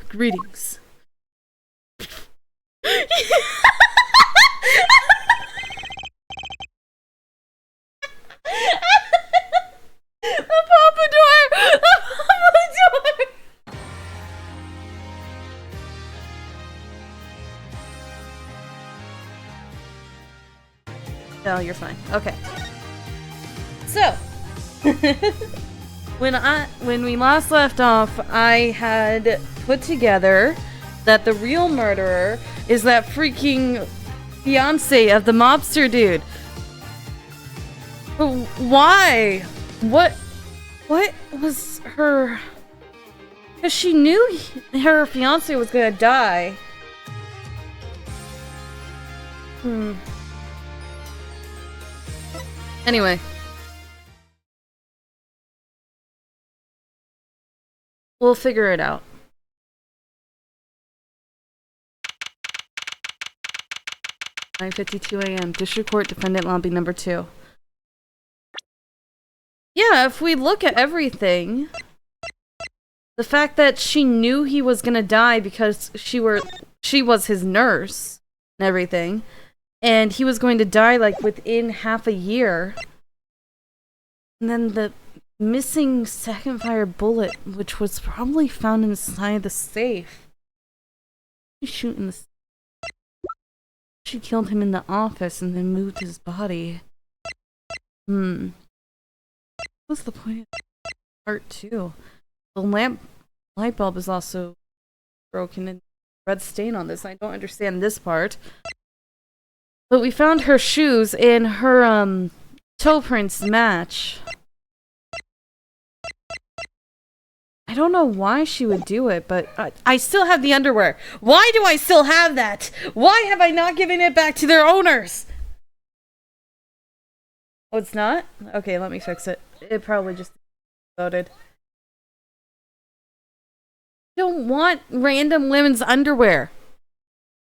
Greetings. The pompadour! The pompadour! No, you're fine. Okay. So, when we last left off, I had put together that the real murderer is that freaking fiance of the mobster dude. But why? What was her... Because she knew her fiance was gonna die. Anyway. We'll figure it out. "9:52 a.m. District Court Defendant Lobby Number 2. Yeah, if we look at everything, the fact that she knew he was gonna die because she was his nurse and everything, and he was going to die like within half a year, and then the missing second fire bullet, which was probably found inside the safe. She's shooting the... She killed him in the office and then moved his body. What's the point of part 2? The light bulb is also broken and red stain on this. I don't understand this part. But we found her shoes and her toe prints match. I don't know why she would do it, but I still have the underwear. Why do I still have that? Why have I not given it back to their owners? Oh, it's not? Okay, let me fix it. It probably just loaded. I don't want random women's underwear.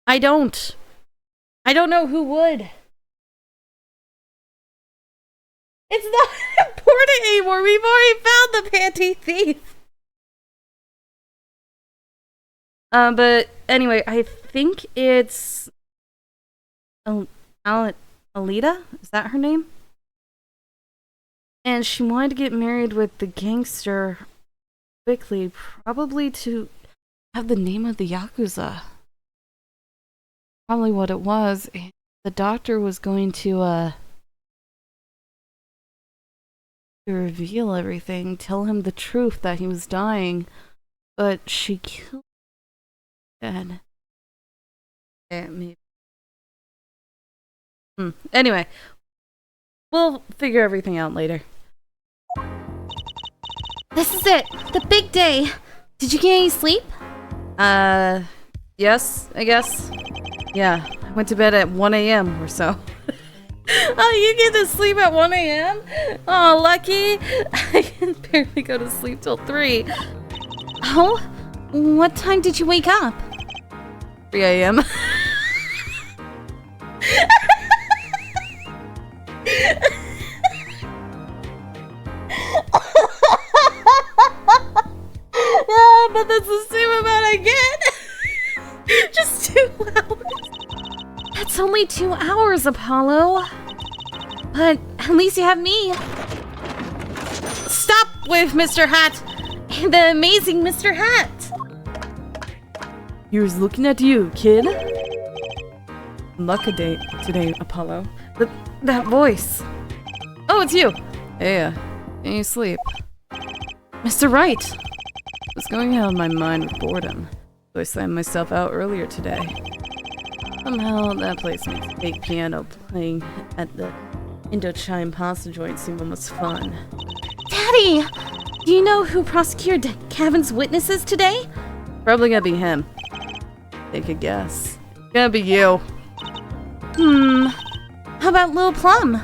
I don't. I don't know who would. It's not important anymore. We've already found the panty thief. But anyway, I think it's Alita? Is that her name? And she wanted to get married with the gangster quickly, probably to have the name of the Yakuza. Probably what it was. The doctor was going to reveal everything, tell him the truth that he was dying, but she killed him. Maybe. Anyway, we'll figure everything out later. This is it! The big day! Did you get any sleep? Yes, I guess. Yeah, I went to bed at 1 a.m. or so. Oh, you get to sleep at 1 a.m.? Oh, lucky! I can barely go to sleep till 3. Oh? What time did you wake up? 3 a.m. Yeah, but that's the same amount I get. Just 2 hours. That's only 2 hours, Apollo. But at least you have me. Stop with Mr. Hat. The amazing Mr. Hat. He was looking at you, kid. Luck a date today, Apollo. That voice. Oh, it's you. Hey, can you sleep? Mr. Wright. I was going out of my mind with boredom, so I slammed myself out earlier today. Somehow, that place makes fake piano playing at the Indochine pasta joint seem almost fun. Daddy! Do you know who prosecuted Gavin's witnesses today? Probably gonna be him. Take a guess. Gonna be you. How about Lil Plum?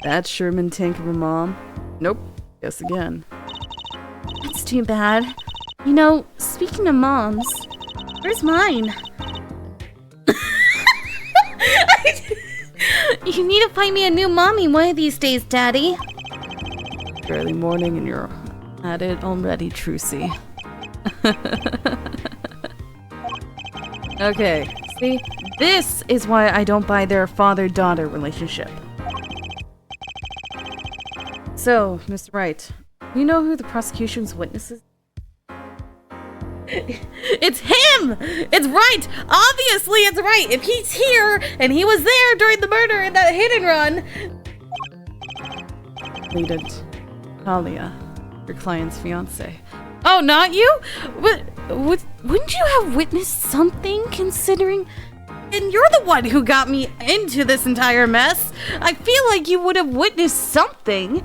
That Sherman tank of a mom? Nope. Guess again. That's too bad. You know, speaking of moms, where's mine? You need to find me a new mommy one of these days, Daddy. Early morning and you're Had it already, Trucy. Okay, see? This is why I don't buy their father-daughter relationship. So, Mr. Wright, you know who the prosecution's witness is? It's him! It's right! Obviously it's right! If he's here, and he was there during the murder in that hit and run... Pleaded Talia, your client's fiancé. Oh, not you? Wouldn't you have witnessed something, considering... And you're the one who got me into this entire mess! I feel like you would have witnessed something!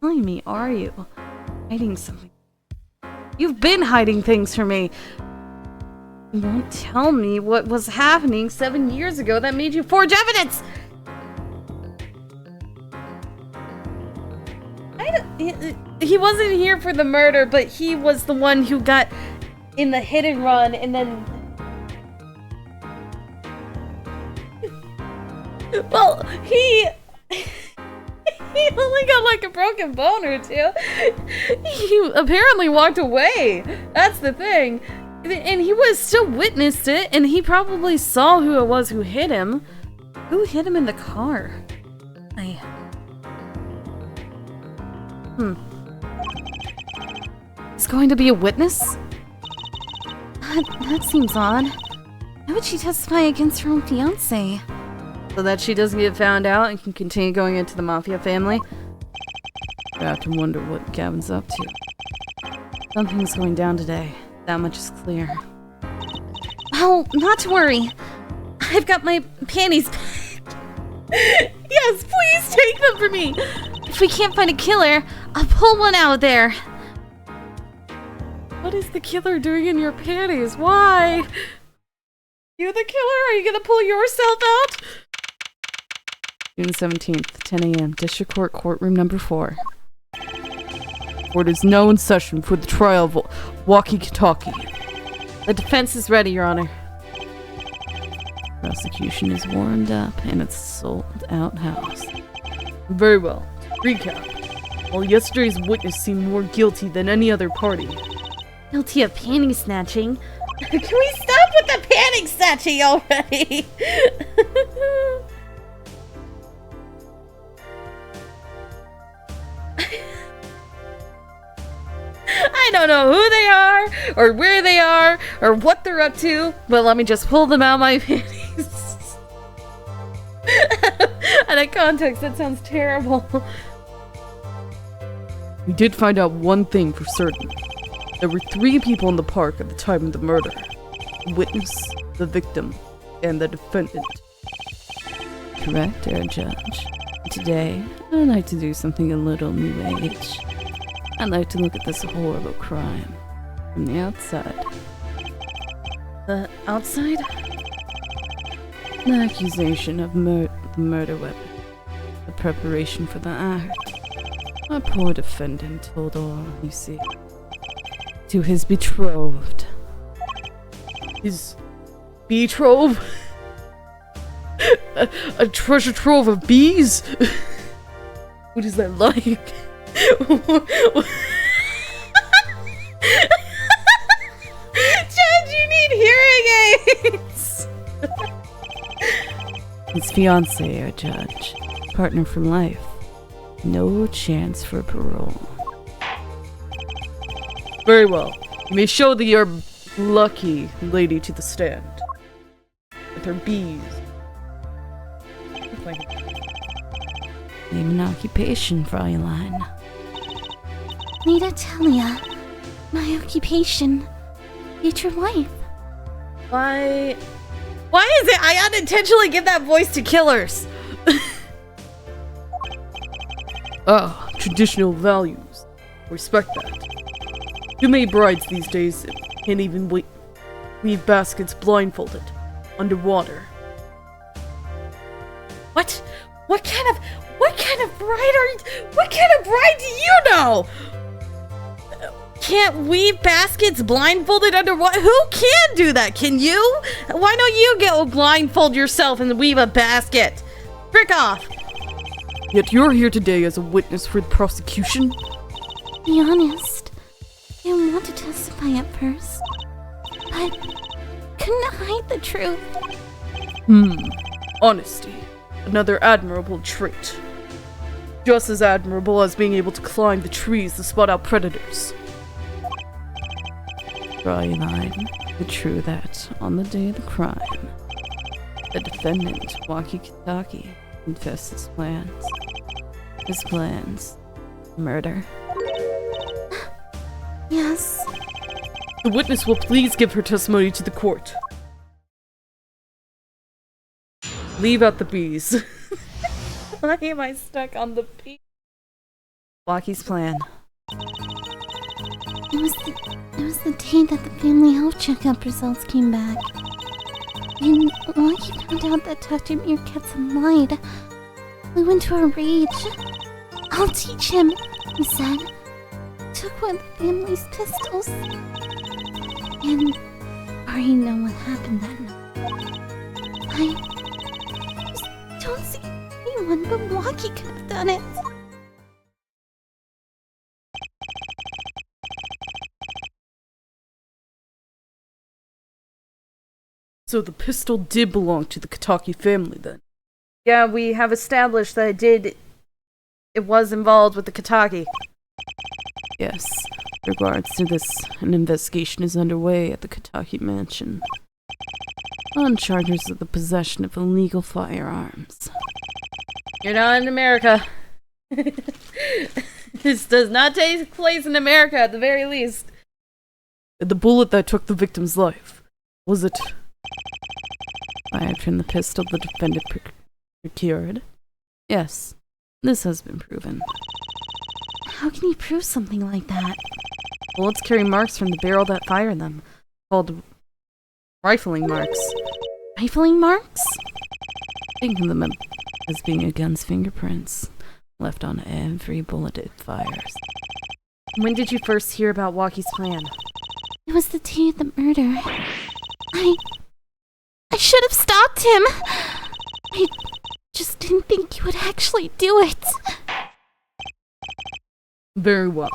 Telling me, are you? Hiding something? You've been hiding things from me! You won't tell me what was happening 7 years ago that made you forge evidence! He wasn't here for the murder, but he was the one who got in the hit and run, and then... Well, he only got like a broken bone or two. He apparently walked away. That's the thing. And he was still witnessed it, and he probably saw who it was who hit him. Who hit him in the car? Is going to be a witness? That seems odd. Why would she testify against her own fiancé? So that she doesn't get found out and can continue going into the mafia family? I have to wonder what Gavin's up to. Something's going down today. That much is clear. Oh, not to worry. I've got my panties back. Yes, please take them for me! If we can't find a killer, I'll pull one out there. What is the killer doing in your panties? Why? You the killer? Are you gonna pull yourself out? June 17th, 10 a.m. District Court, courtroom number 4. Court is now in session for the trial of walkie-talkie. The defense is ready, Your Honor. Prosecution is warmed up and it's sold-out house. Very well. Recap. While yesterday's witness seemed more guilty than any other party. Guilty of panty snatching. Can we stop with the panty snatching already? I don't know who they are, or where they are, or what they're up to, but let me just pull them out my panties. Out of context, that sounds terrible. We did find out one thing for certain. There were 3 people in the park at the time of the murder. The witness, the victim, and the defendant. Correct, Judge. Today, I'd like to do something a little new age. I'd like to look at this horrible crime from the outside. The outside? The accusation of the murder weapon. The preparation for the act. Our poor defendant told all, you see, to his betrothed. His betrothed? a treasure trove of bees? What is that like? Judge, you need hearing aids! His fiancée, Judge. Partner for life. No chance for parole. Very well. You may show your lucky lady to the stand. With her bees. Name an occupation, Fräulein. Nita Talia. My occupation. Future wife. Why is it I unintentionally give that voice to killers? Traditional values. Respect that. Too many brides these days can't even weave baskets blindfolded, underwater. What? What kind of bride do you know? Can't weave baskets blindfolded underwater? Who can do that? Can you? Why don't you go blindfold yourself and weave a basket? Frick off. Yet you're here today as a witness for the prosecution? be honest, I didn't want to testify at first, but couldn't hide the truth. Honesty. Another admirable trait. Just as admirable as being able to climb the trees to spot out predators. Try lied. The true that, on the day of the crime, the defendant, Waki Kitaki, confessed his plans. His plans. Murder. Yes. The witness will please give her testimony to the court. Leave out the bees. Why am I stuck on the bees? Waki's plan. It was the day that the family health checkup results came back. And Waki found out that Dr. Meerkats had lied. Flew into a rage. I'll teach him, he said. Took one of the family's pistols. And I already know what happened that night. I just don't see anyone but Waki could have done it. So the pistol did belong to the Kitaki family then? Yeah, we have established that it was involved with the Kitaki. Yes, regards to this, an investigation is underway at the Kitaki mansion on charges of the possession of illegal firearms. You're not in America. This does not take place in America, at the very least. The bullet that took the victim's life, was it fired from the pistol the defendant procured? Yes, this has been proven. How can you prove something like that? Bullets carry marks from the barrel that fired them, called rifling marks. Rifling marks? Think of them as being a gun's fingerprints, left on every bullet it fires. When did you first hear about Waki's plan? It was the day of the murder. I should have stopped him! I just didn't think he would actually do it. Very well.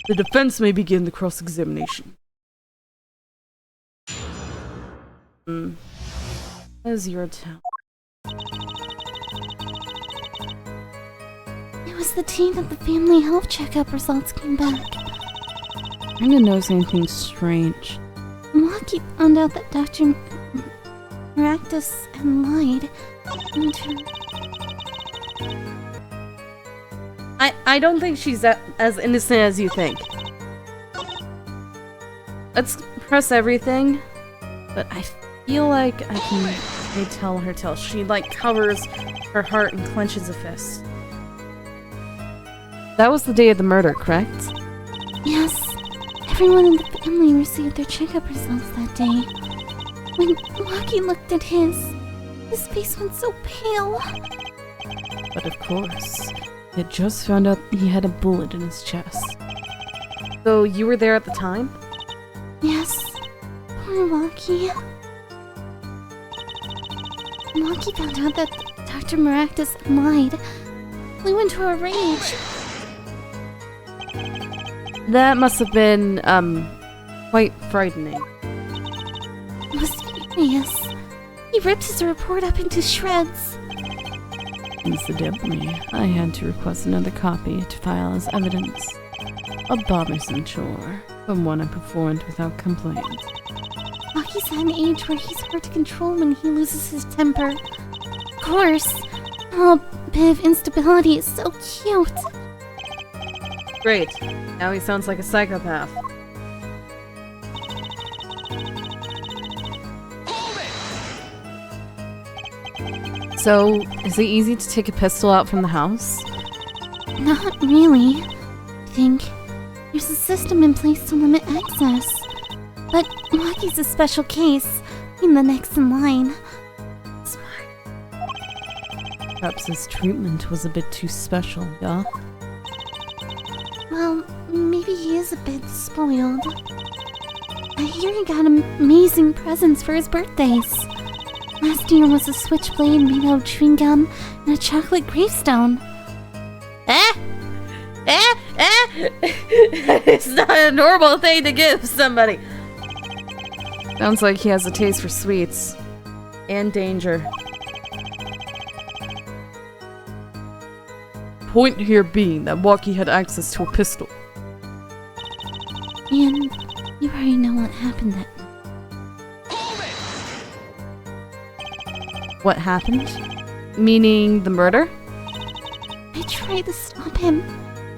The defense may begin the cross-examination. As your account. It was the day that the family health checkup results came back. I'm gonna notice anything strange. Waki found out that Dr. Maractus had lied. I don't think she's as innocent as you think. Let's press everything, but I feel like I can tell her tell. She like covers her heart and clenches a fist. That was the day of the murder, correct? Yes. Everyone in the family received their checkup results that day. When Waki looked at his face went so pale. But of course, he had just found out he had a bullet in his chest. So you were there at the time? Yes. Poor Waki. Waki found out that Dr. Maractus lied. Flew into a rage. That must have been, quite frightening. It was furious. He ripped his report up into shreds. Incidentally, I had to request another copy to file as evidence. A bothersome chore, but one I performed without complaint. Waki's at an age where he's hard to control when he loses his temper. Of course. A bit of instability is so cute. Great. Now he sounds like a psychopath. So, is it easy to take a pistol out from the house? Not really. I think there's a system in place to limit access. But Waki's a special case. I'm the next in line. Perhaps his treatment was a bit too special, yeah? Well, maybe he is a bit spoiled. I hear he got amazing presents for his birthdays. Last year was a switchblade made out of chewing gum and a chocolate gravestone. It's not a normal thing to give somebody. Sounds like he has a taste for sweets. And danger. Point here being that Waki had access to a pistol. And you already know what happened that night. What happened? Meaning the murder? I tried to stop him.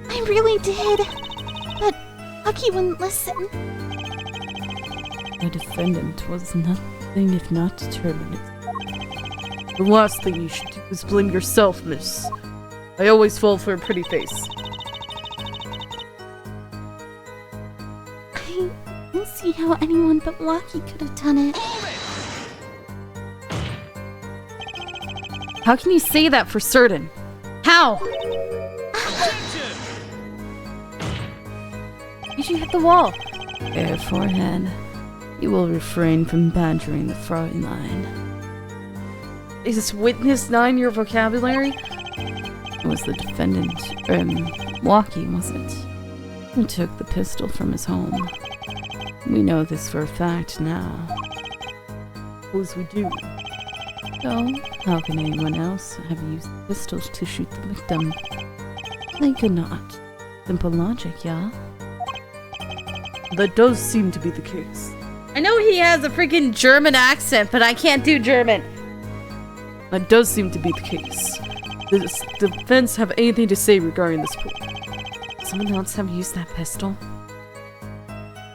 I really did. But Waki wouldn't listen. The defendant was nothing if not determined. The last thing you should do is blame yourself, miss. I always fall for a pretty face. I don't see how anyone but Waki could have done it. How can you say that for certain? How? Did you hit the wall? Forehead. You will refrain from badgering the front line. Is this witness 9 your vocabulary? It was the defendant, Waki, was it? Who took the pistol from his home. We know this for a fact now. Suppose we do. So, how can anyone else have used pistols to shoot the victim? They could not. Simple logic, yeah? That does seem to be the case. I know he has a freaking German accent, but I can't do German. That does seem to be the case. Does the defense have anything to say regarding this point? Someone else have used that pistol?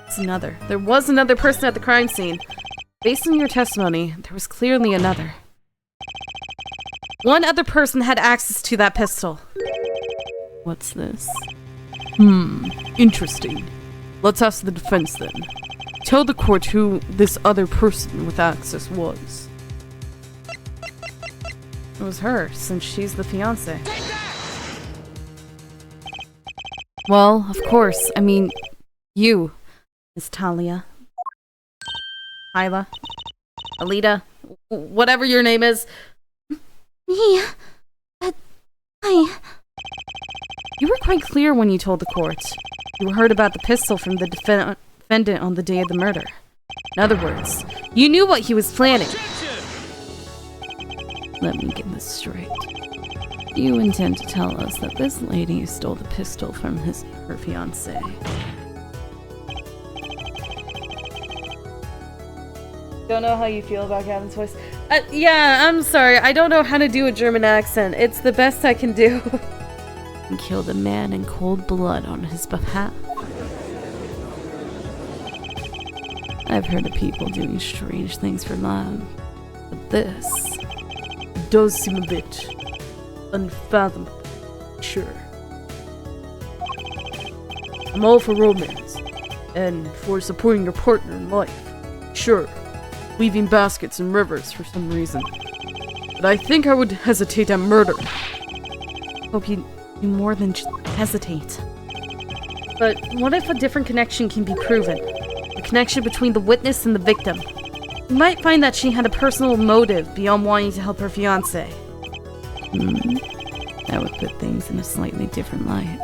It's another. There was another person at the crime scene. Based on your testimony, there was clearly another. One other person had access to that pistol. What's this? Interesting. Let's ask the defense then. Tell the court who this other person with access was. It was her, since she's the fiancé. Well, of course. I mean, you, Miss Talia. Hyla. Alita. Whatever your name is. Me? But I... You were quite clear when you told the court. You heard about the pistol from the defendant on the day of the murder. In other words, you knew what he was planning. Let me get this straight. You intend to tell us that this lady stole the pistol from her fiancé. Don't know how you feel about Gavin's voice. Yeah, I'm sorry. I don't know how to do a German accent. It's the best I can do. And killed a man in cold blood on his behalf. I've heard of people doing strange things for love, but this does seem a bit unfathomable. Sure. I'm all for romance, and for supporting your partner in life. Sure. Weaving baskets in rivers for some reason. But I think I would hesitate at murder. Hope you do more than just hesitate. But what if a different connection can be proven? A connection between the witness and the victim. You might find that she had a personal motive beyond wanting to help her fiancé. That would put things in a slightly different light.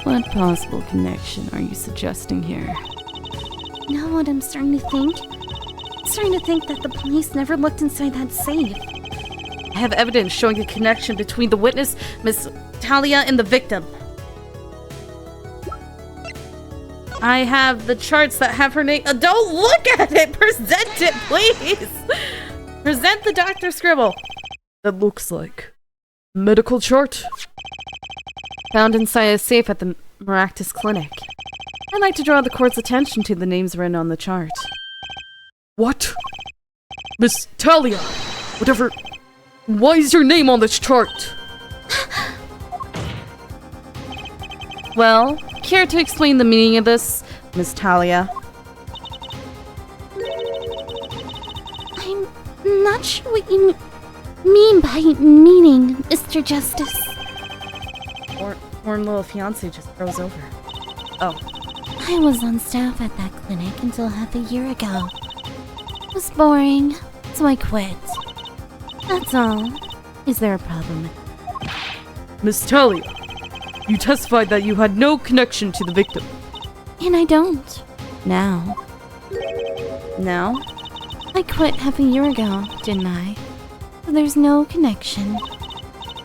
What possible connection are you suggesting here? You know what I'm starting to think? I'm starting to think that the police never looked inside that safe. I have evidence showing a connection between the witness, Miss Talia, and the victim. I have the charts that have her name. Don't look at it! Present it, please! Present the doctor scribble. That looks like a medical chart. Found inside a safe at the Maractus Clinic. I'd like to draw the court's attention to the names written on the chart. What? Miss Talia! Whatever... Why is your name on this chart? Well, care to explain the meaning of this, Miss Talia? I'm not sure what you mean by meaning, Mr. Justice. Warm little fiancé just froze over. Oh. I was on staff at that clinic until half a year ago. It was boring, so I quit. That's all. Is there a problem? Miss Talia, You testified that you had no connection to the victim. And I don't. Now. Now? I quit half a year ago, didn't I? So there's no connection.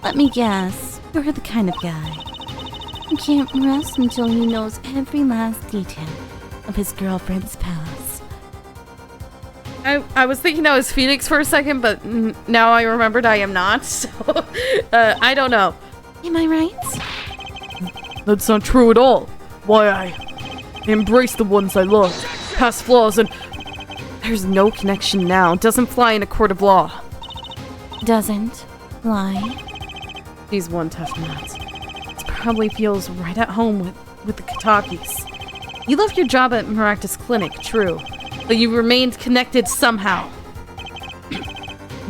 Let me guess, you're the kind of guy who can't rest until he knows every last detail of his girlfriend's past. I was thinking that was Phoenix for a second, but now I remembered I am not, so I don't know. Am I right? That's not true at all. Why, I embrace the ones I love, past flaws, and there's no connection now. Doesn't fly in a court of law. Doesn't fly. He's one tough nut. It probably feels right at home with the Katakis. You left your job at Maractus Clinic, true, but you remained connected somehow.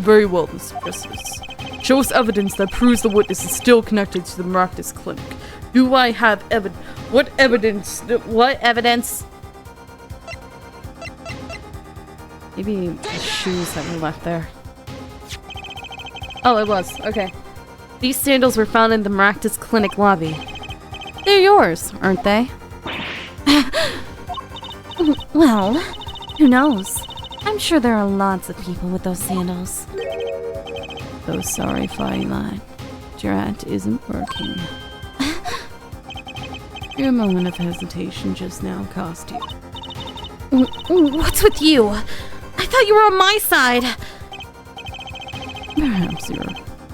Very well, Mr. Justice. Show us evidence that proves the witness is still connected to the Maractus Clinic. Do I have evidence? What evidence? What evidence? Maybe the shoes that were left there. Oh, it was. Okay. These sandals were found in the Maractus Clinic lobby. They're yours, aren't they? Well, who knows? I'm sure there are lots of people with those sandals. So sorry, Firelight. Drat isn't working. Your moment of hesitation just now cost you. What's with you? I thought you were on my side. Perhaps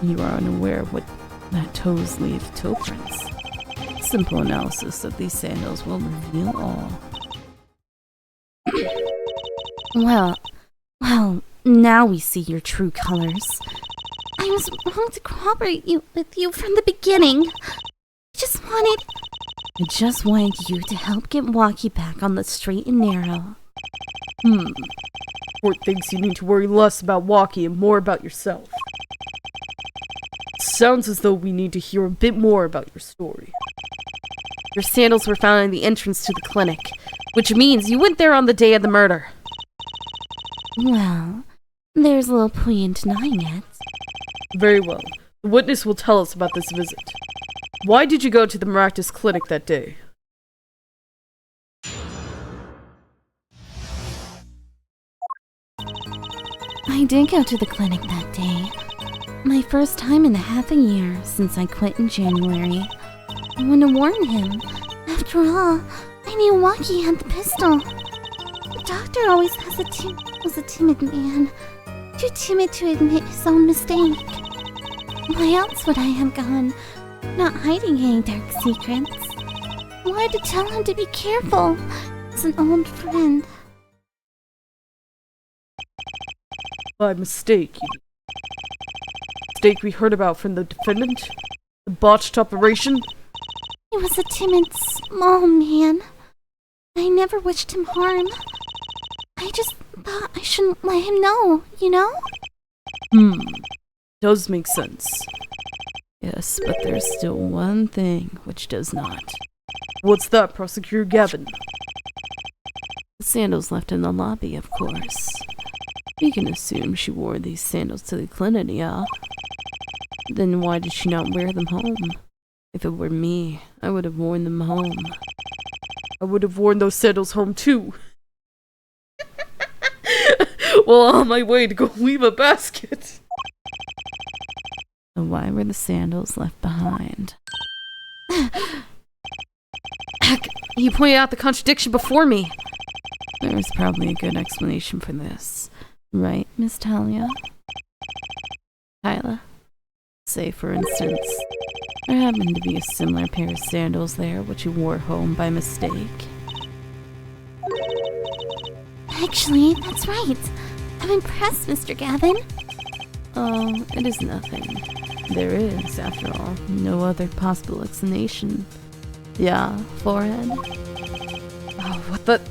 you are unaware of what that toes leave toe prints. Simple analysis of these sandals will reveal all. Well, now we see your true colors. I was wrong to cooperate with you from the beginning. I just wanted you to help get Walkie back on the straight and narrow. Court thinks you need to worry less about Walkie and more about yourself. Sounds as though we need to hear a bit more about your story. Your sandals were found in the entrance to the clinic, which means you went there on the day of the murder. Well, there's little point in denying it. Very well. The witness will tell us about this visit. Why did you go to the Maractus Clinic that day? I did go to the clinic that day. My first time in half a year since I quit in January. I wanted to warn him. After all, I knew Walkie had the pistol. The doctor always was a timid man. Too timid to admit his own mistake. Why else would I have gone? Not hiding any dark secrets. I wanted to tell him to be careful. As an old friend. By mistake, mistake we heard about from the defendant? The botched operation? He was a timid, small man. I never wished him harm. I just thought I shouldn't let him know, you know? Does make sense. Yes, but there's still one thing which does not. What's that, Prosecutor Gavin? The sandals left in the lobby, of course. We can assume she wore these sandals to the clinic, yeah? Then why did she not wear them home? If it were me, I would have worn them home. I would have worn those sandals home too. Well, on my way to go leave a basket. So why were the sandals left behind? Heck, you pointed out the contradiction before me. There's probably a good explanation for this. Right, Miss Talia? Kyla? Say, for instance, there happened to be a similar pair of sandals there which you wore home by mistake. Actually, that's right. I'm impressed, Mr. Gavin. Oh, it is nothing. There is, after all, no other possible explanation. Yeah, forehead? Oh, what the...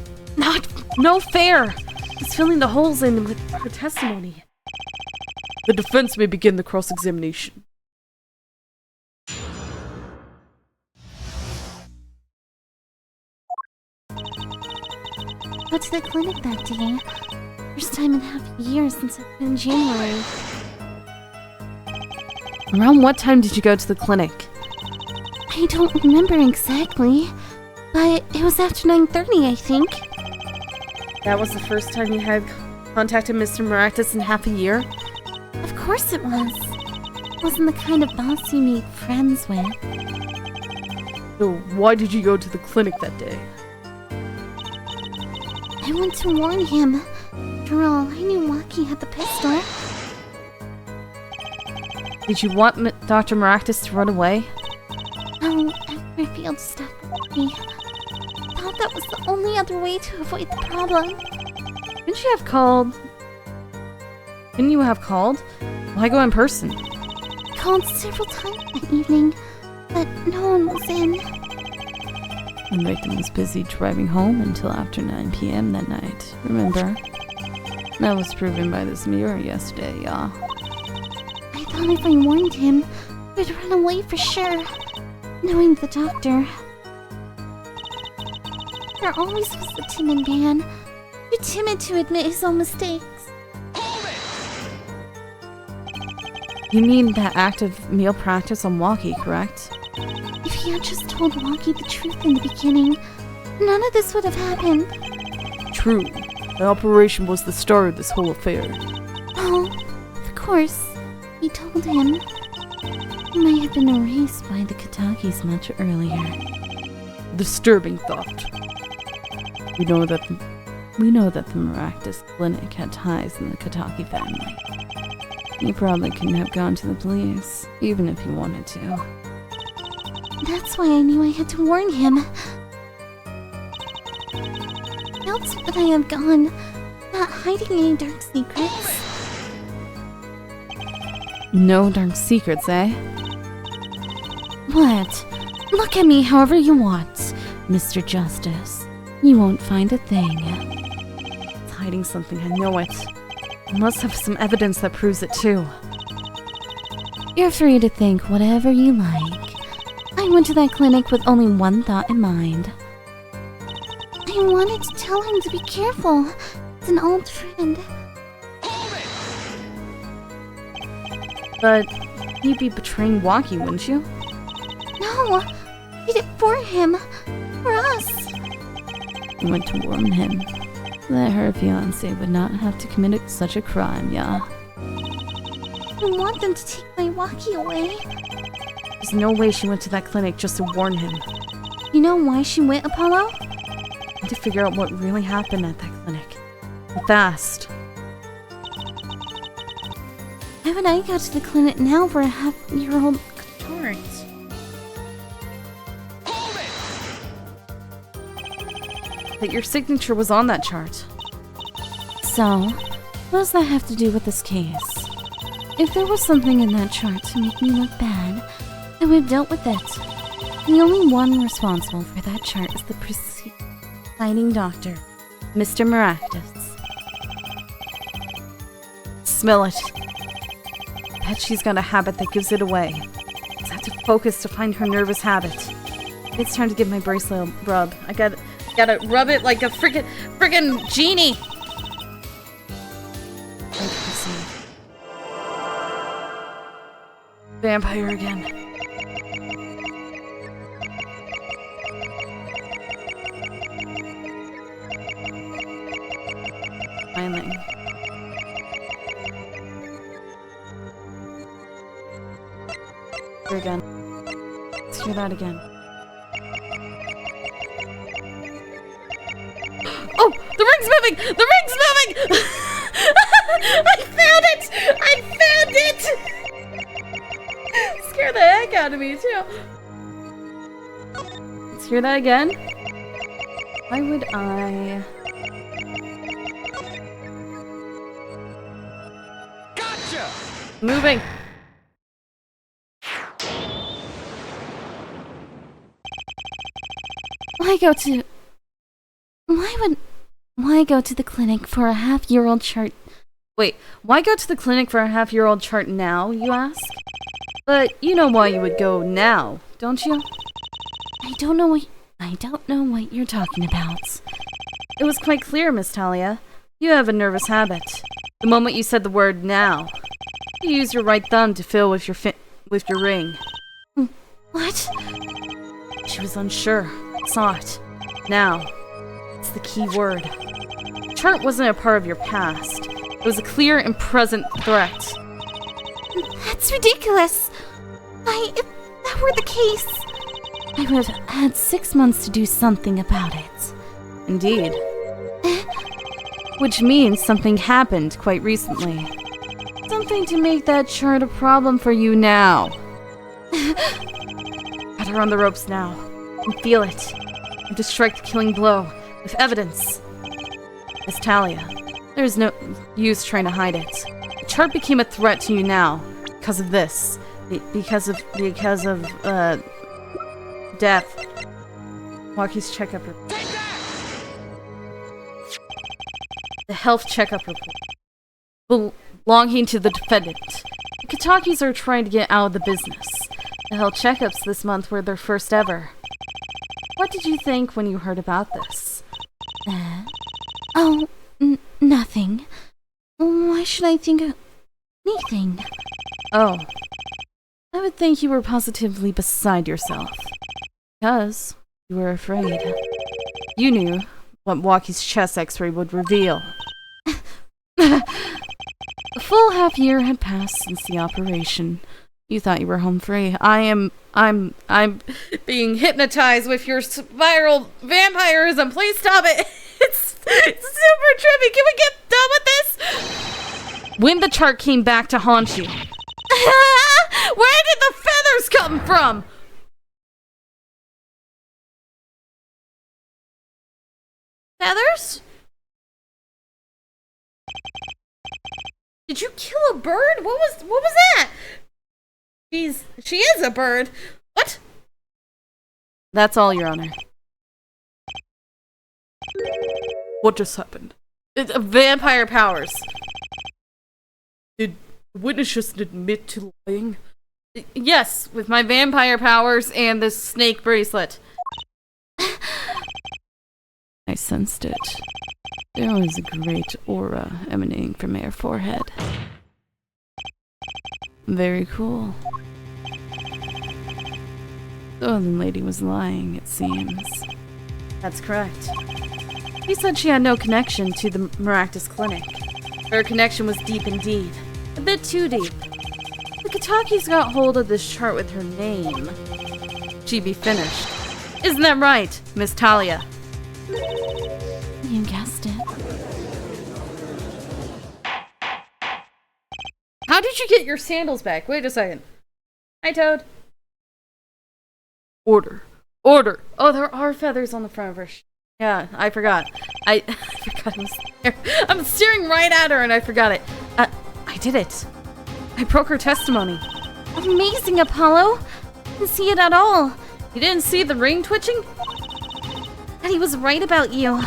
No fair! He's filling the holes in with her testimony. The defense may begin the cross-examination. Went to the clinic that day. First time in half a year since I've been in January. Around what time did you go to the clinic? I I don't remember exactly, but it was after 9:30, I think. That was the first time you had contacted Mr. Maractus in half a year? Of course it was. Wasn't the kind of boss you made friends with. So why did you go to the clinic that day? I went to warn him. After all, I knew Waki had the pistol. Did you want Dr. Maractus to run away? No, after I failed to stop Waki, I thought that was the only other way to avoid the problem. Couldn't you have called? Why go in person? I called several times that evening, but no one was in. The victim was busy driving home until after 9 p.m. that night, remember? That was proven by this mirror yesterday, yeah. I thought if I warned him, he'd run away for sure. Knowing the doctor. There always was the timid man. Too timid to admit his own mistakes. You mean that active meal practice on Waki, correct? If he had just told Waki the truth in the beginning, none of this would have happened. True. The operation was the start of this whole affair. Oh, of course. He told him. He might have been erased by the Katakis much earlier. Disturbing thought. We know that the Maractus clinic had ties in the Kataki family. He probably couldn't have gone to the police, even if he wanted to. That's why I knew I had to warn him. Else would I have gone, not hiding any dark secrets. No dark secrets, eh? What? Look at me however you want, Mr. Justice. You won't find a thing. It's hiding something, I know it. I must have some evidence that proves it too. You're free to think whatever you like. I went to that clinic with only one thought in mind. I wanted to tell him to be careful. It's an old friend. But you'd be betraying Waki, wouldn't you? No! I did it for him. For us. You went to warn him that her fiancé would not have to commit such a crime, yeah? I want them to take my Waki away. There's no way she went to that clinic just to warn him. You know why she went, Apollo? To figure out what really happened at that clinic. Fast. Why would I go to the clinic now for a half-year-old chart? That your signature was on that chart. So, what does that have to do with this case? If there was something in that chart to make me look bad, I would have dealt with it. The only one responsible for that chart is the presiding doctor, Mr. Maractus. Smell it. Bet she's got a habit that gives it away. I have to focus to find her nervous habit. It's time to give my bracelet a rub. I gotta rub it like a friggin' genie. Let's proceed. Vampire again. Finally. Here again. Let's hear that again. Oh! The ring's moving! The ring's moving! I found it! I found it! Scared the heck out of me, too. Let's hear that again. Why would I... Gotcha! Moving! Why go to the clinic for a half-year-old chart? Wait, why go to the clinic for a half-year-old chart now, you ask? But you know why you would go now, don't you? I don't know what you're talking about. It was quite clear, Miss Talia. You have a nervous habit. The moment you said the word now, you used your right thumb to fill with your ring. What? She was unsure. I saw it. Now. It's the key word. The chart wasn't a part of your past. It was a clear and present threat. That's ridiculous. If that were the case, I would have had 6 months to do something about it. Indeed. Which means something happened quite recently. Something to make that chart a problem for you now. Got her on the ropes now. And feel it. And to strike the killing blow. With evidence. Miss Talia, there's no use trying to hide it. The chart became a threat to you now. Because of this. Because of death. Waukie's checkup report. The health checkup report. Belonging to the defendant. The Kitakis are trying to get out of the business. The health checkups this month were their first ever. What did you think when you heard about this? Nothing. Why should I think of anything? Oh. I would think you were positively beside yourself. Because you were afraid. You knew what Waukie's chest x-ray would reveal. A full half year had passed since the operation. You thought you were home free. I'm being hypnotized with your spiral vampirism. Please stop it. It's super trippy. Can we get done with this? When the chart came back to haunt you. Where did the feathers come from? Feathers? Did you kill a bird? What was that? She is a bird. What? That's all, Your Honor. What just happened? Vampire powers. Did the witness just admit to lying? Yes, with my vampire powers and this snake bracelet. I sensed it. There was a great aura emanating from her forehead. Very cool. The other lady was lying, it seems. That's correct. She said she had no connection to the Maractus Clinic. Her connection was deep indeed. A bit too deep. The Kitakis got hold of this chart with her name. She'd be finished. Isn't that right, Miss Talia? You guessed it. How did you get your sandals back? Wait a second. Hi, Toad. Order. Order. Oh, there are feathers on the front of her. Yeah, I forgot. I forgot it was there. I'm staring right at her and I forgot it. I did it. I broke her testimony. Amazing, Apollo. I didn't see it at all. You didn't see the ring twitching? And he was right about you.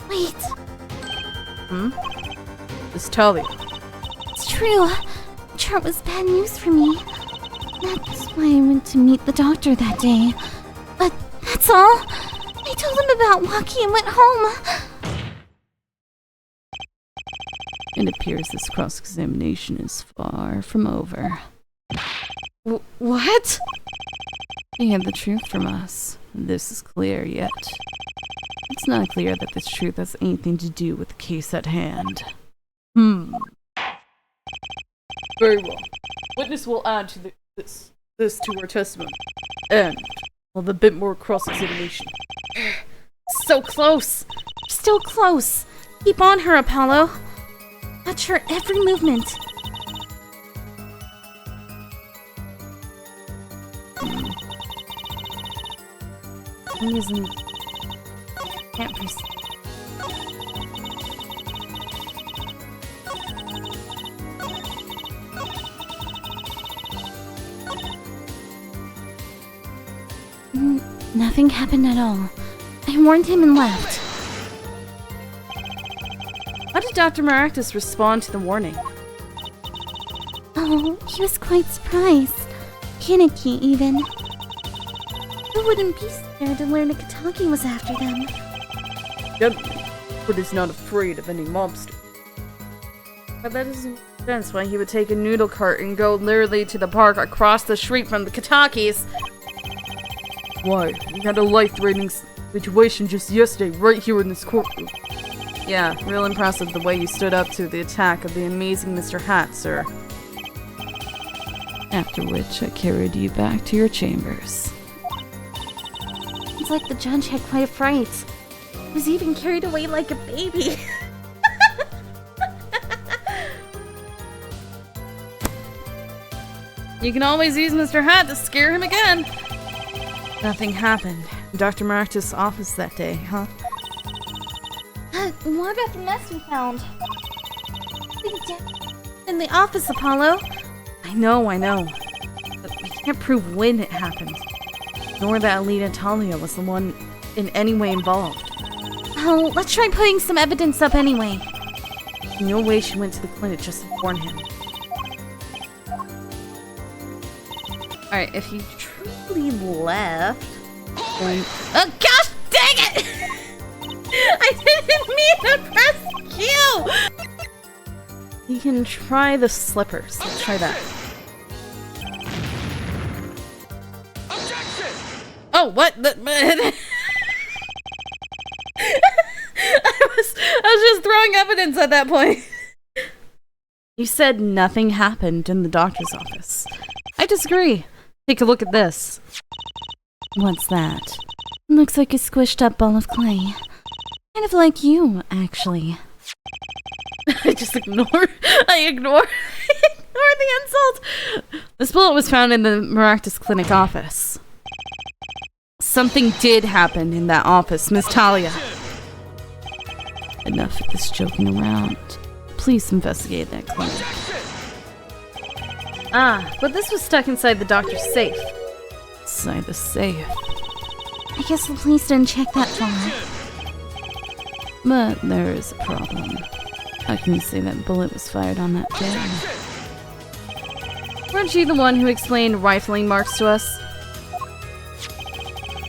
Wait. Miss Talia. It's true. The chart was bad news for me. That's why I went to meet the doctor that day. But that's all. I told him about Waukie and went home. It appears this cross-examination is far from over. What? You have the truth from us. This is clear yet. It's not clear that this truth has anything to do with the case at hand. Very well. Witness will add to this to her testimony. And we'll have a bit more cross-examination. So close! Still close. Keep on her, Apollo. Watch her every movement. Can't proceed. Nothing happened at all. I warned him and left. How did Dr. Maractus respond to the warning? Oh, he was quite surprised. Panicky, even. Who wouldn't be scared to learn a Kitaki was after them? Yep, but he's not afraid of any mobster. But that doesn't make sense why he would take a noodle cart and go literally to the park across the street from the Kitakis. Why? We had a life-threatening situation just yesterday, right here in this courtroom. Yeah, real impressive the way you stood up to the attack of the amazing Mr. Hat, sir. After which, I carried you back to your chambers. It's like the judge had quite a fright. He was even carried away like a baby. You can always use Mr. Hat to scare him again. Nothing happened in Dr. Maractus' office that day, huh? What about the mess we found? In the office, Apollo. I know. But we can't prove when it happened. Nor that Alita Talia was the one in any way involved. Oh, let's try putting some evidence up anyway. No way she went to the clinic just to warn him. Alright, if he truly left, then... Oh gosh dang it! I didn't mean to press Q! You can try the slippers. Let's try that. Objection! Oh, what? I was just throwing evidence at that point. You said nothing happened in the doctor's office. I disagree. Take a look at this. What's that? Looks like a squished up ball of clay. Kind of like you, actually. I ignore the insult. This bullet was found in the Maractus Clinic office. Something did happen in that office, Miss Talia. Enough of this joking around. Please investigate that clinic. Ah, but this was stuck inside the doctor's safe. Inside the safe. I guess the police didn't check that far. But there is a problem. How can you say that bullet was fired on that day? Weren't you the one who explained rifling marks to us?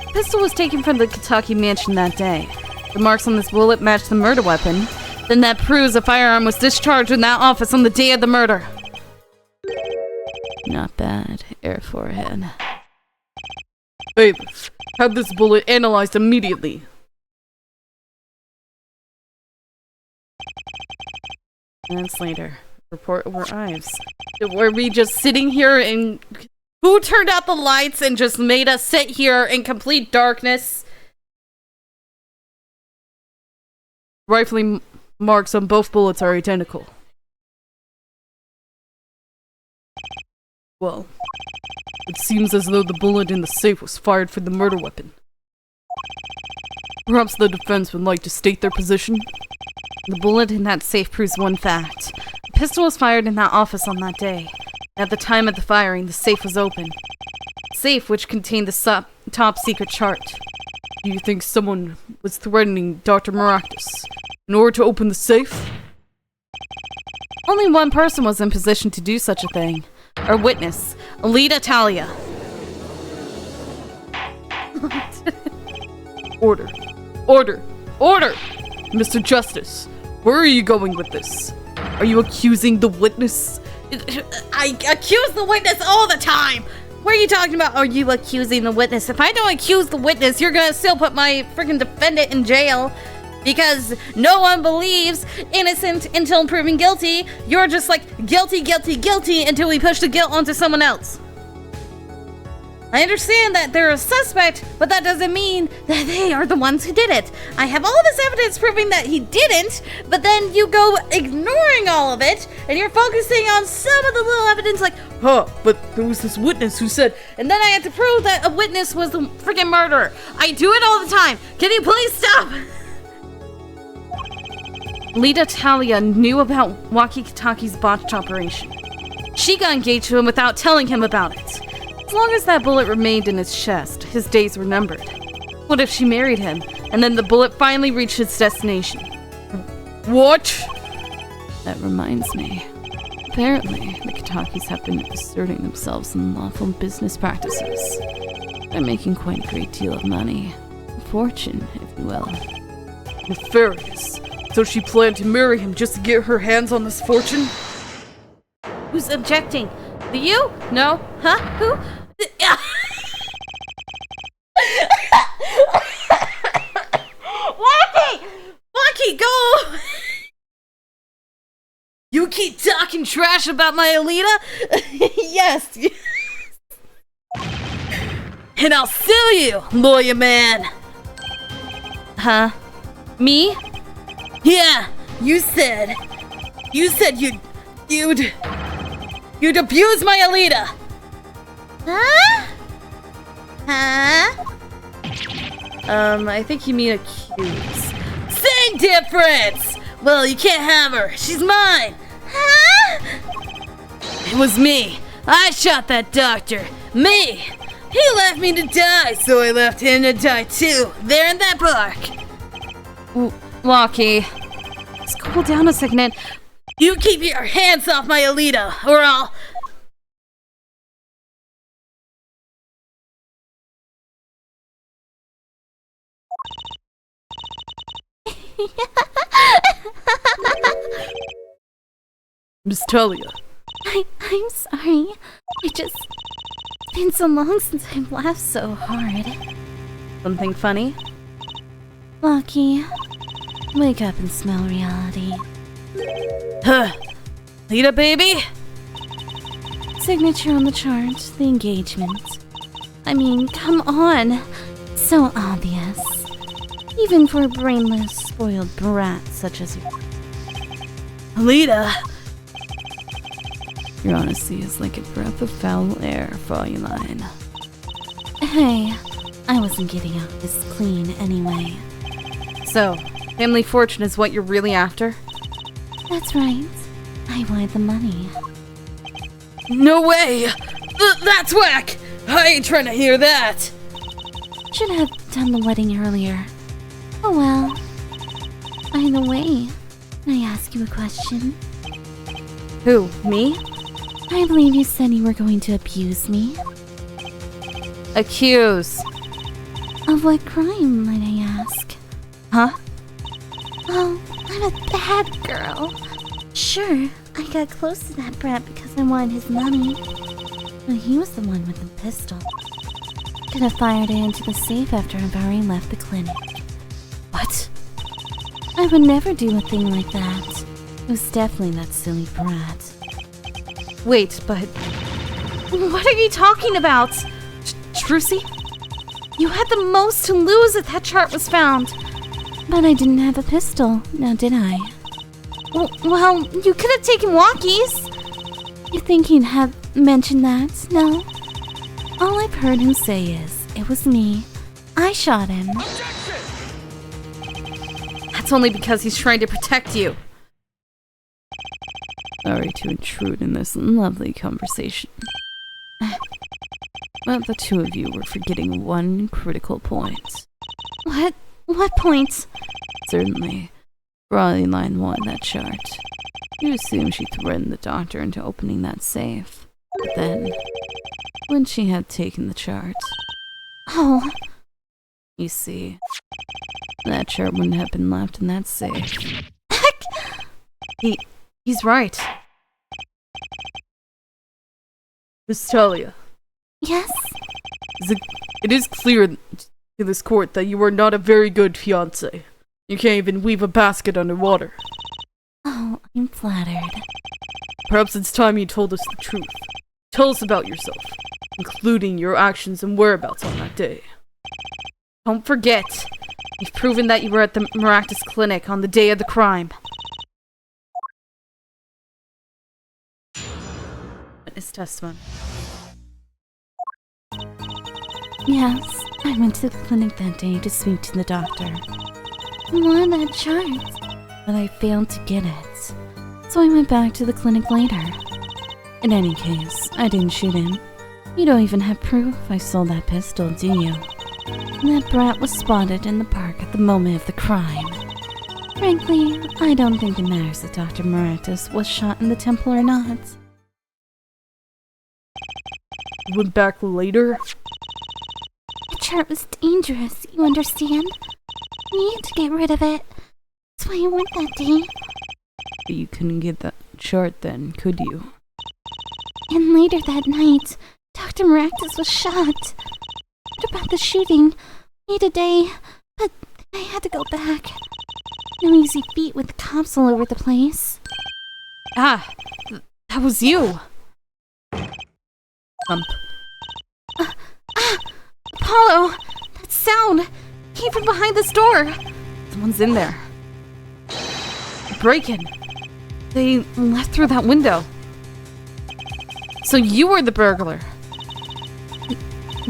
The pistol was taken from the Kentucky mansion that day. The marks on this bullet matched the murder weapon. Then that proves a firearm was discharged in that office on the day of the murder. Not bad. Air forehead. Bailiff, have this bullet analyzed immediately. Minutes later, report arrives. Were we just sitting here and... Who turned out the lights and just made us sit here in complete darkness? Rifling marks on both bullets are identical. Well, it seems as though the bullet in the safe was fired for the murder weapon. Perhaps the defense would like to state their position? The bullet in that safe proves one fact. The pistol was fired in that office on that day. At the time of the firing, the safe was open. The safe which contained the top secret chart. Do you think someone was threatening Dr. Maractus in order to open the safe? Only one person was in position to do such a thing. Our witness, Alita Talia. Order. Order. Order! Mr. Justice, where are you going with this? Are you accusing the witness? I accuse the witness all the time! What are you talking about? Are you accusing the witness? If I don't accuse the witness, you're gonna still put my freaking defendant in jail. Because no one believes innocent until proven guilty. You're just like, guilty, guilty, guilty until we push the guilt onto someone else. I understand that they're a suspect, but that doesn't mean that they are the ones who did it. I have all this evidence proving that he didn't, but then you go ignoring all of it, and you're focusing on some of the little evidence like, but there was this witness who said, and then I had to prove that a witness was the freaking murderer. I do it all the time. Can you please stop? Alita Talia knew about Wakikitaki's botched operation. She got engaged to him without telling him about it. As long as that bullet remained in his chest, his days were numbered. What if she married him, and then the bullet finally reached its destination? What? That reminds me. Apparently, the Kitakis have been asserting themselves in lawful business practices. They're making quite a great deal of money. A fortune, if you will. Nefarious. So she planned to marry him just to get her hands on this fortune? Who's objecting? You? No? Huh? Who? Hey, go! You keep talking trash about my Alita? Yes. And I'll sue you, lawyer man. Huh? Me? Yeah, you said you'd abuse my Alita. Huh? Huh? I think you mean accuse. Same difference! Well, you can't have her. She's mine. Huh? It was me. I shot that doctor. Me. He left me to die, so I left him to die too. There in that park. Lucky. Let's cool down a second and... You keep your hands off my Alita, or I'll... Miss Talia. I'm sorry. It's been so long since I've laughed so hard. Something funny? Lucky, wake up and smell reality. Huh. Lita, baby? Signature on the chart, the engagement. I mean, come on. So obvious. Even for a brainless, spoiled brat such as you. Lita! Your honesty is like a breath of foul air, Fräulein. Hey, I wasn't getting out this clean anyway. So, family fortune is what you're really after? That's right. I wanted the money. No way! That's whack! I ain't trying to hear that! Should have done the wedding earlier. Oh well. By the way, can I ask you a question? Who, me? I believe you said you were going to abuse me. Accuse. Of what crime, might I ask? Huh? Oh, I'm a bad girl. Sure, I got close to that brat because I wanted his money. But he was the one with the pistol. Could have fired it into the safe after I've already left the clinic. What? I would never do a thing like that. It was definitely that silly brat. Wait, but... What are you talking about? Trucy? You had the most to lose if that chart was found. But I didn't have a pistol, now did I? Well, you could have taken walkies. You think he'd have mentioned that? No. All I've heard him say is, it was me. I shot him. That's only because he's trying to protect you. Sorry to intrude in this lovely conversation. But the two of you were forgetting one critical point. What? What point? Certainly. Fräulein won that chart. You assume she threatened the doctor into opening that safe. But then, when she had taken the chart... Oh. You see, that chart wouldn't have been left in that safe. Heck! He's right. Miss Talia. Yes? It is clear to this court that you are not a very good fiancé. You can't even weave a basket underwater. Oh, I'm flattered. Perhaps it's time you told us the truth. Tell us about yourself, including your actions and whereabouts on that day. Don't forget, you've proven that you were at the Maractus Clinic on the day of the crime. Witness testimony. Yes, I went to the clinic that day to speak to the doctor. I wanted that chart, but I failed to get it. So I went back to the clinic later. In any case, I didn't shoot him. You don't even have proof I sold that pistol, do you? And that brat was spotted in the park at the moment of the crime. Frankly, I don't think it matters if Dr. Maractus was shot in the temple or not. You went back later? The chart was dangerous, you understand? I needed to get rid of it. That's why I went that day. But you couldn't get that chart then, could you? And later that night, Dr. Maractus was shot. What about the shooting? Need a day, but I had to go back. No easy feat with the cops all over the place. Ah, that was you. Apollo! That sound came from behind this door. Someone's in there. Break in. They left through that window. So you were the burglar.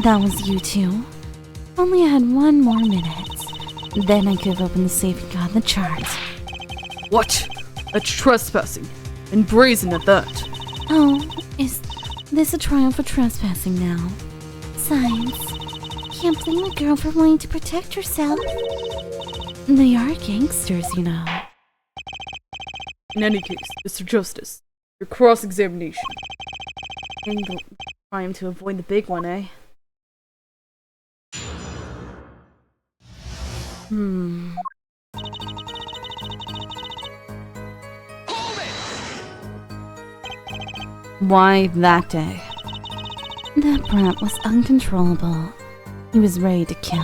That was you too. Only I had one more minute. Then I could have opened the safe and gotten the chart. What? That's trespassing. And brazen at that. Oh, is this a trial for trespassing now? Besides, can't blame a girl for wanting to protect herself. They are gangsters, you know. In any case, Mr. Justice, your cross-examination. Trying to avoid the big one, eh? Why that day? That brat was uncontrollable. He was ready to kill.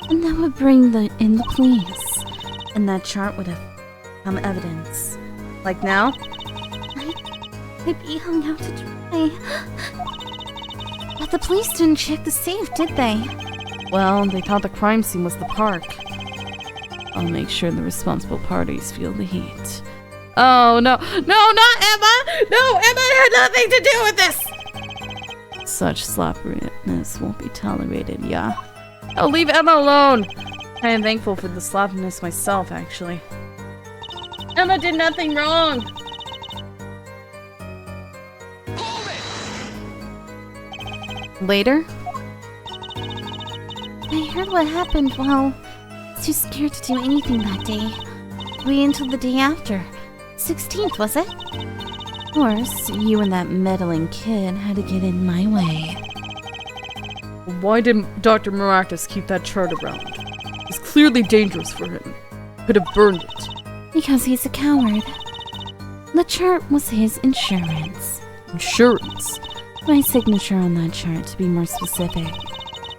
And that would bring in the police. And that chart would have become evidence. Like now? I'd be hung out to dry. But the police didn't check the safe, did they? Well, they thought the crime scene was the park. I'll make sure the responsible parties feel the heat. Oh, no. No, not Emma! No, Emma had nothing to do with this! Such sloppiness won't be tolerated, yeah? Oh, leave Emma alone! I am thankful for the sloppiness myself, actually. Emma did nothing wrong! Later? I heard what happened while I was too scared to do anything that day. Wait until the day after. 16th, was it? Of course, you and that meddling kid had to get in my way. Why did Dr. Maractus keep that chart around? It's clearly dangerous for him. Could have burned it. Because he's a coward. The chart was his insurance. Insurance? My signature on that chart, to be more specific.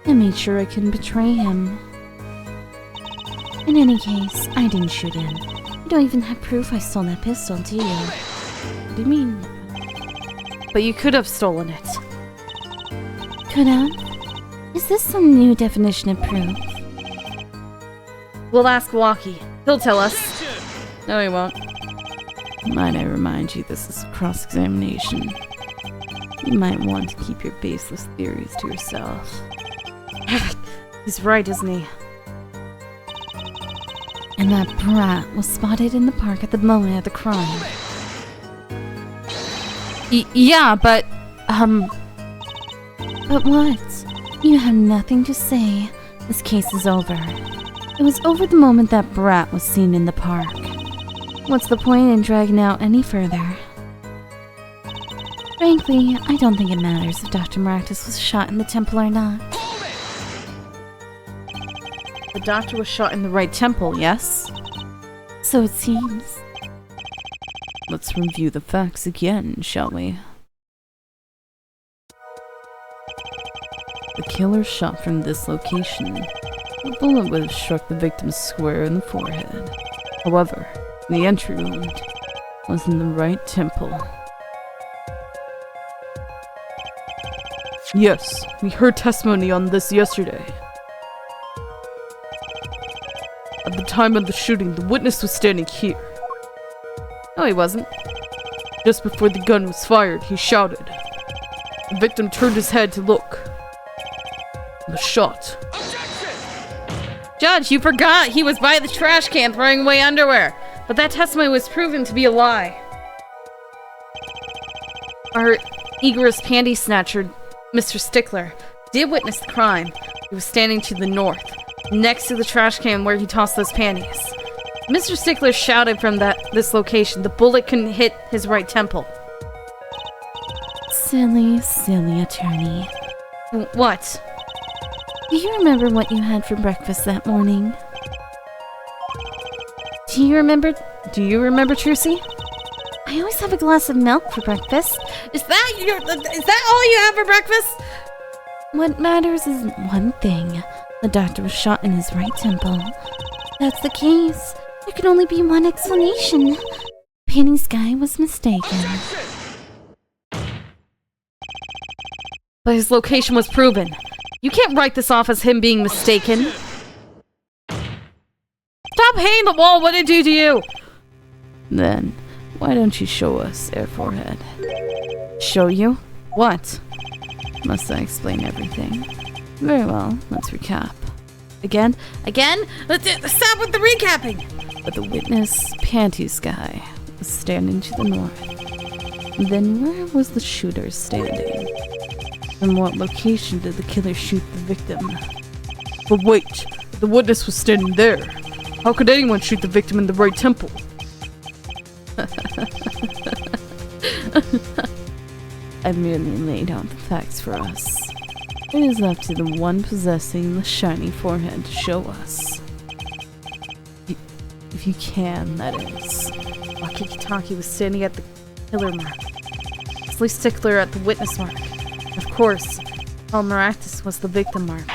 I made sure I couldn't betray him. In any case, I didn't shoot him. You don't even have proof I stole that pistol, do you? What do you mean? But you could have stolen it. Could have? Is this some new definition of proof? We'll ask Walkie. He'll tell us. No, he won't. Might I remind you, this is a cross-examination. You might want to keep your baseless theories to yourself. He's right, isn't he? And that brat was spotted in the park at the moment of the crime. Yeah, but... But what? You have nothing to say. This case is over. It was over the moment that brat was seen in the park. What's the point in dragging out any further? Frankly, I don't think it matters if Dr. Maractus was shot in the temple or not. The doctor was shot in the right temple, yes? So it seems. Let's review the facts again, shall we? The killer shot from this location. The bullet would have struck the victim square in the forehead. However, the entry wound was in the right temple. Yes, we heard testimony on this yesterday. At the time of the shooting, the witness was standing here. No, he wasn't. Just before the gun was fired, he shouted. The victim turned his head to look. The shot. Judge, you forgot he was by the trash can throwing away underwear. But that testimony was proven to be a lie. Our eagerous panty snatcher, Mr. Stickler, did witness the crime. He was standing to the north, next to the trash can where he tossed those panties. Mr. Stickler shouted from this location. The bullet couldn't hit his right temple. Silly, silly attorney. What? Do you remember what you had for breakfast that morning? Do you remember, Trucy? I always have a glass of milk for breakfast. Is that all you have for breakfast? What matters is one thing. The doctor was shot in his right temple. If that's the case, There can only be one explanation. Painting's guy was mistaken. But his location was proven. You can't write this off as him being mistaken. Stop hitting the wall! What did it do to you? Then, why don't you show us, Air Forehead? Show you? What? Must I explain everything? Very well, let's recap. Again? Again? Stop with the recapping! But the witness, Panty's guy, was standing to the north. Then where was the shooter standing? From what location did the killer shoot the victim? But wait, the witness was standing there. How could anyone shoot the victim in the right temple? I merely laid out the facts for us. It is up to the one possessing the shiny forehead to show us. If you can, that is. Wakikitaki was standing at the killer mark. Wesley Stickler at the witness mark. Of course, Maractus was the victim mark.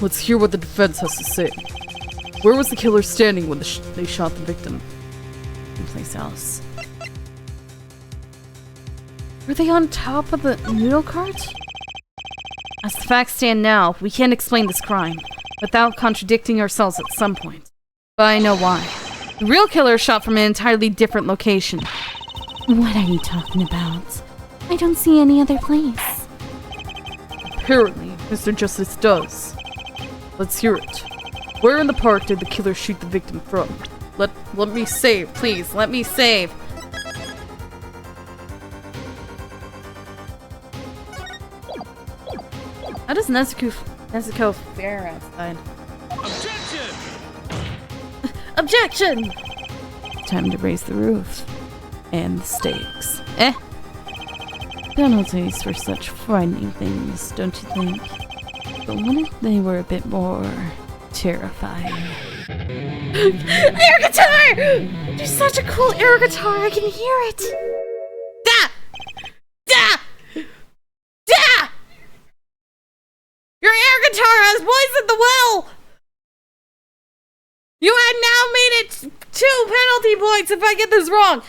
Let's hear what the defense has to say. Where was the killer standing when they shot the victim? Someplace else. Were they on top of the noodle cart? As the facts stand now, we can't explain this crime without contradicting ourselves at some point. But I know why. The real killer shot from an entirely different location. What are you talking about? I don't see any other place. Apparently, Mr. Justice does. Let's hear it. Where in the park did the killer shoot the victim from? Let me save, please. Let me save. How does Nezuko fare outside? Objection! Objection! Time to raise the roof. And the stakes. Penalties for such frightening things, don't you think? But what if they were a bit more terrifying? Air guitar! You're such a cool air guitar, I can hear it! Da! Da! Da! Your air guitar has poisoned the well! You had now made it 2 penalty points if I get this wrong!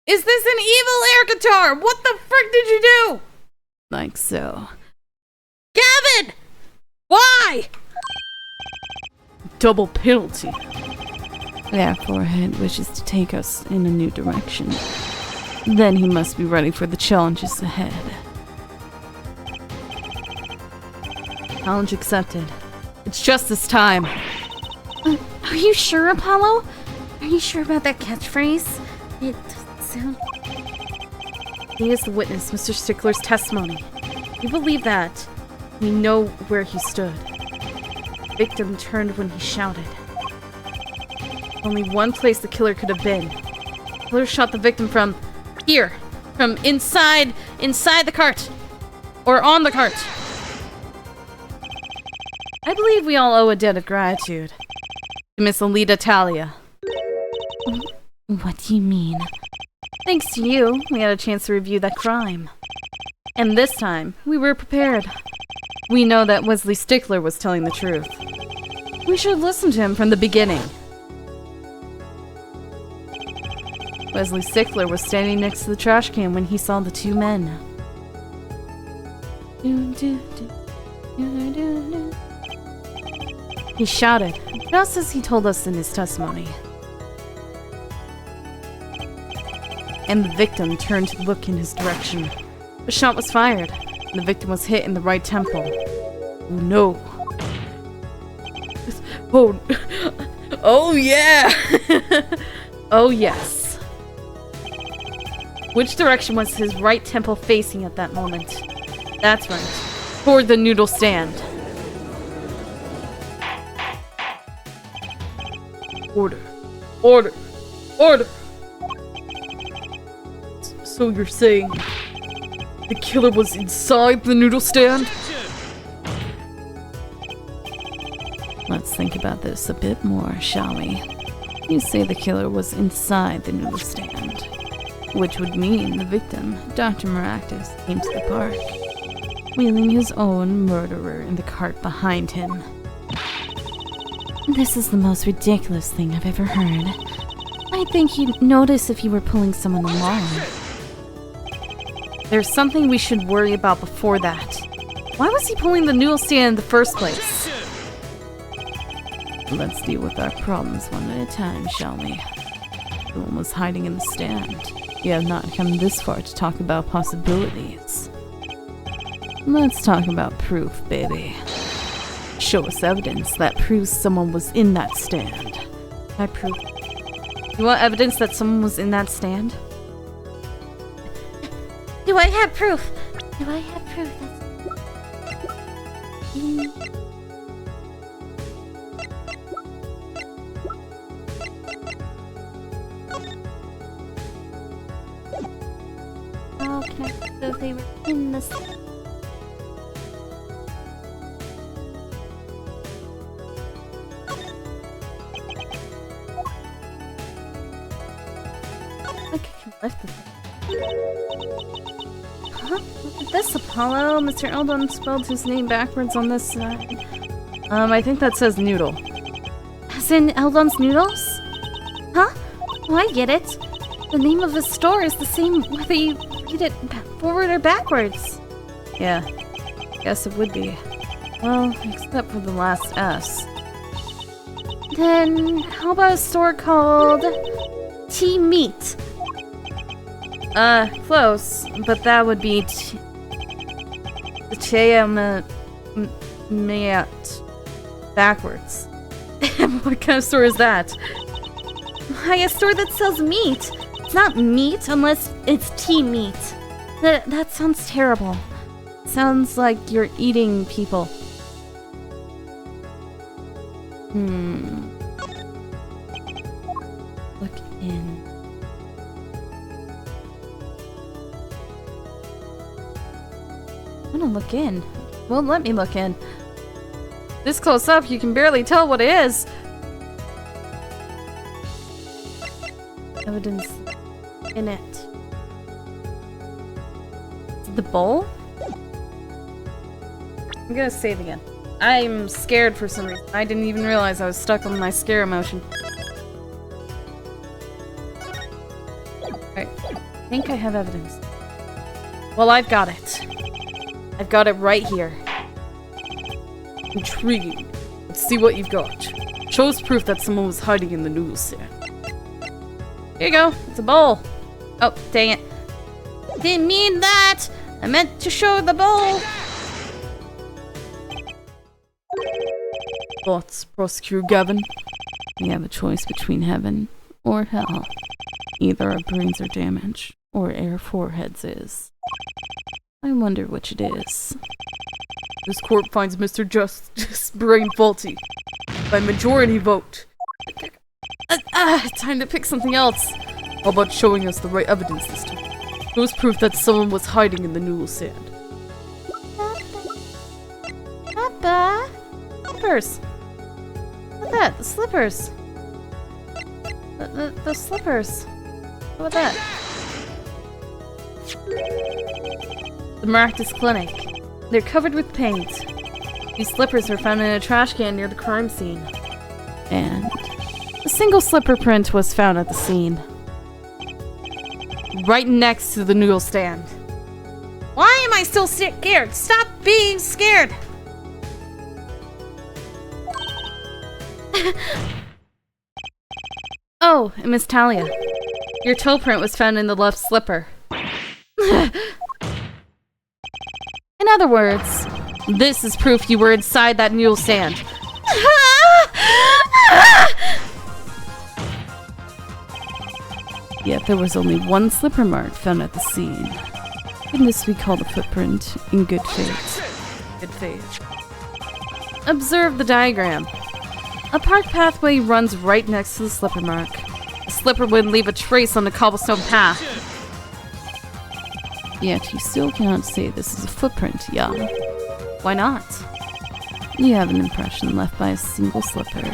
Is this an evil air guitar? What the frick did you do? Like so. Gavin! Why? Double penalty. Their forehead wishes to take us in a new direction. Then he must be ready for the challenges ahead. Challenge accepted. It's just this time. Are you sure, Apollo? Are you sure about that catchphrase? It doesn't sound... He is the witness, Mr. Stickler's testimony. We believe that. We know where he stood. The victim turned when he shouted. Only one place the killer could have been. The killer shot the victim from here. From inside the cart. Or on the cart. I believe we all owe a debt of gratitude to Miss Alita Talia. What do you mean? Thanks to you, we had a chance to review that crime. And this time, we were prepared. We know that Wesley Stickler was telling the truth. We should listen to him from the beginning. Wesley Stickler was standing next to the trash can when he saw the 2 men. He shouted, just as he told us in his testimony. And the victim turned to look in his direction. A shot was fired, and the victim was hit in the right temple. Oh no. Oh yeah! Oh yes. Which direction was his right temple facing at that moment? That's right. Toward the noodle stand. Order. Order. Order! So you're saying the killer was inside the noodle stand? Let's think about this a bit more, shall we? You say the killer was inside the noodle stand, which would mean the victim, Dr. Maractus, came to the park, wheeling his own murderer in the cart behind him. This is the most ridiculous thing I've ever heard. I think you'd notice if you were pulling someone along. There's something we should worry about before that. Why was he pulling the noodle stand in the first place? Let's deal with our problems one at a time, shall we? Someone was hiding in the stand. You have not come this far to talk about possibilities. Let's talk about proof, baby. Show us evidence that proves someone was in that stand. I prove. You want evidence that someone was in that stand? Do I have proof? Do I have proof? How can I prove if they were in the stand? Lift the thing. Huh? Look at this, Apollo. Mr. Eldon spelled his name backwards on this side. I think that says Noodle. As in Eldon's Noodles? Huh? Oh, I get it. The name of his store is the same whether you read it forward or backwards. Yeah, guess it would be. Well, except for the last S. Then, how about a store called T-Meat? Close, but that would be Meat backwards. What kind of store is that? Why, a store that sells meat. It's not meat unless it's T-Meat. That sounds terrible. Sounds like you're eating people. Look in. I wanna look in. Won't let me look in. This close up, you can barely tell what it is. Evidence in it. Is it the bowl? I'm gonna save again. I'm scared for some reason. I didn't even realize I was stuck on my scare emotion. Alright. I think I have evidence. Well, I've got it. I've got it right here. Intriguing. Let's see what you've got. Show us proof that someone was hiding in the noodle stand. Here you go. It's a bowl. Oh, dang it. Didn't mean that! I meant to show the bowl! Thoughts, Prosecutor Gavin? We have a choice between heaven or hell. Either our brains are damaged, or our foreheads is. I wonder which it is. This court finds Mr. Justice brain faulty. By majority vote. Time to pick something else. How about showing us the right evidence this time? Show us proof that someone was hiding in the noodle stand. Papa? Slippers. Look at that, the slippers. The slippers. What about that? The Maractus Clinic. They're covered with paint. These slippers were found in a trash can near the crime scene. And a single slipper print was found at the scene. Right next to the noodle stand. Why am I still scared? Stop being scared! Oh, and Miss Talia. Your toe print was found in the left slipper. In other words, this is proof you were inside that noodle stand. Yet there was only one slipper mark found at the scene. Can this be called a footprint in good faith? Good faith. Observe the diagram. A park pathway runs right next to the slipper mark. The slipper wouldn't leave a trace on the cobblestone path. Yet you still cannot say this is a footprint, young. Why not? You have an impression left by a single slipper.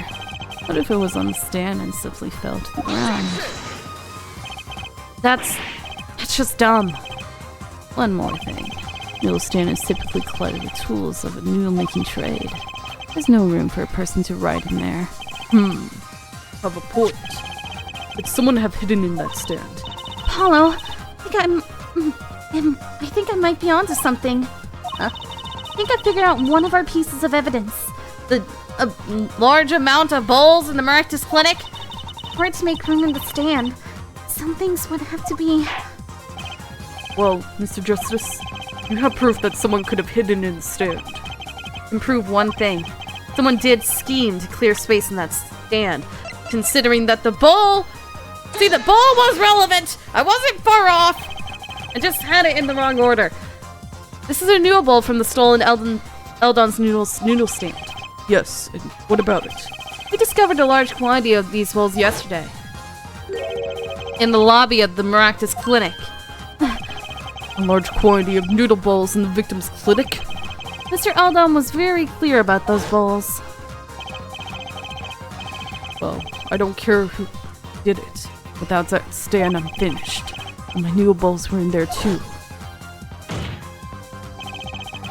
What if it was on the stand and simply fell to the ground? That's just dumb. One more thing. Noodle stand is typically cluttered with tools of a noodle-making trade. There's no room for a person to ride in there. Have a point. Could someone have hidden in that stand? Apollo, I think I might be onto something. I think I figured out one of our pieces of evidence. The large amount of bowls in the Maractus Clinic? For it to make room in the stand, some things would have to be... Well, Mr. Justice, you have proof that someone could have hidden in the stand. Can prove one thing. Someone did scheme to clear space in that stand, considering that the bowl... See, the bowl was relevant! I wasn't far off! I just had it in the wrong order. This is a noodle bowl from the stolen Eldon's noodle stand. Yes, and what about it? We discovered a large quantity of these bowls yesterday. In the lobby of the Maractus Clinic. A large quantity of noodle bowls in the victim's clinic? Mr. Eldon was very clear about those bowls. Well, I don't care who did it. Without that stand, I'm finished. And my noodle bowls were in there too.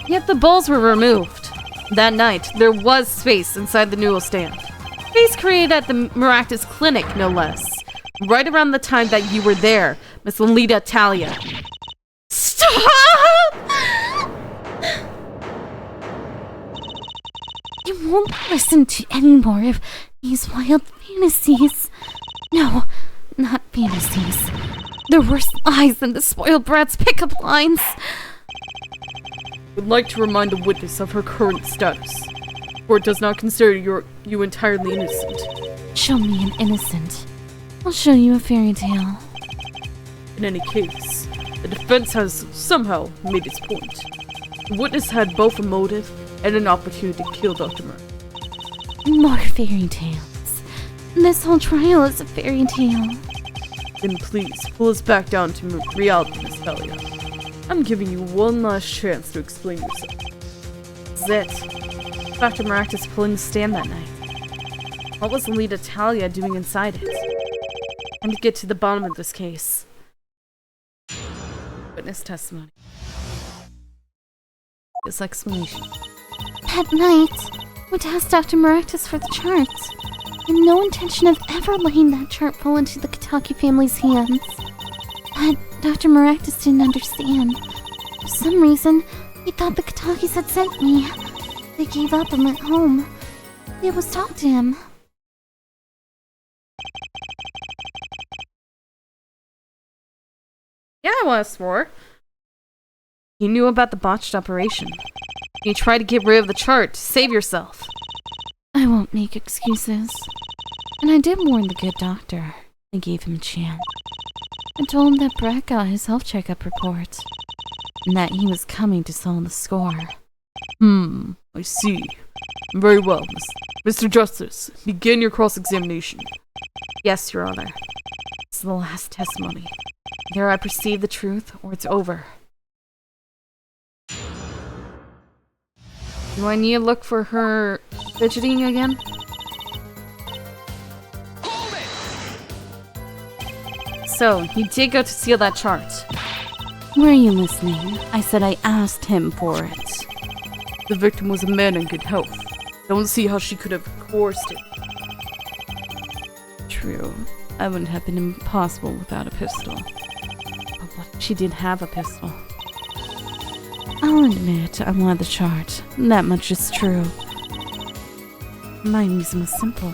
Yet the bowls were removed. That night, there was space inside the noodle stand. Space created at the Maractus Clinic, no less. Right around the time that you were there, Miss Lolita Talia. Stop! You won't listen to any more of these wild fantasies. No, not fantasies. They're worse lies than the spoiled brat's pickup lines. Would like to remind the witness of her current status. Court does not consider you entirely innocent. Show me an innocent. I'll show you a fairy tale. In any case, the defense has somehow made its point. The witness had both a motive and an opportunity to kill Dr. Murray. More fairy tales. This whole trial is a fairy tale. Then please, pull us back down to reality, Miss Talia. I'm giving you one last chance to explain yourself. This is it. Dr. Maractus pulling the stand that night. What was Lolita Talia doing inside it? Time to get to the bottom of this case. Witness testimony. This explanation. That night, went to ask Dr. Maractus for the charts, and no intention of ever letting that chart fall into the Kitaki family's hands. But Dr. Maractus didn't understand. For some reason, he thought the Kitakis had sent me. They gave up and went home. It was talk to him. Yeah, I was more. You knew about the botched operation. You tried to get rid of the chart to save yourself. I won't make excuses. And I did warn the good doctor. I gave him a chance. I told him that Brett got his health checkup report, and that he was coming to settle the score. I see. Very well, Mr. Justice. Begin your cross-examination. Yes, Your Honor. This is the last testimony. Either I perceive the truth, or it's over. Do I need to look for her fidgeting again? So, he did go to steal that chart. Were you listening? I said I asked him for it. The victim was a man in good health. Don't see how she could have coerced it. True. That wouldn't have been impossible without a pistol. But what if she did have a pistol? I'll admit I wanted the chart. That much is true. My reason was simple.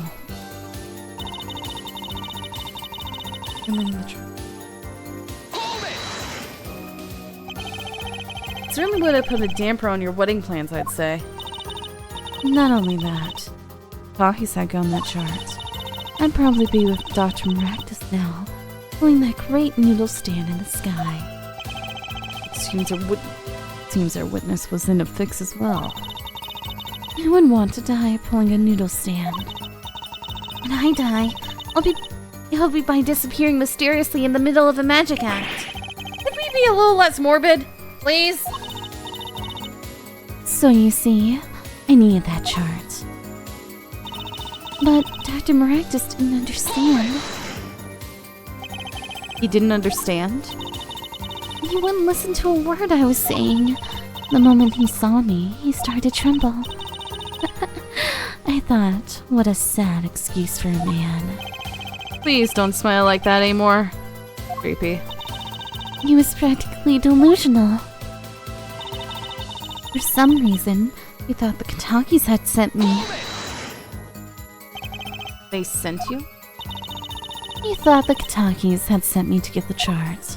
Killing the truth. Certainly would have put a damper on your wedding plans, I'd say. Not only that, Takis had on that chart. I'd probably be with Dr. Maractus now, pulling that great noodle stand in the sky. It seems our witness was in a fix as well. Who would want to die pulling a noodle stand? When I die, I'll be by disappearing mysteriously in the middle of a magic act. Could we be a little less morbid, please? So you see, I needed that chart. But Dr. Maractus didn't understand. He didn't understand? He wouldn't listen to a word I was saying. The moment he saw me, he started to tremble. thought, what a sad excuse for a man. Please don't smile like that anymore. Creepy. He was practically delusional. For some reason, he thought the Katakis had sent me. They sent you? He thought the Katakis had sent me to get the chart.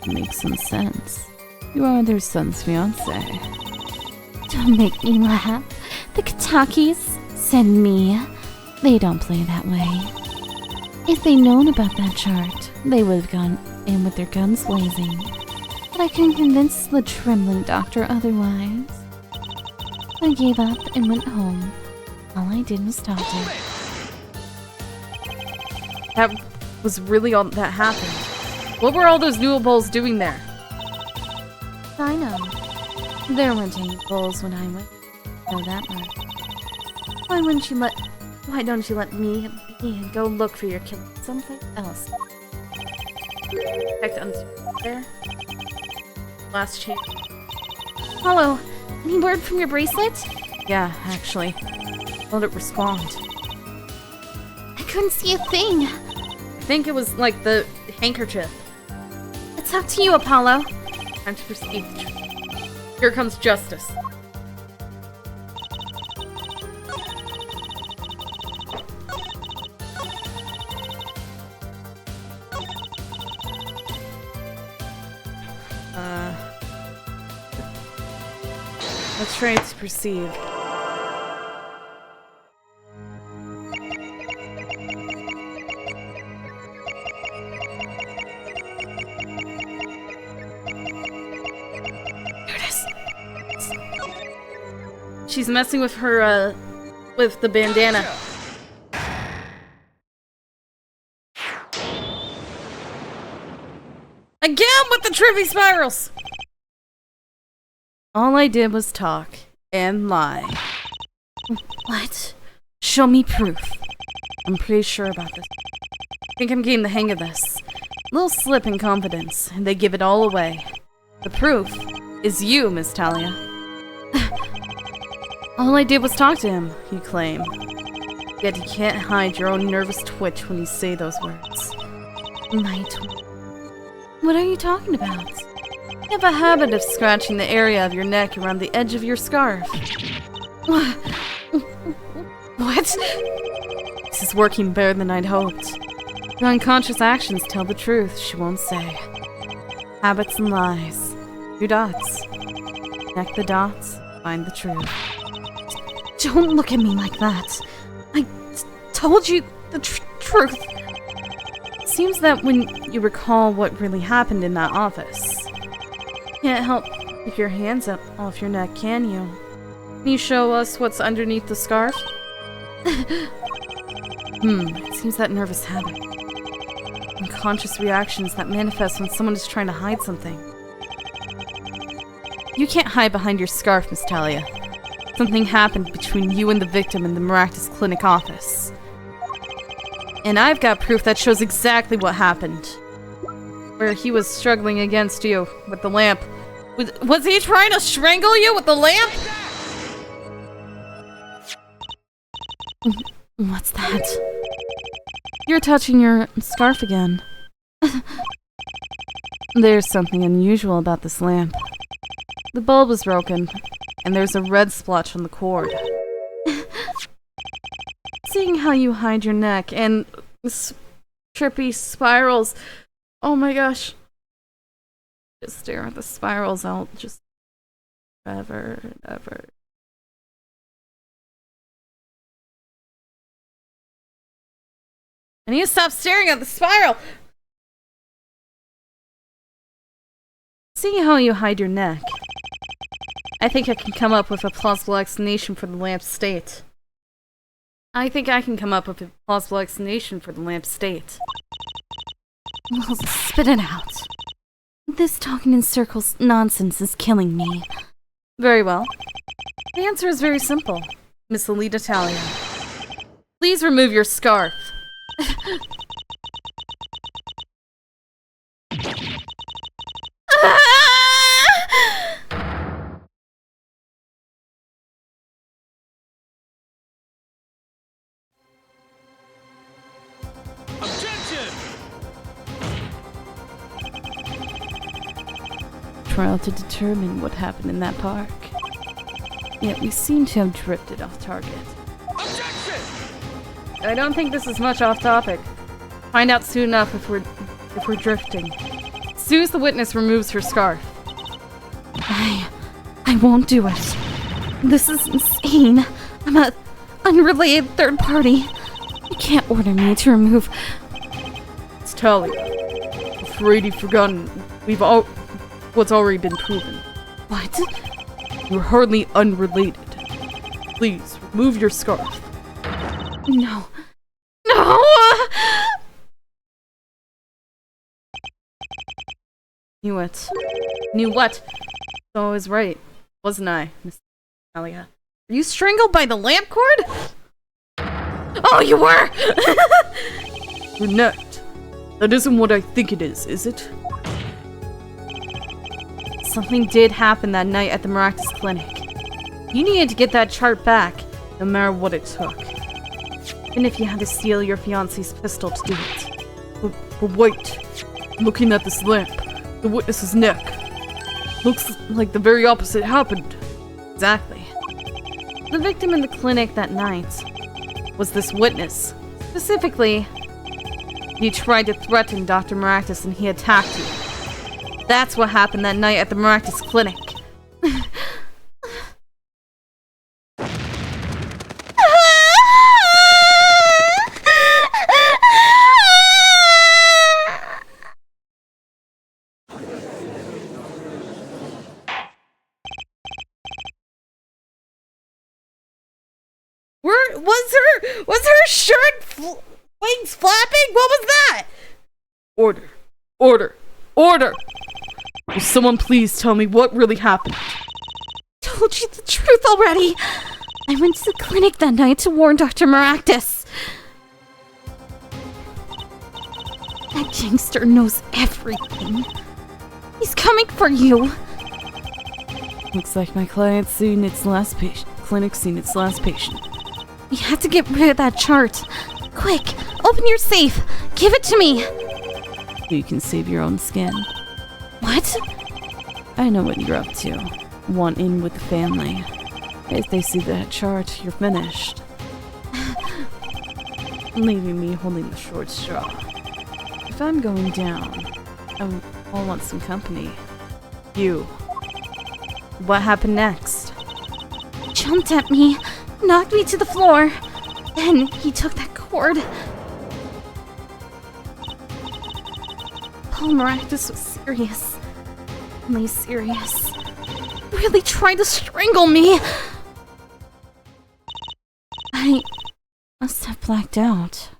Makes some sense. You are their son's fiance. Don't make me laugh. The Katakis send me. They don't play that way. If they'd known about that chart, they would have gone in with their guns blazing. But I couldn't convince the trembling doctor otherwise. I gave up and went home. All I did was talk to her. That was really all that happened. What were all those noodle bowls doing there? I know. There weren't any bowls when I went. Know that much. Why don't you let me be and go look for your killer someplace else? Checked there. Last chance. Hello. Any word from your bracelet? Yeah, actually. Let it respond. I couldn't see a thing. I think it was like the handkerchief. It's up to you, Apollo. Time to perceive the truth. Here comes justice. Let's try to perceive. She's messing with her, with the bandana. Again with the trippy spirals! All I did was talk and lie. What? Show me proof. I'm pretty sure about this. I think I'm getting the hang of this. Little slip in confidence, and they give it all away. The proof is you, Miss Talia. All I did was talk to him, you claim. Yet you can't hide your own nervous twitch when you say those words. My twitch? What are you talking about? You have a habit of scratching the area of your neck around the edge of your scarf. What? This is working better than I'd hoped. Your unconscious actions tell the truth, she won't say. Habits and lies. 2 dots. Connect the dots, find the truth. Don't look at me like that. I told you the truth. It seems that when you recall what really happened in that office, can't help keep your hands up off your neck, can you? Can you show us what's underneath the scarf? It seems that nervous habit. Unconscious reactions that manifest when someone is trying to hide something. You can't hide behind your scarf, Miss Talia. Something happened between you and the victim in the Maractus Clinic office. And I've got proof that shows exactly what happened. Where he was struggling against you with the lamp. Was he trying to strangle you with the lamp? What's that? You're touching your scarf again. There's something unusual about this lamp. The bulb is broken, and there's a red splotch on the cord. Seeing how you hide your neck and trippy spirals. Oh my gosh. Just stare at the spirals. I'll just forever and ever. I need to stop staring at the spiral. Seeing how you hide your neck, I think I can come up with a plausible explanation for the lamp's state. Well, Spit it out. This talking in circles nonsense is killing me. Very well. The answer is very simple, Miss Alita Talia. Please remove your scarf. trial to determine what happened in that park. Yet we seem to have drifted off target. Objection! I don't think this is much off topic. Find out soon enough if we're drifting. As soon as the witness removes her scarf. I won't do it. This is insane. I'm an unrelated third party. You can't order me to remove... It's Talia. Afraid you've forgotten. What's already been proven. What? You're hardly unrelated. Please, remove your scarf. No. No! Knew it. Knew what? So I was right, wasn't I, Miss Talia? Were you strangled by the lamp cord? Oh, you were! Brunette. That isn't what I think it is it? Something did happen that night at the Maractus Clinic. You needed to get that chart back, no matter what it took. Even if you had to steal your fiancé's pistol to do it. But wait. Looking at this lamp, the witness's neck. Looks like the very opposite happened. Exactly. The victim in the clinic that night was this witness. Specifically, you tried to threaten Dr. Maractus and he attacked you. That's what happened that night at the Maractus Clinic. Was her shirt wings flapping? What was that? Order. Order. Order! Will someone please tell me what really happened? Told you the truth already. I went to the clinic that night to warn Dr. Maractus. That gangster knows everything. He's coming for you. Looks like my clinic's seen its last patient. We have to get rid of that chart. Quick, open your safe. Give it to me. You can save your own skin. What? I know what you're up to. Want in with the family. If they see that chart, you're finished. Leaving me holding the short straw. If I'm going down, I'll want some company. You. What happened next? He jumped at me, knocked me to the floor. Then he took that cord. Paul Maractus was serious. Really serious. Really tried to strangle me. I must have blacked out.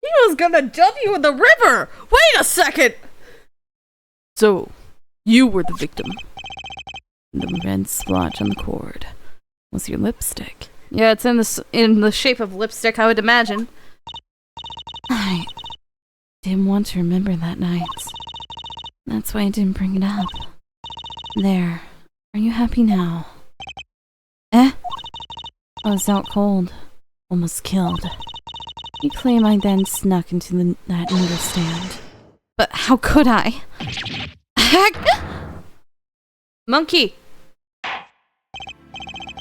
He was gonna dump you in the river! Wait a second! So, you were the victim. The red splotch on the cord was your lipstick. Yeah, it's in the shape of lipstick, I would imagine. I didn't want to remember that night. That's why I didn't bring it up. There. Are you happy now? I was out cold. Almost killed. You claim I then snuck into that noodle stand. But how could I? Heck! Monkey!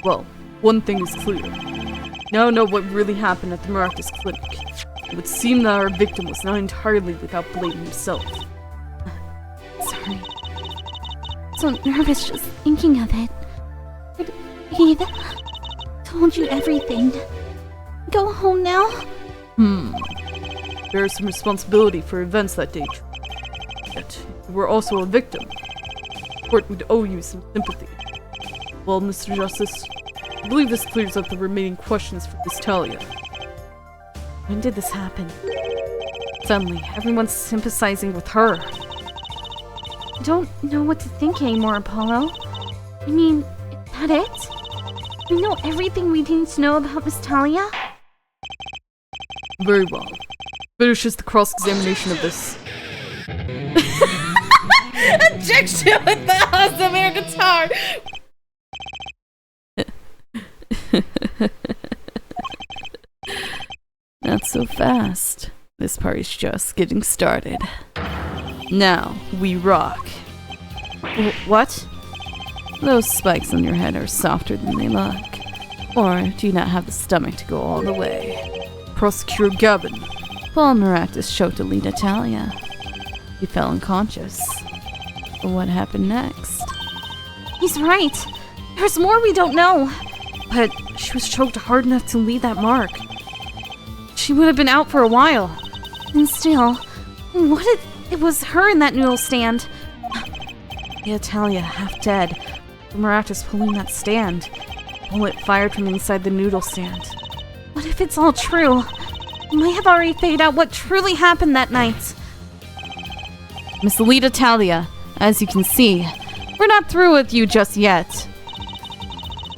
Well, one thing is clear. Now I know what really happened at the Maractus Clinic. It would seem that our victim was not entirely without blame himself. Sorry. So nervous just thinking of it. Breathe. Told you everything. Go home now. There is some responsibility for events that day. Yet, you were also a victim. The court would owe you some sympathy. Well, Mr. Justice, I believe this clears up the remaining questions for Miss Talia. When did this happen? Suddenly, everyone's sympathizing with her. I don't know what to think anymore, Apollo. I mean, is that it? We know everything we need to know about Miss Talia? Very well. Finishes the cross-examination of this. Objection with the awesome air guitar! Not so fast. This party's just getting started. Now, we rock. What? Those spikes on your head are softer than they look. Or do you not have the stomach to go all the way? Prosecutor Gavin. Paul Maractus choked to lead Italia. He fell unconscious. But what happened next? He's right. There's more we don't know. But she was choked hard enough to leave that mark. She would have been out for a while. And still, what if it was her in that noodle stand? Italia, half dead. Maractus pulling that stand. Bullet fired from inside the noodle stand. What if it's all true? We might have already figured out what truly happened that night. Miss Alita Talia, as you can see, we're not through with you just yet.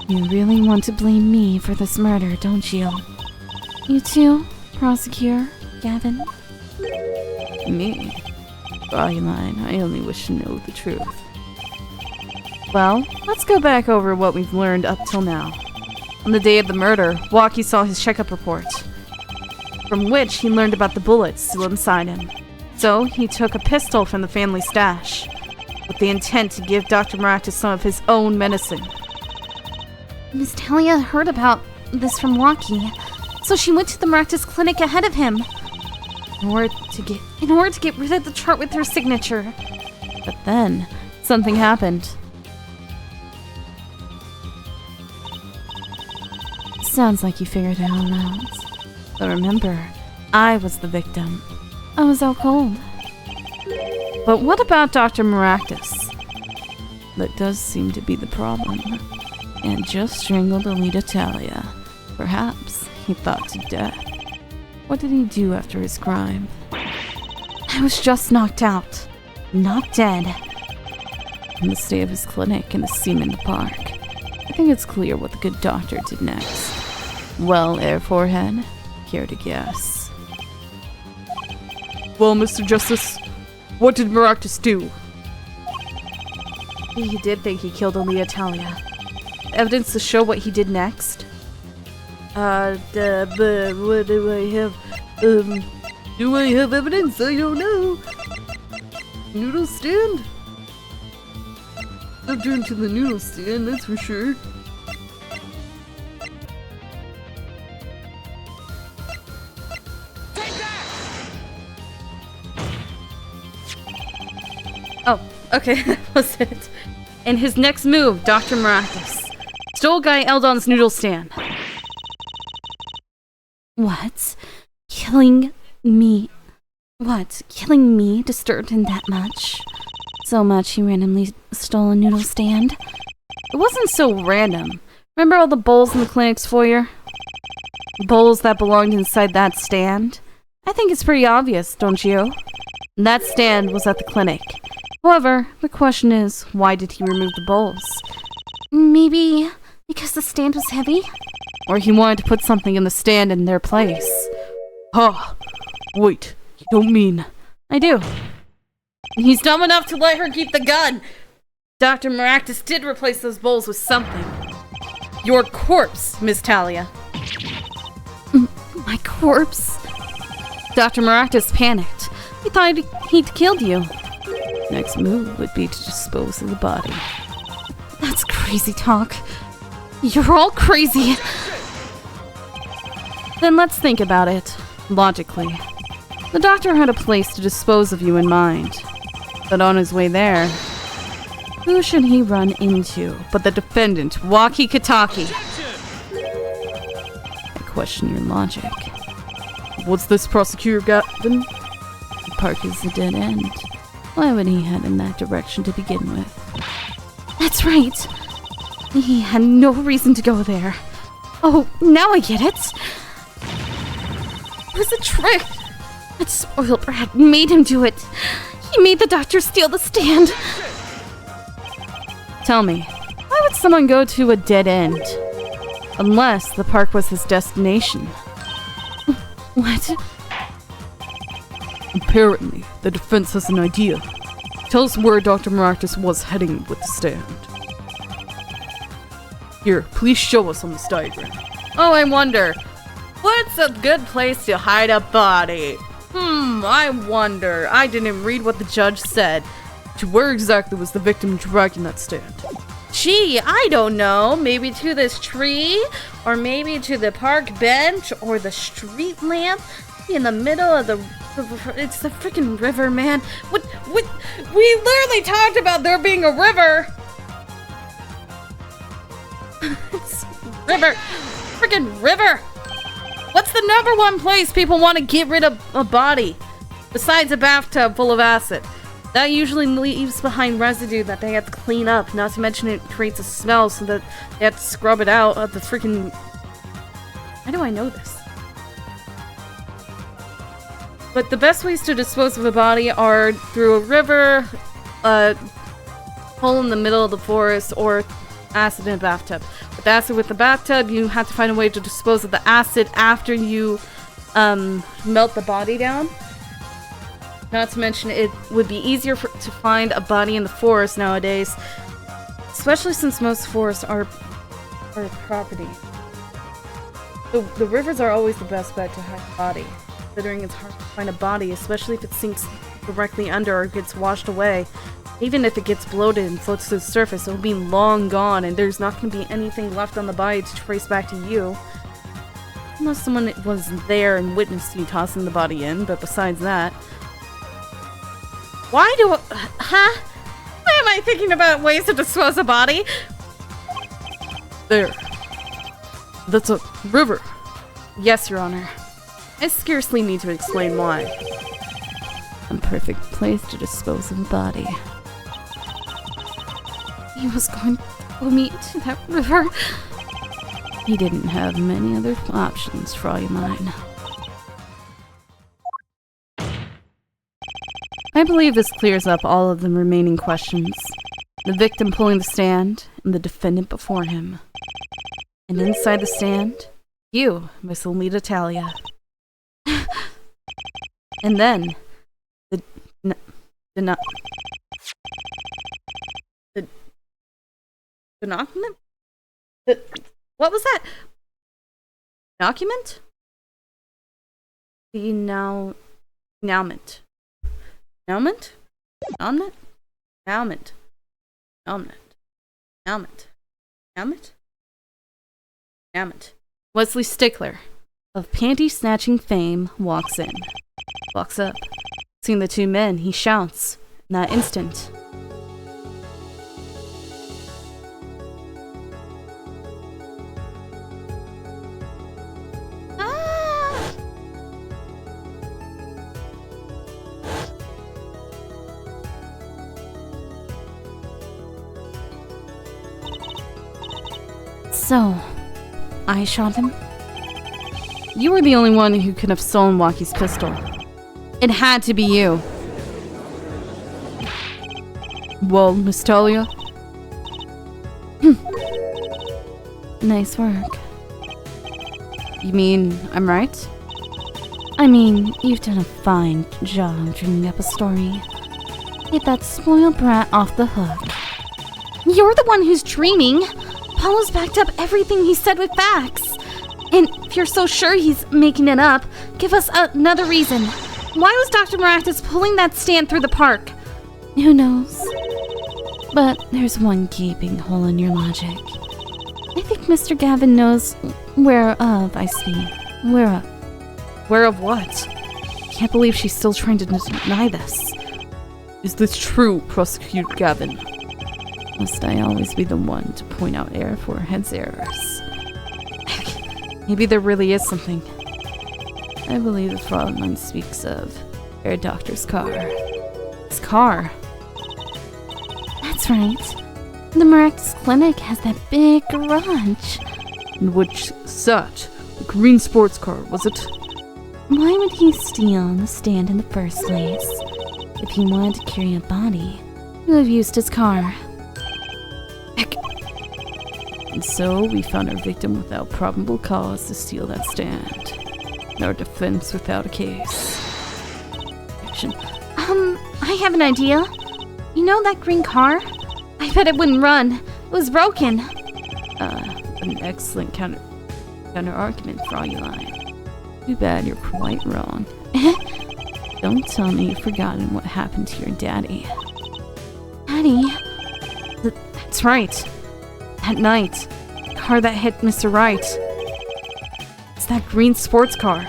You really want to blame me for this murder, don't you? You too, Prosecutor Gavin? Me? Fraulein, I only wish to know the truth. Well, let's go back over what we've learned up till now. On the day of the murder, Walkie saw his checkup report, from which he learned about the bullets still inside him. So, he took a pistol from the family stash, with the intent to give Dr. Maractus some of his own medicine. Miss Talia heard about this from Walkie, so she went to the Maractus clinic ahead of him. In order to get rid of the chart with her signature. But then, something happened. Sounds like you figured it all out. But remember, I was the victim. I was out cold. But what about Dr. Maractus? That does seem to be the problem. And just strangled Alita Talia. Perhaps he thought to death. What did he do after his crime? I was just knocked out. Not dead. In the stay of his clinic in the scene in the park. I think it's clear what the good doctor did next. Well, Air Forehead, care to guess? Well, Mr. Justice, what did Maractus do? He did think he killed Alita Talia. Evidence to show what he did next? But what do I have? Do I have evidence? I don't know. Noodle stand? I've turned to the noodle stand, that's for sure. Oh, okay, that was it. And his next move, Dr. Maractus. Stole Guy Eldon's noodle stand. What? Killing me? What? Killing me disturbed him that much? So much he randomly stole a noodle stand? It wasn't so random. Remember all the bowls in the clinic's foyer? Bowls that belonged inside that stand? I think it's pretty obvious, don't you? That stand was at the clinic. However, the question is, why did he remove the bowls? Maybe because the stand was heavy? Or he wanted to put something in the stand in their place. Huh. Wait, you don't mean... I do. He's dumb enough to let her keep the gun! Dr. Maractus did replace those bowls with something. Your corpse, Miss Talia. My corpse? Dr. Maractus panicked. He thought he'd killed you. Next move would be to dispose of the body. That's crazy talk. You're all crazy. Then let's think about it, logically. The doctor had a place to dispose of you in mind. But on his way there, who should he run into but the defendant, Waki Kataki? I question your logic. What's this, Prosecutor Gavin? The park is a dead end. Why would he head in that direction to begin with? That's right. He had no reason to go there. Oh, now I get it. It was a trick. That spoiled brat made him do it. He made the doctor steal the stand. Tell me, why would someone go to a dead end? Unless the park was his destination. What? Apparently, the defense has an idea. Tell us where Dr. Maractus was heading with the stand. Here, please show us on this diagram. Oh, I wonder. What's a good place to hide a body? I wonder. I didn't read what the judge said. To where exactly was the victim dragging that stand? Gee, I don't know. Maybe to this tree? Or maybe to the park bench? Or the street lamp? In the middle of the... It's the freaking river, man. What? We literally talked about there being a river. It's river. Freaking river. What's the number one place people want to get rid of a body? Besides a bathtub full of acid. That usually leaves behind residue that they have to clean up. Not to mention it creates a smell so that they have to scrub it out of the freaking... Why do I know this? But the best ways to dispose of a body are through a river, a hole in the middle of the forest, or acid in a bathtub. With acid with the bathtub, you have to find a way to dispose of the acid after you melt the body down. Not to mention, it would be easier to find a body in the forest nowadays, especially since most forests are property. The rivers are always the best bet to hide a body, considering it's hard to find a body, especially if it sinks directly under or gets washed away. Even if it gets bloated and floats to the surface, it'll be long gone, and there's not going to be anything left on the body to trace back to you. Unless someone was there and witnessed you tossing the body in, but besides that... Why am I thinking about ways to dispose a body? There. That's a river. Yes, Your Honor. I scarcely need to explain why. A perfect place to dispose of a body. He was going to throw me into that river. He didn't have many other options, Fräulein. I believe this clears up all of the remaining questions. The victim pulling the stand, and the defendant before him. And inside the stand, you, Miss Almeida Talia. And then, the document? What was that? Document? The Nowment. Nowment? Nowment? Nowment. Nowment. Nowment. Nowment? Nowment. Wesley Stickler, of panty-snatching fame, walks in. Walks up. Seeing the two men, he shouts. In that instant, So, I shot him? you were the only one who could have stolen Waki's pistol. It had to be you. Well, Miss Talia? Nice work. You mean I'm right? I mean, you've done a fine job dreaming up a story. Get that spoiled brat off the hook. You're the one who's dreaming. Paulo's backed up everything he said with facts. And if you're so sure he's making it up, give us another reason. Why was Dr. Maractus pulling that stand through the park? Who knows? But there's one gaping hole in your logic. I think Mr. Gavin knows whereof I speak. Whereof. Where of what? Can't believe she's still trying to deny this. Is this true, Prosecutor Gavin? Must I always be the one to point out error for head's errors? Maybe there really is something. I believe the Fräulein speaks of Herr Doctor's car. His car? That's right. The Maractus Clinic has that big garage. In which sat the green sports car, was it? Why would he steal the stand in the first place? If he wanted to carry a body, he would have used his car. Heck. And so we found our victim without probable cause to steal that stand. And our defense without a case. I have an idea. You know that green car? I bet it wouldn't run. It was broken. An excellent counter argument, Fraulein. Too bad you're quite wrong. Don't tell me you've forgotten what happened to your daddy. Daddy? That's right. That night, the car that hit Mr. Wright. It's that green sports car.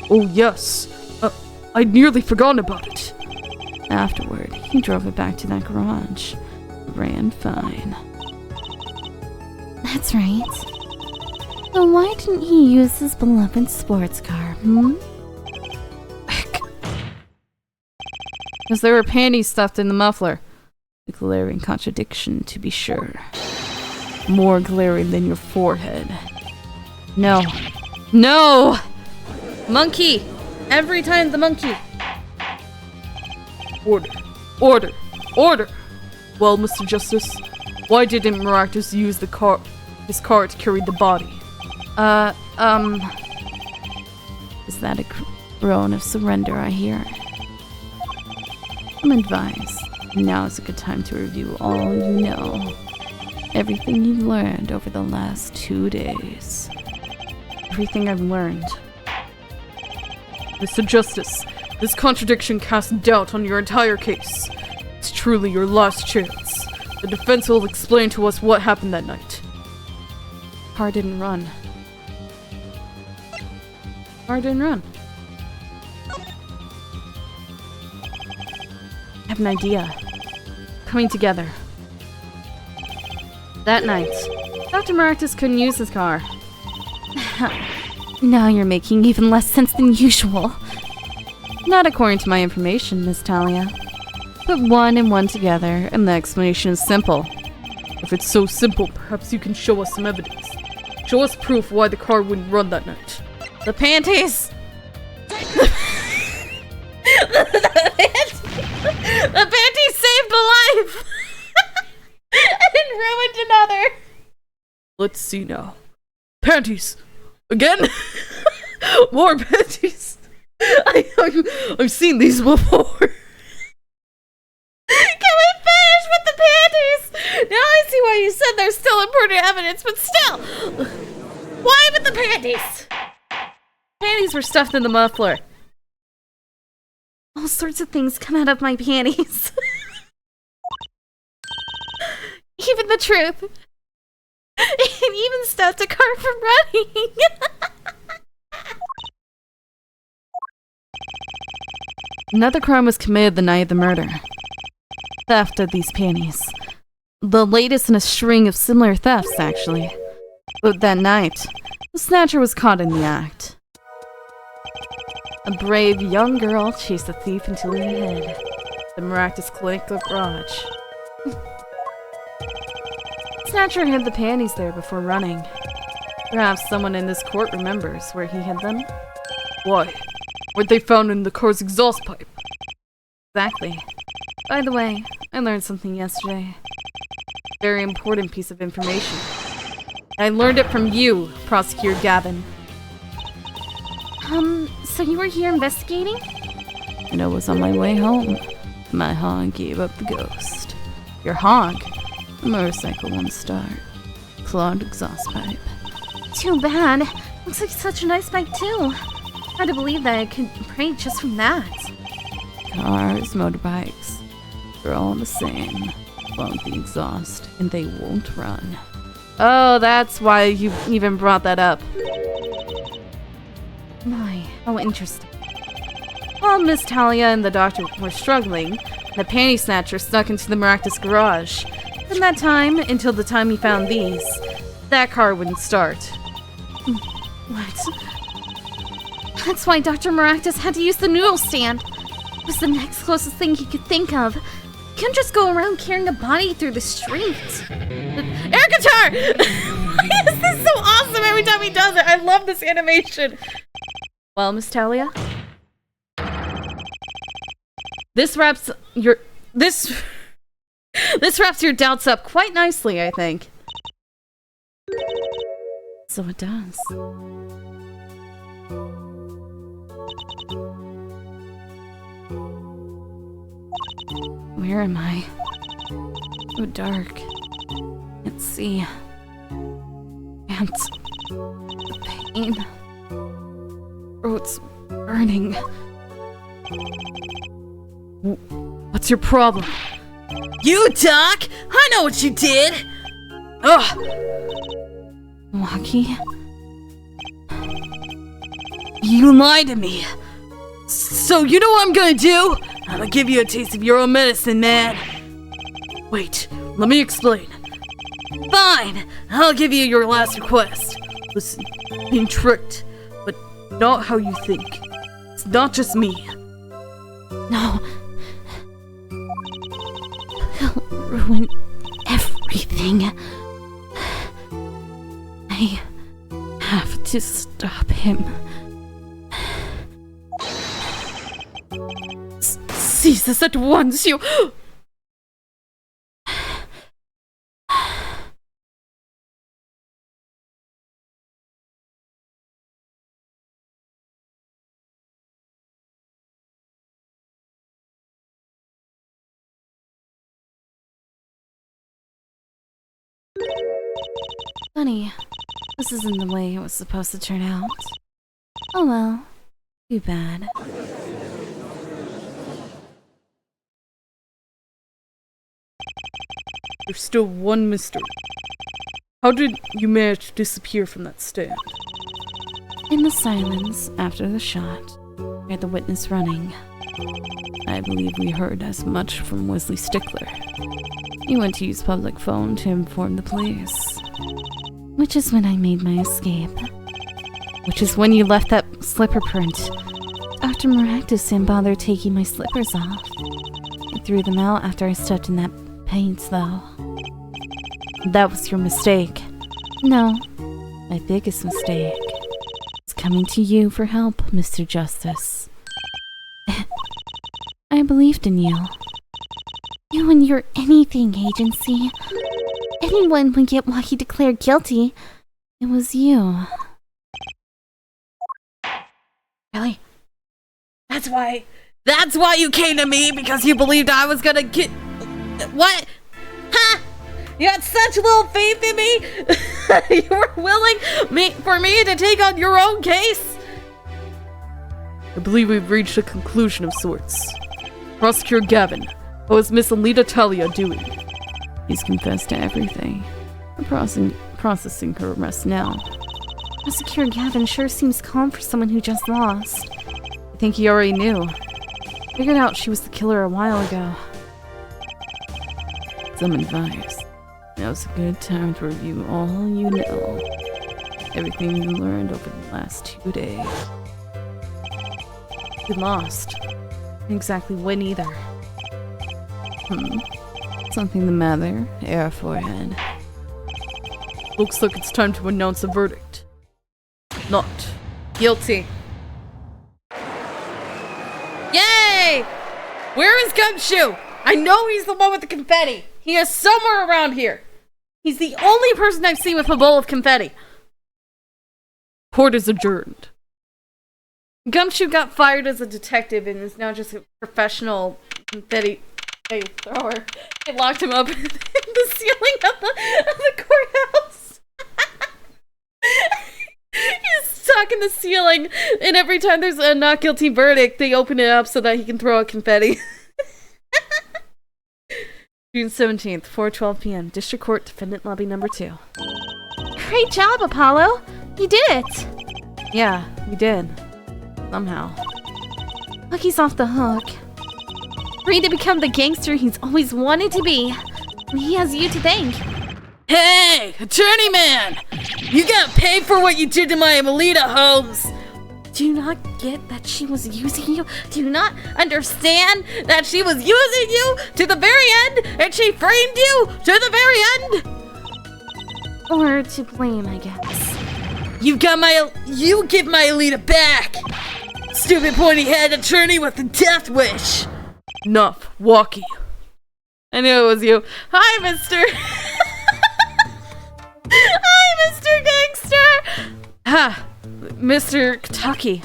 Oh yes, I'd nearly forgotten about it. Afterward, he drove it back to that garage. Ran fine. That's right. So why didn't he use his beloved sports car, Because there were panties stuffed in the muffler. A glaring contradiction, to be sure. More glaring than your forehead. No. No! Monkey! Every time the monkey! Order. Order. Order! Well, Mr. Justice, why didn't Maractus use his car to carry the body? Is that a groan of surrender I hear? I'm advised. Now is a good time to review all you know. Everything you've learned over the last 2 days. Everything I've learned. Mr. Justice, this contradiction casts doubt on your entire case. It's truly your last chance. The defense will explain to us what happened that night. Car didn't run. Car didn't run. I have an idea. Coming together. That night, Dr. Maractus couldn't use his car. Now you're making even less sense than usual. Not according to my information, Miss Talia. Put one and one together, and the explanation is simple. If it's so simple, perhaps you can show us some evidence. Show us proof why the car wouldn't run that night. The panties! The panties saved a life! And ruined another! Let's see now. Panties! Again? More panties! I've seen these before. Can we finish with the panties? Now I see why you said there's still important evidence, but still! Why with the panties? Panties were stuffed in the muffler. All sorts of things come out of my panties. Even the truth. It even stopped a car from running. Another crime was committed the night of the murder. Theft of these panties. The latest in a string of similar thefts, actually. But that night, the snatcher was caught in the act. A brave young girl chased the thief until he hid. The Maractus Clinic garage. Snatcher hid the panties there before running. Perhaps someone in this court remembers where he hid them? Why? Weren't they found in the car's exhaust pipe? Exactly. By the way, I learned something yesterday. Very important piece of information. I learned it from you, Prosecutor Gavin. So you were here investigating? And I was on my way home. My hog gave up the ghost. Your hog? A motorcycle won't start. Clogged exhaust pipe. Too bad. Looks like such a nice bike too. Hard to believe that I could break just from that. Cars, motorbikes, they're all the same. Clog the exhaust, and they won't run. Oh, that's why you even brought that up. My, how interesting. While Miss Talia and the doctor were struggling, the panty snatcher snuck into the Maractus garage. From that time until the time he found these, that car wouldn't start. What? That's why Dr. Maractus had to use the noodle stand. It was the next closest thing he could think of. He couldn't just go around carrying a body through the street. Air guitar! Why is this so awesome every time he does it? I love this animation. Well, Miss Talia? This wraps your doubts up quite nicely, I think. So it does. Where am I? So dark. Can't see. Can't. The pain. Throat's burning. What's your problem? You, Doc! I know what you did! Ugh! Waki? You lied to me! So you know what I'm gonna do? I'm gonna give you a taste of your own medicine, man! Wait, let me explain. Fine! I'll give you your last request. Listen, being tricked, but not how you think. It's not just me. No. He'll ruin everything. I have to stop him. Cease this at once, you... Funny, this isn't the way it was supposed to turn out. Oh well, too bad. There's still one mystery. How did you manage to disappear from that stand? In the silence after the shot, we had the witness running. I believe we heard as much from Wesley Stickler. He went to use public phone to inform the police. Which is when I made my escape. Which is when you left that slipper print. Dr. Maractus didn't bother taking my slippers off. I threw them out after I stepped in that paint, though. That was your mistake. No, my biggest mistake is coming to you for help, Mr. Justice. I believed in you. You and your anything agency. Anyone would get Waki declared guilty. It was you. Really? That's why you came to me, because you believed I was gonna get... What? Huh? You had such little faith in me? You were willing for me to take on your own case? I believe we've reached a conclusion of sorts. Prosecutor Gavin, how is Miss Alita Talia doing? He's confessed to everything. We're processing her arrest now. Prosecutor Gavin sure seems calm for someone who just lost. I think he already knew. Figured out she was the killer a while ago. Some advice. Now's a good time to review all you know. Everything you learned over the last 2 days. You lost. Exactly when either. Something the matter, air forehead. Looks like it's time to announce a verdict. Not guilty. Yay! Where is Gumshoe? I know he's the one with the confetti. He is somewhere around here. He's the only person I've seen with a bowl of confetti. Court is adjourned. Gumshoe got fired as a detective and is now just a professional confetti thrower. They locked him up in the ceiling of the courthouse. He's stuck in the ceiling, and every time there's a not guilty verdict, they open it up so that he can throw out confetti. June 17th, 4:12 p.m. District Court, Defendant Lobby Number 2. Great job, Apollo! You did it! Yeah, we did. Somehow. Lucky's off the hook. Free to become the gangster he's always wanted to be. And he has you to thank. Hey, attorney man! You got paid for what you did to my Amelita Holmes! Do you not get that she was using you? Do you not understand that she was using you to the very end and she framed you to the very end? Or to blame, I guess. You give my Alita back! Stupid pointy-head attorney with a death wish! Enough, Walkie. I knew it was you. Hi, Mr. Hi, Mr. Gangster! Ha! Mr. Kentucky.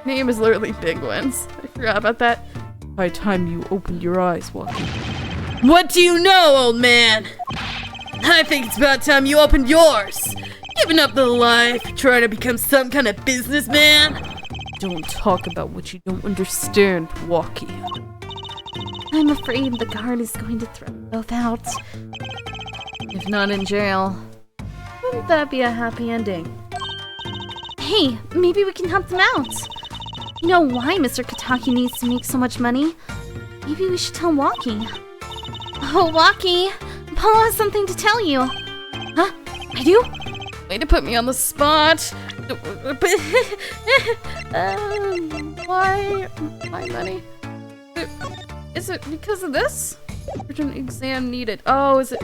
Name is literally Big Wins. I forgot about that. By the time you opened your eyes, Walkie. What do you know, old man? I think it's about time you opened yours. Giving up the life, trying to become some kind of businessman. Don't talk about what you don't understand, Walkie. I'm afraid the guard is going to throw us both out. If not in jail, wouldn't that be a happy ending? Hey, maybe we can help them out. You know why Mr. Kataki needs to make so much money? Maybe we should tell Walkie. Oh, Walkie! Apollo has something to tell you. Huh? I do? Way to put me on the spot. Why my money? Is it because of this? Urgent exam needed. Oh, is it?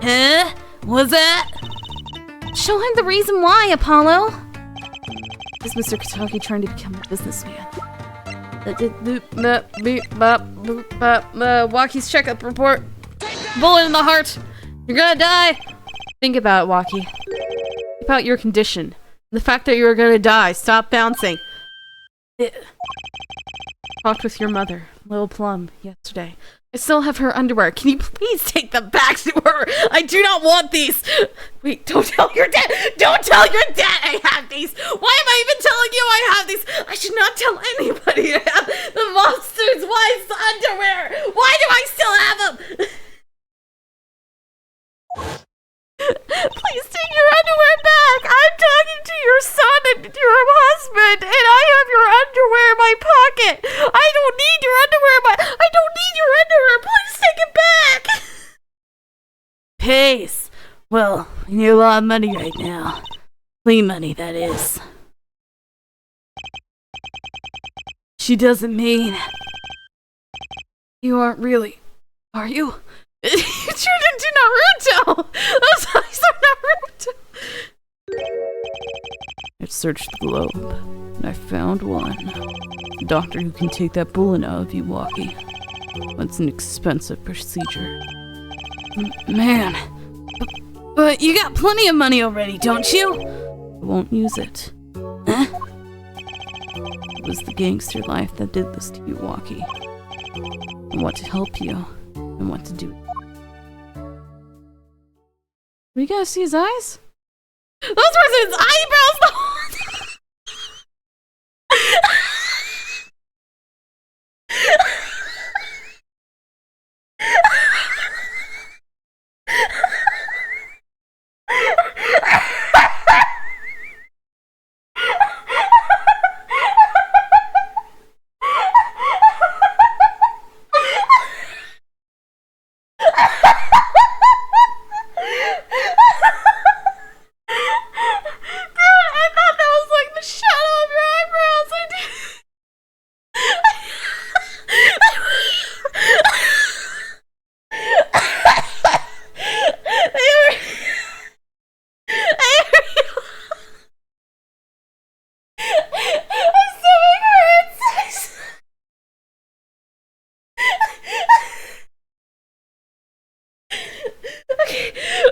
Huh? What's that? Show him the reason why, Apollo. Is Mr. Kataki trying to become a businessman? Walkie's checkup report. Bullet in the heart. You're gonna die. Think about it, Walkie. Think about your condition. The fact that you're gonna die. Stop bouncing. Talked with your mother, Lil Plum, yesterday. I still have her underwear. Can you please take them back to her? I do not want these. Wait, don't tell your dad. Don't tell your dad I have these. Why am I even telling you I have these? I should not tell anybody I have the monster's wife's underwear. Why do I still have them? Please take your underwear back. I'm talking to your son and your husband, and I have your underwear in my pocket. I don't need your underwear. I don't need your underwear. Please take it back. Pace. Well, I need a lot of money right now. Clean money, that is. She doesn't mean... You aren't really, are you? You turned into Naruto! Those eyes are Naruto! I searched the globe, and I found one. A doctor who can take that bullet out of you, Walkie. That's an expensive procedure. Man. But you got plenty of money already, don't you? I won't use it. Huh? It was the gangster life that did this to you, Walkie. I want to help you. I want to do it. Are you gonna see his eyes? Those were his eyebrows the whole time!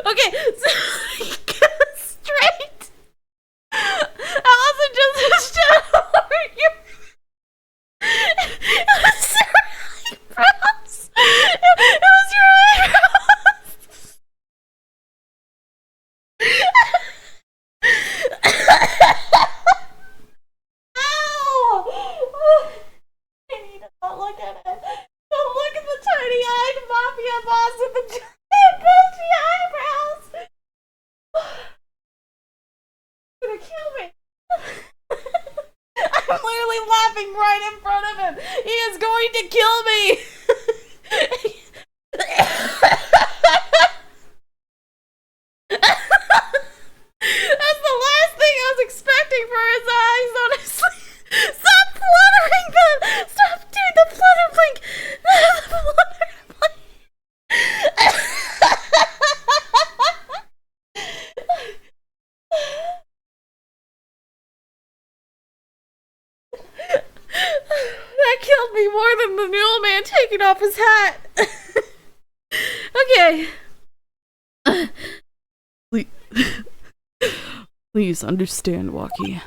Okay, so get it straight. That wasn't just a shadow over your... It was your eyebrows. It was your eyebrows. Ow! I need to not look at it. Don't look at the tiny-eyed mafia boss with the giant bushy eyebrows. He's gonna kill me. I'm literally laughing right in front of him. He is going to kill me. That's the last thing I was expecting for his eyes, honestly. Stop fluttering them! Stop doing the flutter blink! The flutter blink! That killed me more than the Noodle man taking off his hat! Okay. Please understand, Walkie.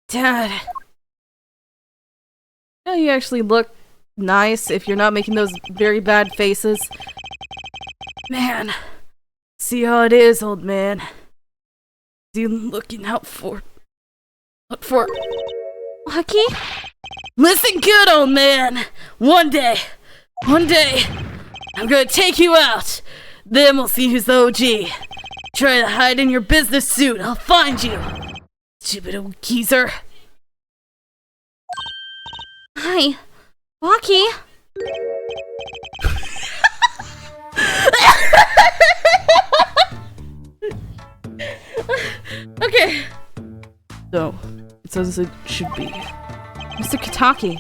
Dad. Yeah, you actually look nice if you're not making those very bad faces. Man, see how it is, old man. You looking out for... What for? Lucky? Listen good, old man. One day, I'm gonna take you out. Then we'll see who's the OG. Try to hide in your business suit. I'll find you. Stupid old geezer. Hi. Lucky? Okay. So, it's as it should be. Mr. Kitaki.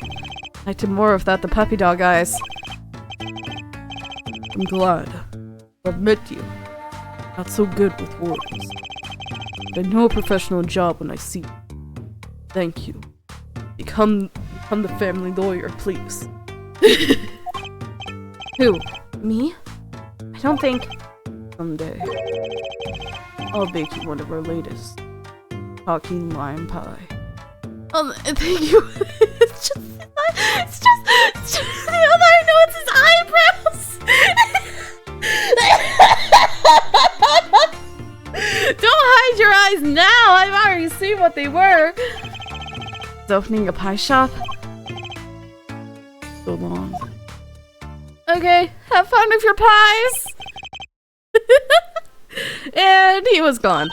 I acted more of that the puppy dog eyes. I'm glad. I've met you. Not so good with words. I know a professional job when I see you. Thank you. Become the family lawyer, please. Who? Me? I don't think... Someday, I'll bake you one of our latest talking lime pie. Thank you. It's just the other I know it's his eyebrows. Don't hide your eyes now. I've already seen what they were. He's opening a pie shop? So long. Okay, have fun with your pies! And he was gone.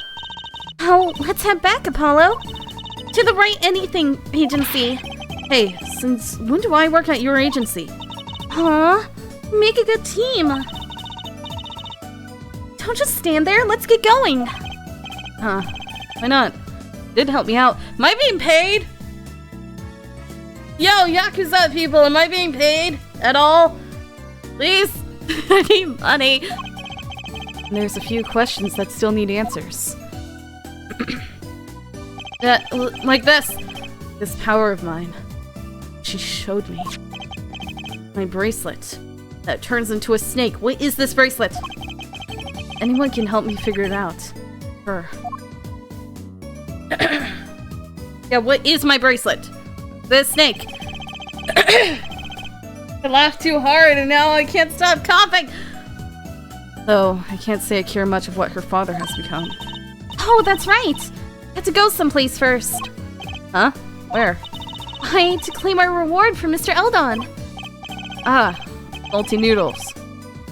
Oh, let's head back, Apollo. To the Right Anything agency. Hey, since when do I work at your agency? Huh? Make a good team. Don't just stand there, let's get going. Huh, why not? Did help me out. Am I being paid? Yo, Yakuza people, am I being paid at all? Please? I need money. And there's a few questions that still need answers. Like this. This power of mine. She showed me. My bracelet. That turns into a snake. What is this bracelet? Anyone can help me figure it out. Her. Yeah, what is my bracelet? The snake. I laughed too hard and now I can't stop coughing. Though, I can't say I care much of what her father has become. Oh, that's right. Had to go someplace first. Huh? Where? I to claim our reward from Mr. Eldon. Ah, salty noodles.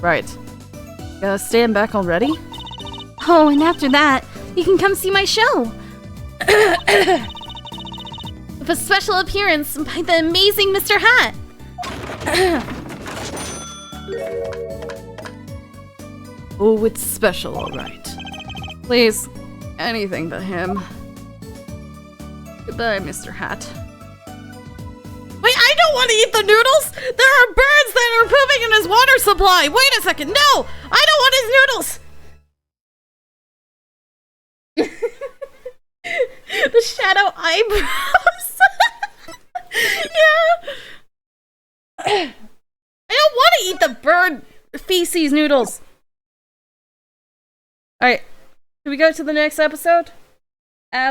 Right. Gotta stand back already? Oh, and after that, you can come see my show. With a special appearance by the amazing Mr. Hat. Oh, it's special, alright. Please, anything but him. Goodbye, Mr. Hat. Wait, I don't want to eat the noodles! There are birds that are pooping in his water supply! Wait a second, no! I don't want his noodles! The shadow eyebrows! Yeah! I don't want to eat the bird feces noodles! Alright, should we go to the next episode?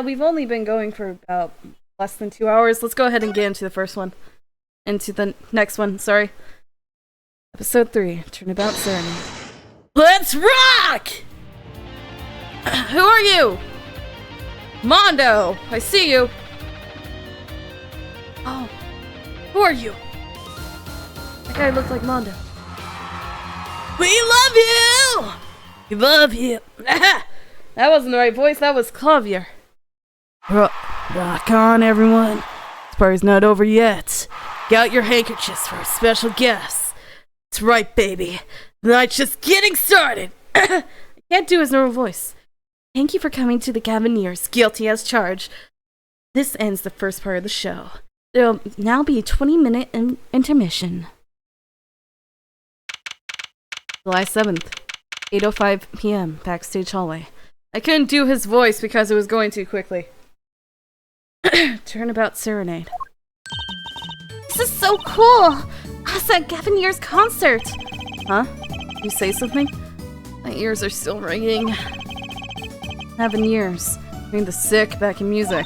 We've only been going for about less than 2 hours. Let's go ahead and get into the first one. Into the next one, sorry. Episode 3, Turnabout Serenade. Let's rock! Who are you? Mondo, I see you. Oh, who are you? That guy looked like Mondo. We love you! We love you. That wasn't the right voice, that was Clavier. Rock on, everyone. This party's not over yet. Get out your handkerchiefs for our special guests. That's right, baby. The night's just getting started. I can't do his normal voice. Thank you for coming to the Gaviniers, guilty as charged. This ends the first part of the show. There'll now be a 20-minute intermission. July 7th, 8:05 p.m., backstage hallway. I couldn't do his voice because it was going too quickly. Turnabout Serenade. This is so cool. Us at Gavinier's concert. Huh? You say something? My ears are still ringing. 7 years. Doing the sick back in music.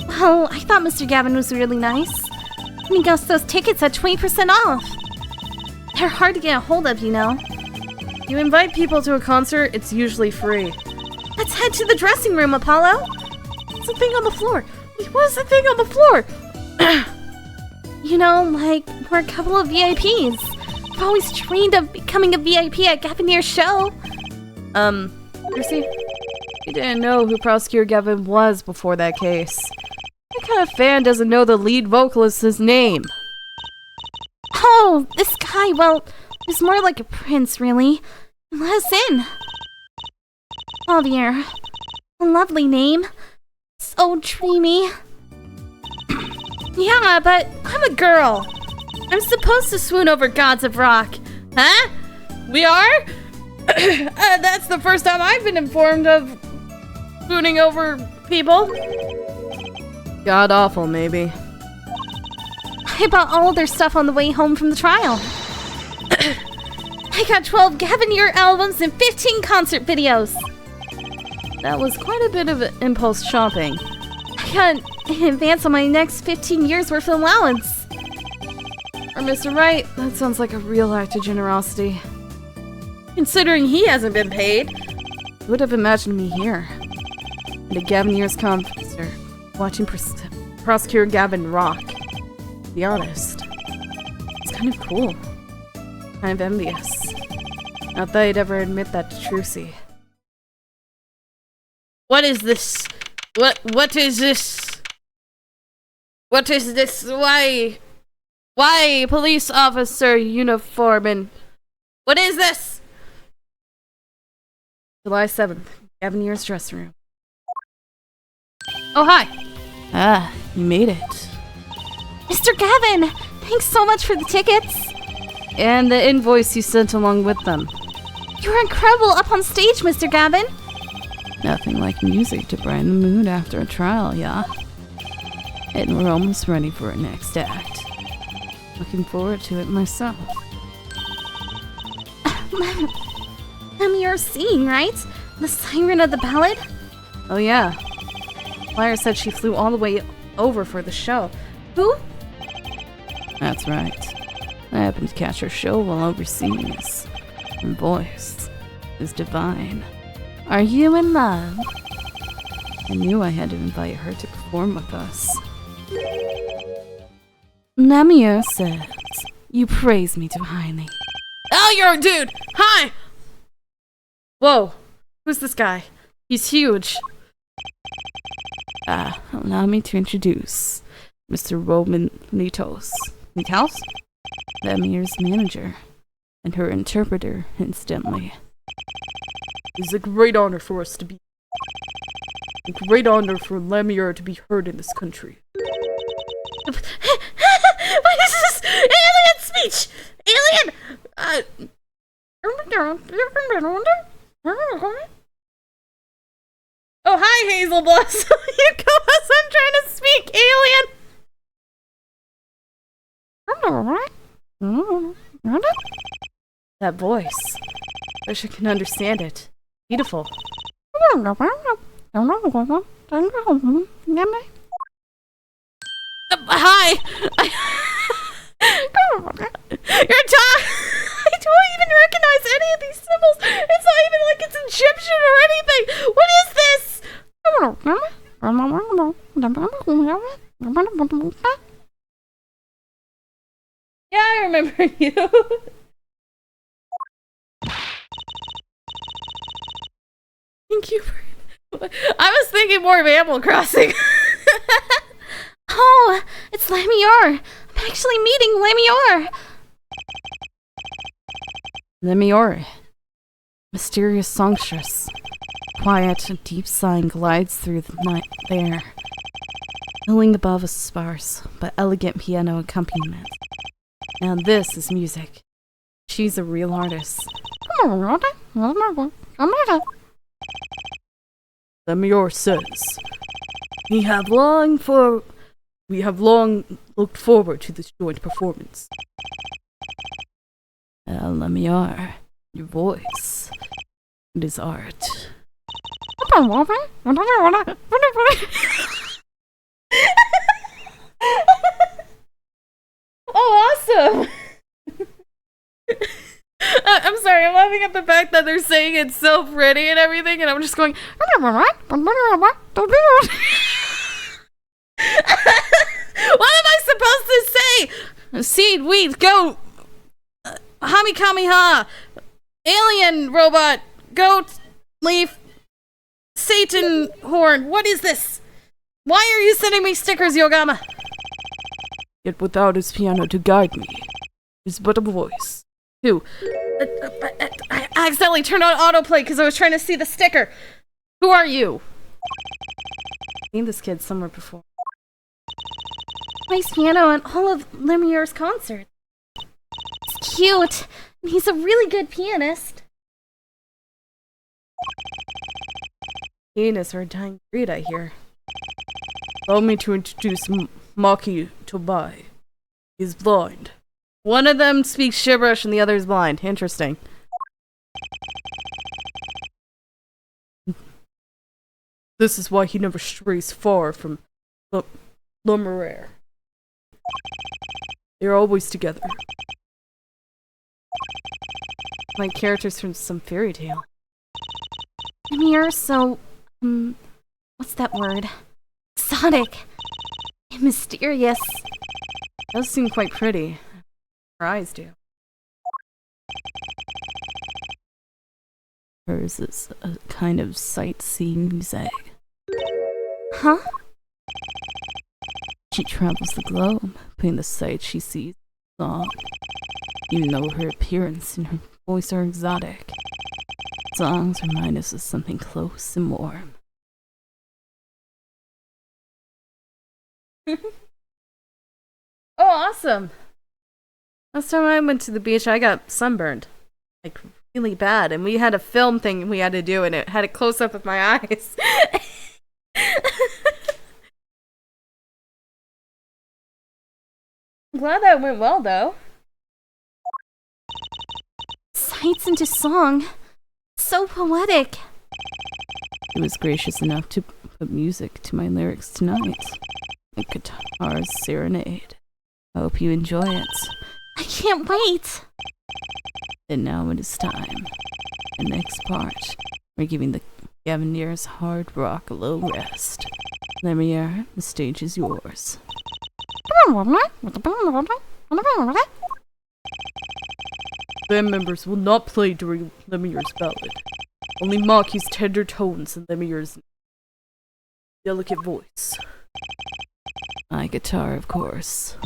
Well, I thought Mr. Gavin was really nice. giving us those tickets at 20% off. They're hard to get a hold of, you know. You invite people to a concert, it's usually free. Let's head to the dressing room, Apollo. What's the thing on the floor? Wait, what is the thing on the floor? You know, like, we're a couple of VIPs. I've always dreamed of becoming a VIP at Gavin's show. Lucy? You didn't know who Prosecutor Gavin was before that case. What kind of fan doesn't know the lead vocalist's name? Oh, this guy, well, he's more like a prince, really. Let us in. Javier. A lovely name. So dreamy. Yeah, but I'm a girl. I'm supposed to swoon over gods of rock. Huh? We are? That's the first time I've been informed of swooning over people. God awful, maybe. I bought all their stuff on the way home from the trial. I got 12 Gavin albums and 15 concert videos. That was quite a bit of impulse shopping. I got an advance on my next 15 years worth of allowance. For Mr. Wright, that sounds like a real act of generosity. Considering he hasn't been paid, who would have imagined me here? At a Gavin Year's conference, watching Prosecutor Gavin rock. To be honest, it's kind of cool. Kind of envious. Not that I'd ever admit that to Trucy. What is this? What is this? What is this? Why Police officer uniform and... What is this? July 7th, Gavin Year's dressing room. Oh, hi. Ah, you made it. Mr. Gavin, thanks so much for the tickets. And the invoice you sent along with them. You were incredible up on stage, Mr. Gavin. Nothing like music to brighten the mood after a trial, yeah? And we're almost ready for our next act. Looking forward to it myself. You're seeing, right? The siren of the ballad? Oh yeah. Flyer said she flew all the way over for the show. Who? That's right. I happened to catch her show while overseas. Her voice is divine. Are you in love? I knew I had to invite her to perform with us. Namir says, you praise me too highly. Oh, you're a dude! Hi! Whoa, who's this guy? He's huge. Allow me to introduce Mr. Roman Litos. Litos? Namir's manager. And her interpreter, incidentally. It's a great honor for us to be... A great honor for Lemire to be heard in this country. What is this? Alien speech! Alien! Oh, hi, Hazel Blossom. You go as I'm trying to speak alien. That voice. Wish I can understand it. Beautiful. Hi. You're talking. I don't even recognize any of these symbols. It's not even like it's Egyptian or anything. What is this? Yeah, I remember you. Thank you for... I was thinking more of Animal Crossing. Oh, it's Lamior. I'm actually meeting Lamior. Lemiore. Mysterious songstress. Quiet, a deep sighing glides through the night air, filling above a sparse but elegant piano accompaniment. Now this is music. She's a real artist. Lemire says, we have long looked forward to this joint performance. Lemiare, your voice. It is art. I'm laughing at the fact that they're saying it's so pretty and everything, and I'm just going. What am I supposed to say? Seed, wheat, goat, hamikamiha, alien robot, goat, leaf, Satan horn. What is this? Why are you sending me stickers, Yogama? Yet without his piano to guide me, is but a voice. Who? I accidentally turned on autoplay because I was trying to see the sticker. Who are you? I've seen this kid somewhere before. Plays piano at all of Lemier's concerts. He's cute, and he's a really good pianist. Pianists are a dying breed, I hear. Allow me to introduce Maki Tobai. He's blind. One of them speaks gibberish and the other is blind. Interesting. This is why he never strays far from Lumiere. They're always together. Like characters from some fairy tale. Lemire, so, what's that word? Exotic. And mysterious. Does seem quite pretty. Her eyes do. Hers is a kind of sightseeing mosaic. Huh? She travels the globe, putting the sights she sees on. Even though her appearance and her voice are exotic, songs remind us of something close and warm. Oh, awesome! Last time I went to the beach, I got sunburned. Like, really bad. And we had a film thing we had to do, and it had a close-up of my eyes. I'm glad that went well, though. Sights into song. So poetic. He was gracious enough to put music to my lyrics tonight. A guitar's serenade. I hope you enjoy it. I can't wait. And now it is time. The next part, we're giving the Gavineers hard rock a little rest. Lemire, the stage is yours. Band members will not play during Lemire's ballad. Only Maki's tender tones and Lemire's delicate voice. My guitar, of course.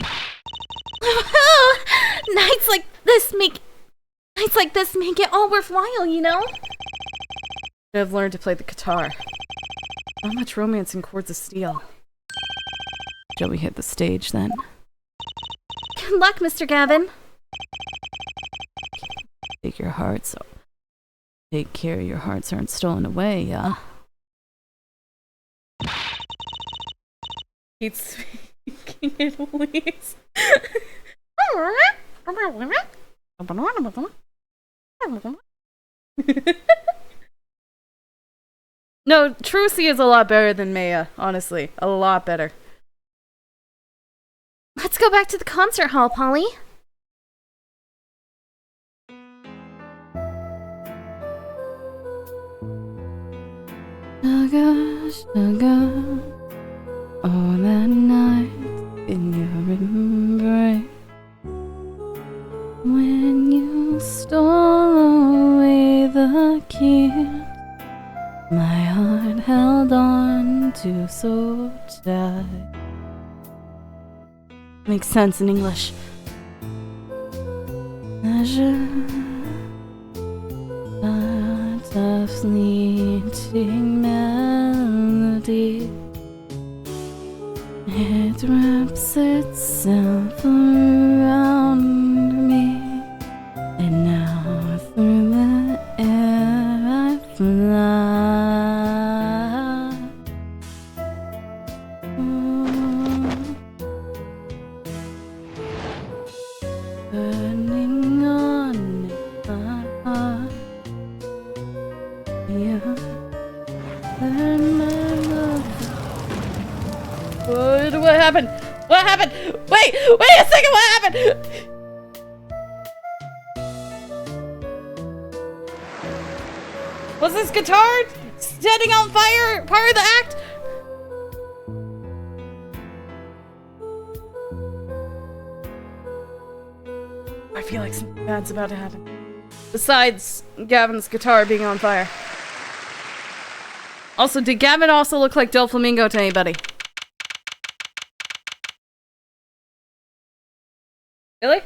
Nights like this make it all worthwhile, you know? I've learned to play the guitar. Not much romance in Chords of Steel. Shall we hit the stage then? Good luck, Mr. Gavin. Take care your hearts aren't stolen away, yeah? He's speaking in leaves. No, Trucy is a lot better than Maya, honestly. A lot better. Let's go back to the concert hall, Polly. Sugar, sugar, all that night in your embrace. When you stole away the kiss, my heart held on to so tight. Makes sense in English. A fleeting melody, it wraps itself around me, and now through the air I fly. Burning on in my heart. What happened? What happened? Wait a second, what happened? Was this guitar setting on fire part of the act? I feel like something bad's about to happen. Besides Gavin's guitar being on fire. Also, did Gavin also look like Doflamingo to anybody? Really?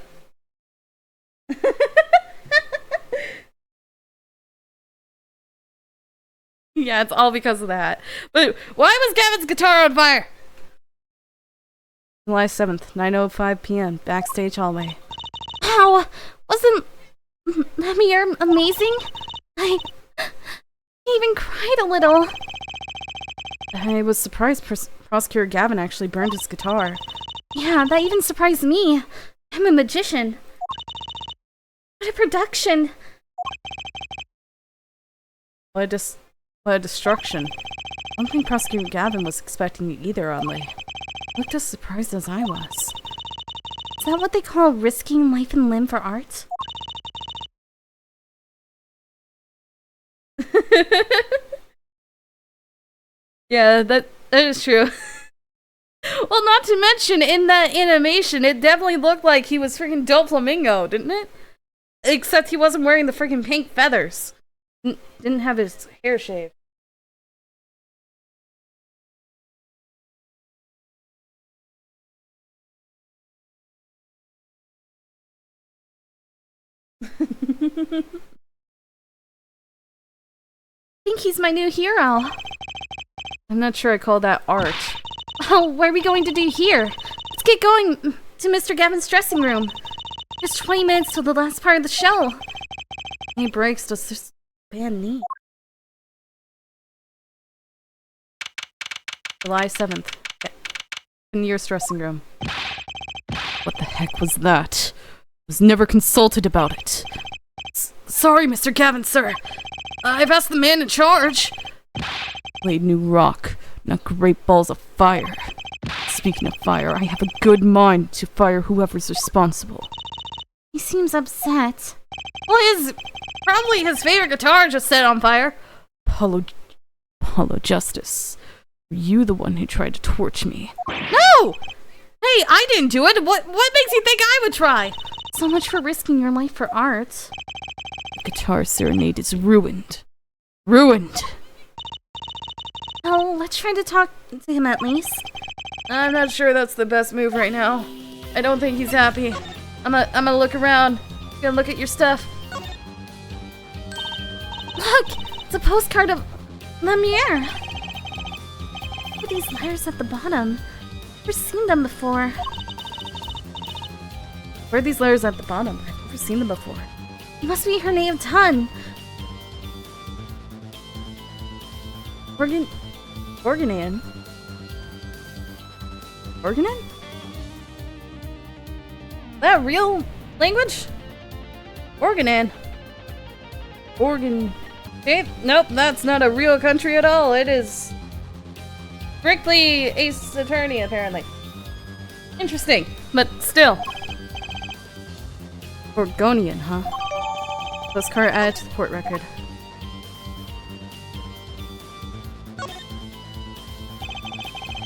Yeah, it's all because of that. But why was Gavin's guitar on fire? July 7th, 9:05 p.m. Backstage hallway. Wow, wasn't Lemire amazing? I even cried a little. I was surprised Prosecutor Gavin actually burned his guitar. Yeah, that even surprised me. I'm a magician. What a production. What a destruction. I don't think Prosecutor Gavin was expecting it either, oddly. Looked as surprised as I was. Is that what they call risking life and limb for art? Yeah, that is true. Well, not to mention, in that animation, it definitely looked like he was freaking Doflamingo, didn't it? Except he wasn't wearing the freaking pink feathers. Didn't have his hair shaved. I think he's my new hero. I'm not sure I call that art. Oh, what are we going to do here? Let's get going to Mr. Gavin's dressing room. Just 20 minutes till the last part of the show. Any breaks does this band need? July 7th. In your dressing room. What the heck was that? I was never consulted about it. Sorry, Mr. Gavin, sir. I've asked the man in charge. Laid new rock, not great balls of fire. Speaking of fire, I have a good mind to fire whoever's responsible. He seems upset. Well, probably his favorite guitar just set on fire. Apollojustice. Were you the one who tried to torch me? No! Hey, I didn't do it. What makes you think I would try? So much for risking your life for art. The guitar serenade is ruined. Ruined! Oh, let's try to talk to him at least. I'm not sure that's the best move right now. I don't think he's happy. I'm gonna look around. Gonna look at your stuff. Look! It's a postcard of Lemire. Look at these letters at the bottom. I've never seen them before. Where are these letters at the bottom? I've never seen them before. It must be her native tongue. Organan? That real language? Organan. Nope, that's not a real country at all. It is strictly Ace Attorney, apparently. Interesting, but still. Orgonian, huh? Postcard added to the court record.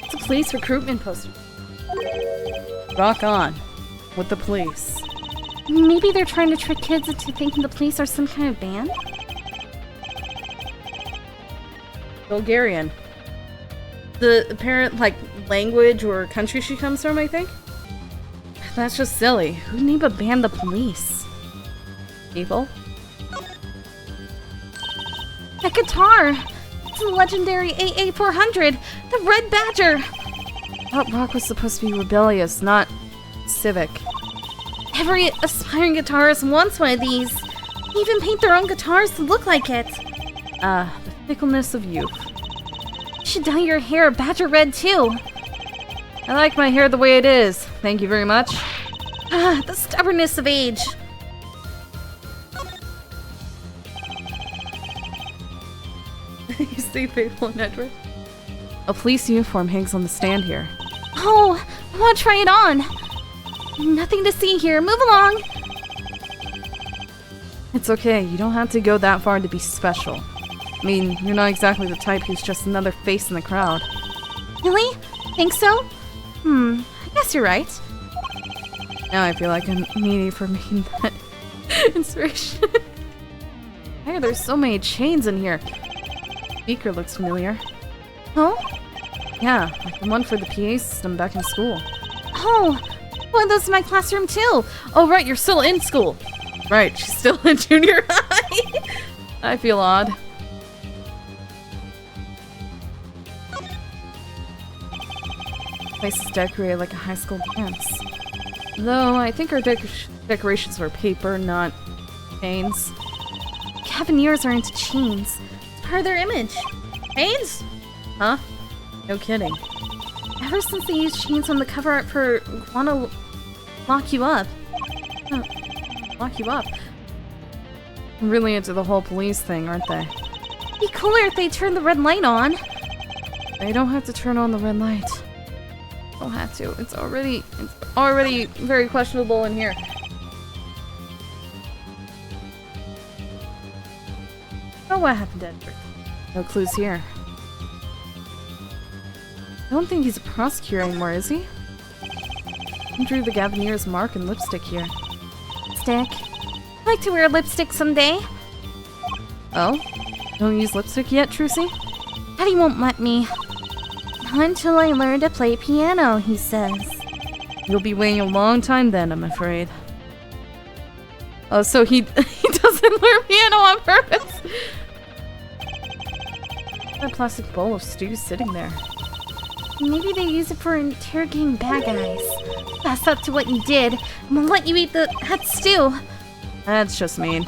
It's a police recruitment poster. Rock on. With the police. Maybe they're trying to trick kids into thinking the police are some kind of band? Bulgarian. The apparent, language or country she comes from, I think? That's just silly. Who'd name a band the police? People? That guitar! It's the legendary AA400! The Red Badger! That rock was supposed to be rebellious, not civic. Every aspiring guitarist wants one of these. They even paint their own guitars to look like it. The fickleness of youth. You should dye your hair badger red too. I like my hair the way it is. Thank you very much. The stubbornness of age. You see faithful network? A police uniform hangs on the stand here. Oh, I want to try it on. Nothing to see here. Move along. It's okay. You don't have to go that far to be special. I mean, you're not exactly the type who's just another face in the crowd. Really? Think so? I guess you're right. Now I feel like I'm needy for making that inspiration. Hey, there's so many chains in here. Speaker looks familiar. Oh? Yeah, like the one for the PA system back in school. Oh! One of those in my classroom too! Oh right, you're still in school. Right, she's still in junior high. I feel odd. The place is decorated like a high school dance. Though I think our decorations were paper, not chains. Cavineers are into chains. It's part of their image. Chains? Huh? No kidding. Ever since they used chains on the cover art for Wanna Lock You Up. Lock you up. Really into the whole police thing, aren't they? It'd be cooler if they turned the red light on. They don't have to turn on the red light. Don't have to. It's already very questionable in here. Oh, what happened to Edward? No clues here. I don't think he's a prosecutor anymore, is he? He drew the Gavineer's mark and lipstick here. Lipstick. I'd like to wear lipstick someday. Oh? Don't use lipstick yet, Trucy? Daddy won't let me. Not until I learn to play piano, he says. You'll be waiting a long time then, I'm afraid. Oh, so he doesn't learn piano on purpose! That plastic bowl of stew sitting there. Maybe they use it for interrogating bad guys. That's up to what you did, and we'll let you eat that stew. That's just mean.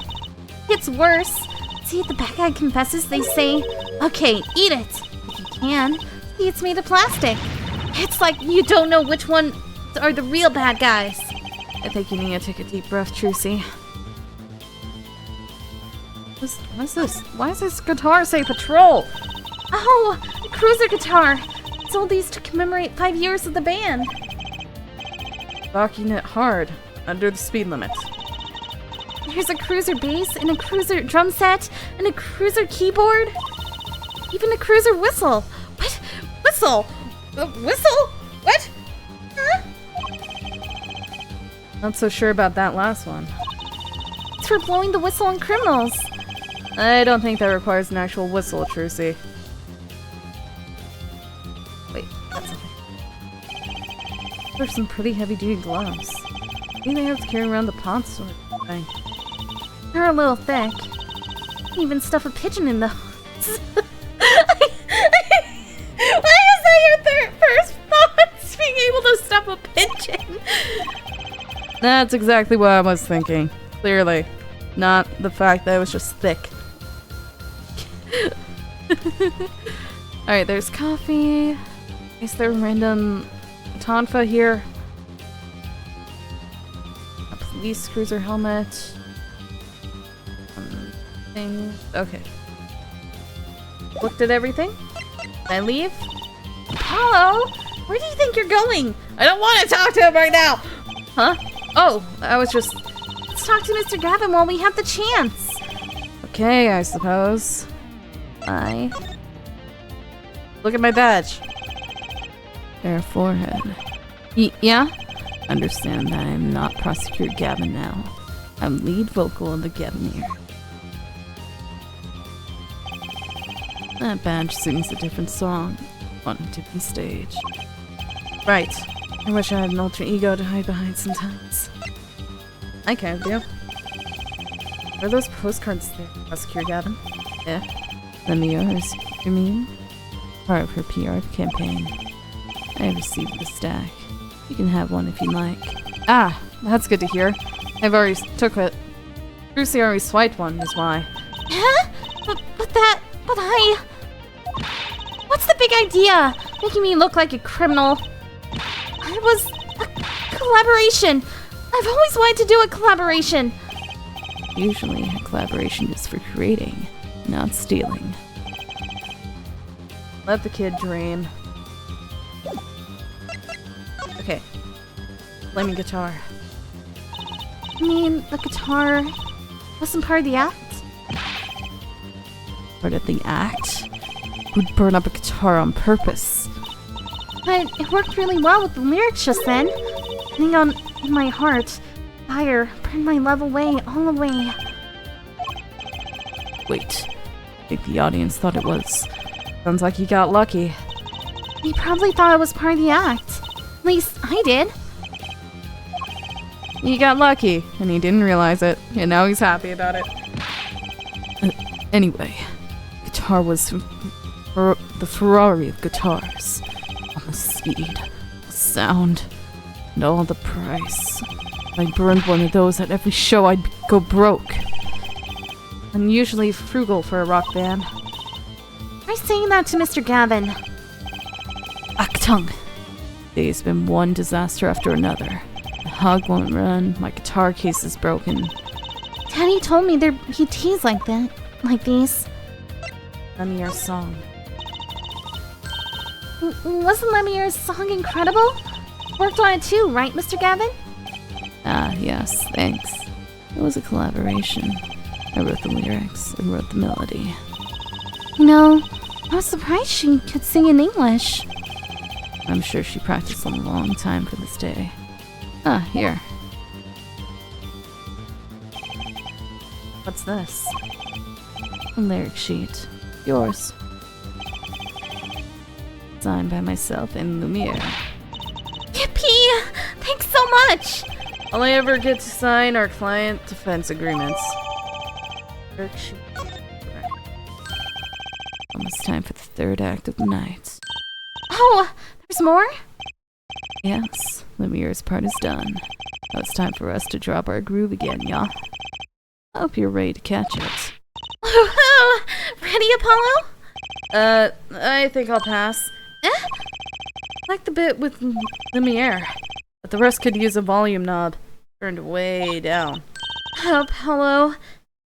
It's worse. See, if the bad guy confesses, they say, okay, eat it. If you can. See, it's made of plastic. It's like you don't know which one are the real bad guys. I think you need to take a deep breath, Trucy. What's this? Why does this guitar say patrol? Oh, a cruiser guitar. Sold these to commemorate 5 years of the band. Rocking it hard, under the speed limit. There's a cruiser bass, and a cruiser drum set, and a cruiser keyboard. Even a cruiser whistle. What? Whistle? A whistle? What? Huh? Not so sure about that last one. It's for blowing the whistle on criminals. I don't think that requires an actual whistle, Trucy. Wait, that's okay. There's some pretty heavy-duty gloves. Maybe they have to carry around the pot sort of thing. They're a little thick. Even stuff a pigeon in those. Why is that your first thoughts? Being able to stuff a pigeon? That's exactly what I was thinking. Clearly. Not the fact that it was just thick. Alright, there's coffee. Is there random tonfa here? A police cruiser helmet. Thing. Okay. Looked at everything? Can I leave? Apollo, where do you think you're going? I don't want to talk to him right now. Huh? Oh, I was just... Let's talk to Mr. Gavin while we have the chance. Okay, I suppose. Bye. Look at my badge. Fair forehead. Yeah? Understand that I'm not Prosecutor Gavin now. I'm lead vocal of the Gavineer. That badge sings a different song on a different stage. Right. I wish I had an alter ego to hide behind sometimes. I kind of do. Are those postcards there, Prosecutor Gavin? Yeah. Lend me yours, you mean? Part of her PR campaign. I received the stack. You can have one if you like. Ah, that's good to hear. I've already took it. Brucey already swiped one, is why. Huh? But I... What's the big idea? Making me look like a criminal. It was a collaboration. I've always wanted to do a collaboration. Usually, a collaboration is for creating, not stealing. Let the kid dream. Okay. Play me guitar. I mean, the guitar wasn't part of the act? Part of the act? Who'd burn up a guitar on purpose? But it worked really well with the lyrics just then. Hanging on in my heart, fire burned my love away, all away. Wait, I think the audience thought it was. Sounds like you got lucky. They probably thought it was part of the act. At least I did. He got lucky, and he didn't realize it, and now he's happy about it. Anyway, guitar was the Ferrari of guitars. All the speed, the sound, and all the price. If I burned one of those at every show, I'd go broke. I'm usually frugal for a rock band. Try saying that to Mr. Gavin. Achtung! Today's been one disaster after another. The hug won't run, my guitar case is broken. Daddy told me there'd be teas like that, like these. Lemier's song. Wasn't Lemier's song incredible? Worked on it too, right, Mr. Gavin? Ah, yes, thanks. It was a collaboration. I wrote the lyrics, I wrote the melody. You know, I was surprised she could sing in English. I'm sure she practiced a long time for this day. Ah, here. What's this? A lyric sheet. Yours. Signed by myself and Lumiere. Yippee! Thanks so much! All I ever get to sign are client defense agreements. Lyric sheet. Almost time for the third act of the night. Oh, there's more? Yes, Lumiere's part is done. Now it's time for us to drop our groove again, y'all. I hope you're ready to catch it. Woohoo! Ready, Apollo? I think I'll pass. Like the bit with Lumiere, but the rest could use a volume knob turned way down. Apollo,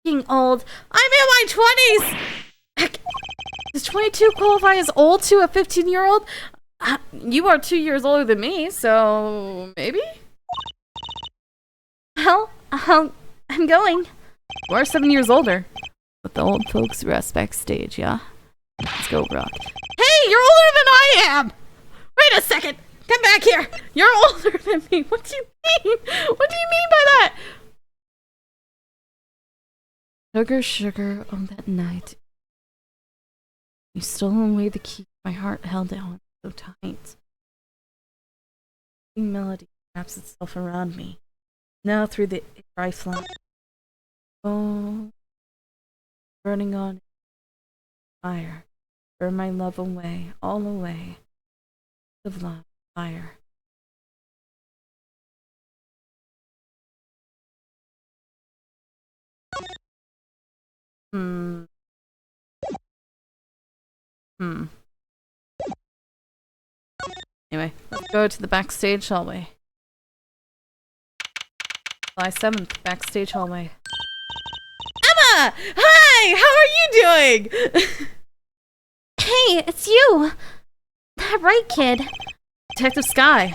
getting old. I'm in my 20s! Heck, does 22 qualify as old to a 15-year-old? You are 2 years older than me, so maybe? Well, I'm going. You are 7 years older. But the old folks rest backstage, yeah? Let's go, Rock. Hey, you're older than I am! Wait a second! Come back here! You're older than me! What do you mean? What do you mean by that? Sugar, sugar, on that night. You stole away the key my heart held on so tight. The melody wraps itself around me. Now through the air I fly. Oh, burning on fire. Burn my love away, all away. Of love, fire. Anyway, let's go to the backstage hallway. July 7th, backstage hallway. Emma! Hi! How are you doing? Hey, it's you! That right kid. Detective Sky.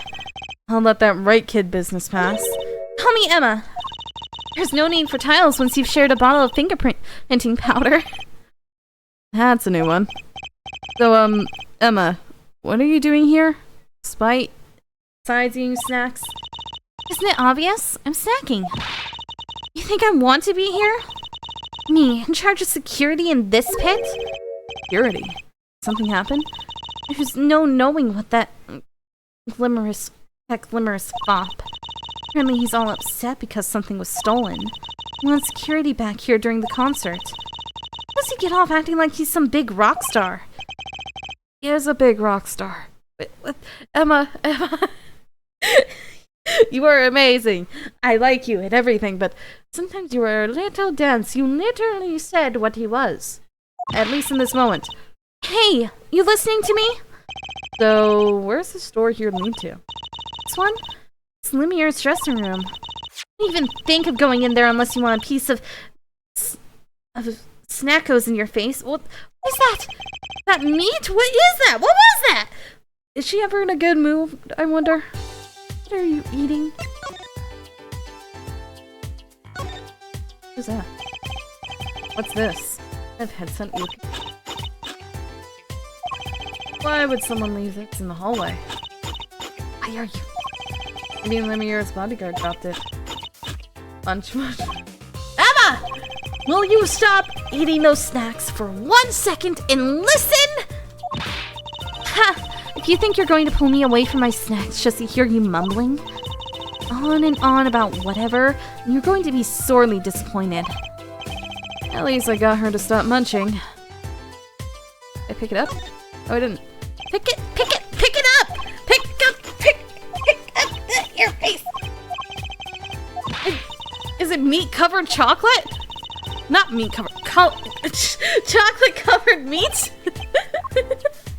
I'll let that right kid business pass. Call me Emma. There's no need for titles once you've shared a bottle of fingerprinting powder. That's a new one. So, Emma, what are you doing here? Besides eating snacks? Isn't it obvious? I'm snacking. You think I want to be here? Me, in charge of security in this pit? Security? Something happened? There's no knowing what that glimmerous fop. Apparently he's all upset because something was stolen. He wants security back here during the concert. How does he get off acting like he's some big rock star? He is a big rock star. Emma. You are amazing. I like you and everything, but sometimes you are a little dense. You literally said what he was. At least in this moment. Hey, you listening to me? So, where's the store here lead to? This one? It's Lumiere's dressing room. Don't even think of going in there unless you want a piece of snackos in your face. What is that? That meat? What is that? What was that? Is she ever in a good mood, I wonder? What are you eating? Who's that? What's this? I've had sent you. Why would someone leave this in the hallway? Why are you? Maybe Lemier's bodyguard dropped it. Munch. Emma! Will you stop eating those snacks for 1 second and listen? Ha! If you think you're going to pull me away from my snacks just to hear you mumbling on and on about whatever, you're going to be sorely disappointed. At least I got her to stop munching. I pick it up? Oh, I didn't. Pick it up! Pick up your face! Is it meat-covered chocolate? Not meat-covered... chocolate-covered meat?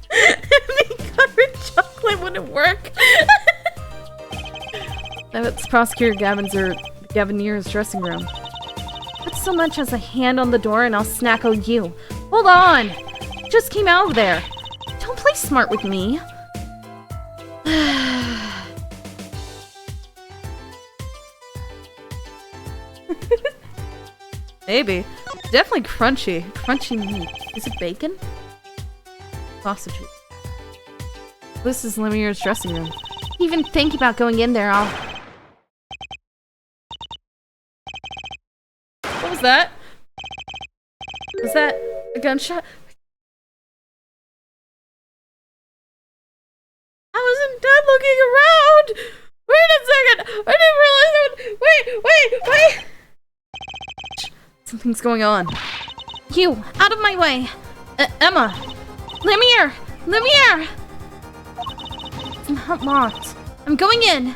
Meat-covered chocolate wouldn't work. That's Prosecutor Gavinier's dressing room. Not so much as a hand on the door and I'll snack-o you. Hold on! Just came out of there. Don't play smart with me. Maybe. Definitely crunchy. Crunchy meat. Is it bacon? Sausage. This is Lemier's dressing room. Even think about going in there, I'll... What was that? Was that a gunshot? I wasn't done looking around! Wait a second! I didn't realize wait! Something's going on. You! Out of my way! Emma! Lemier! Lemier! It's not locked. I'm going in!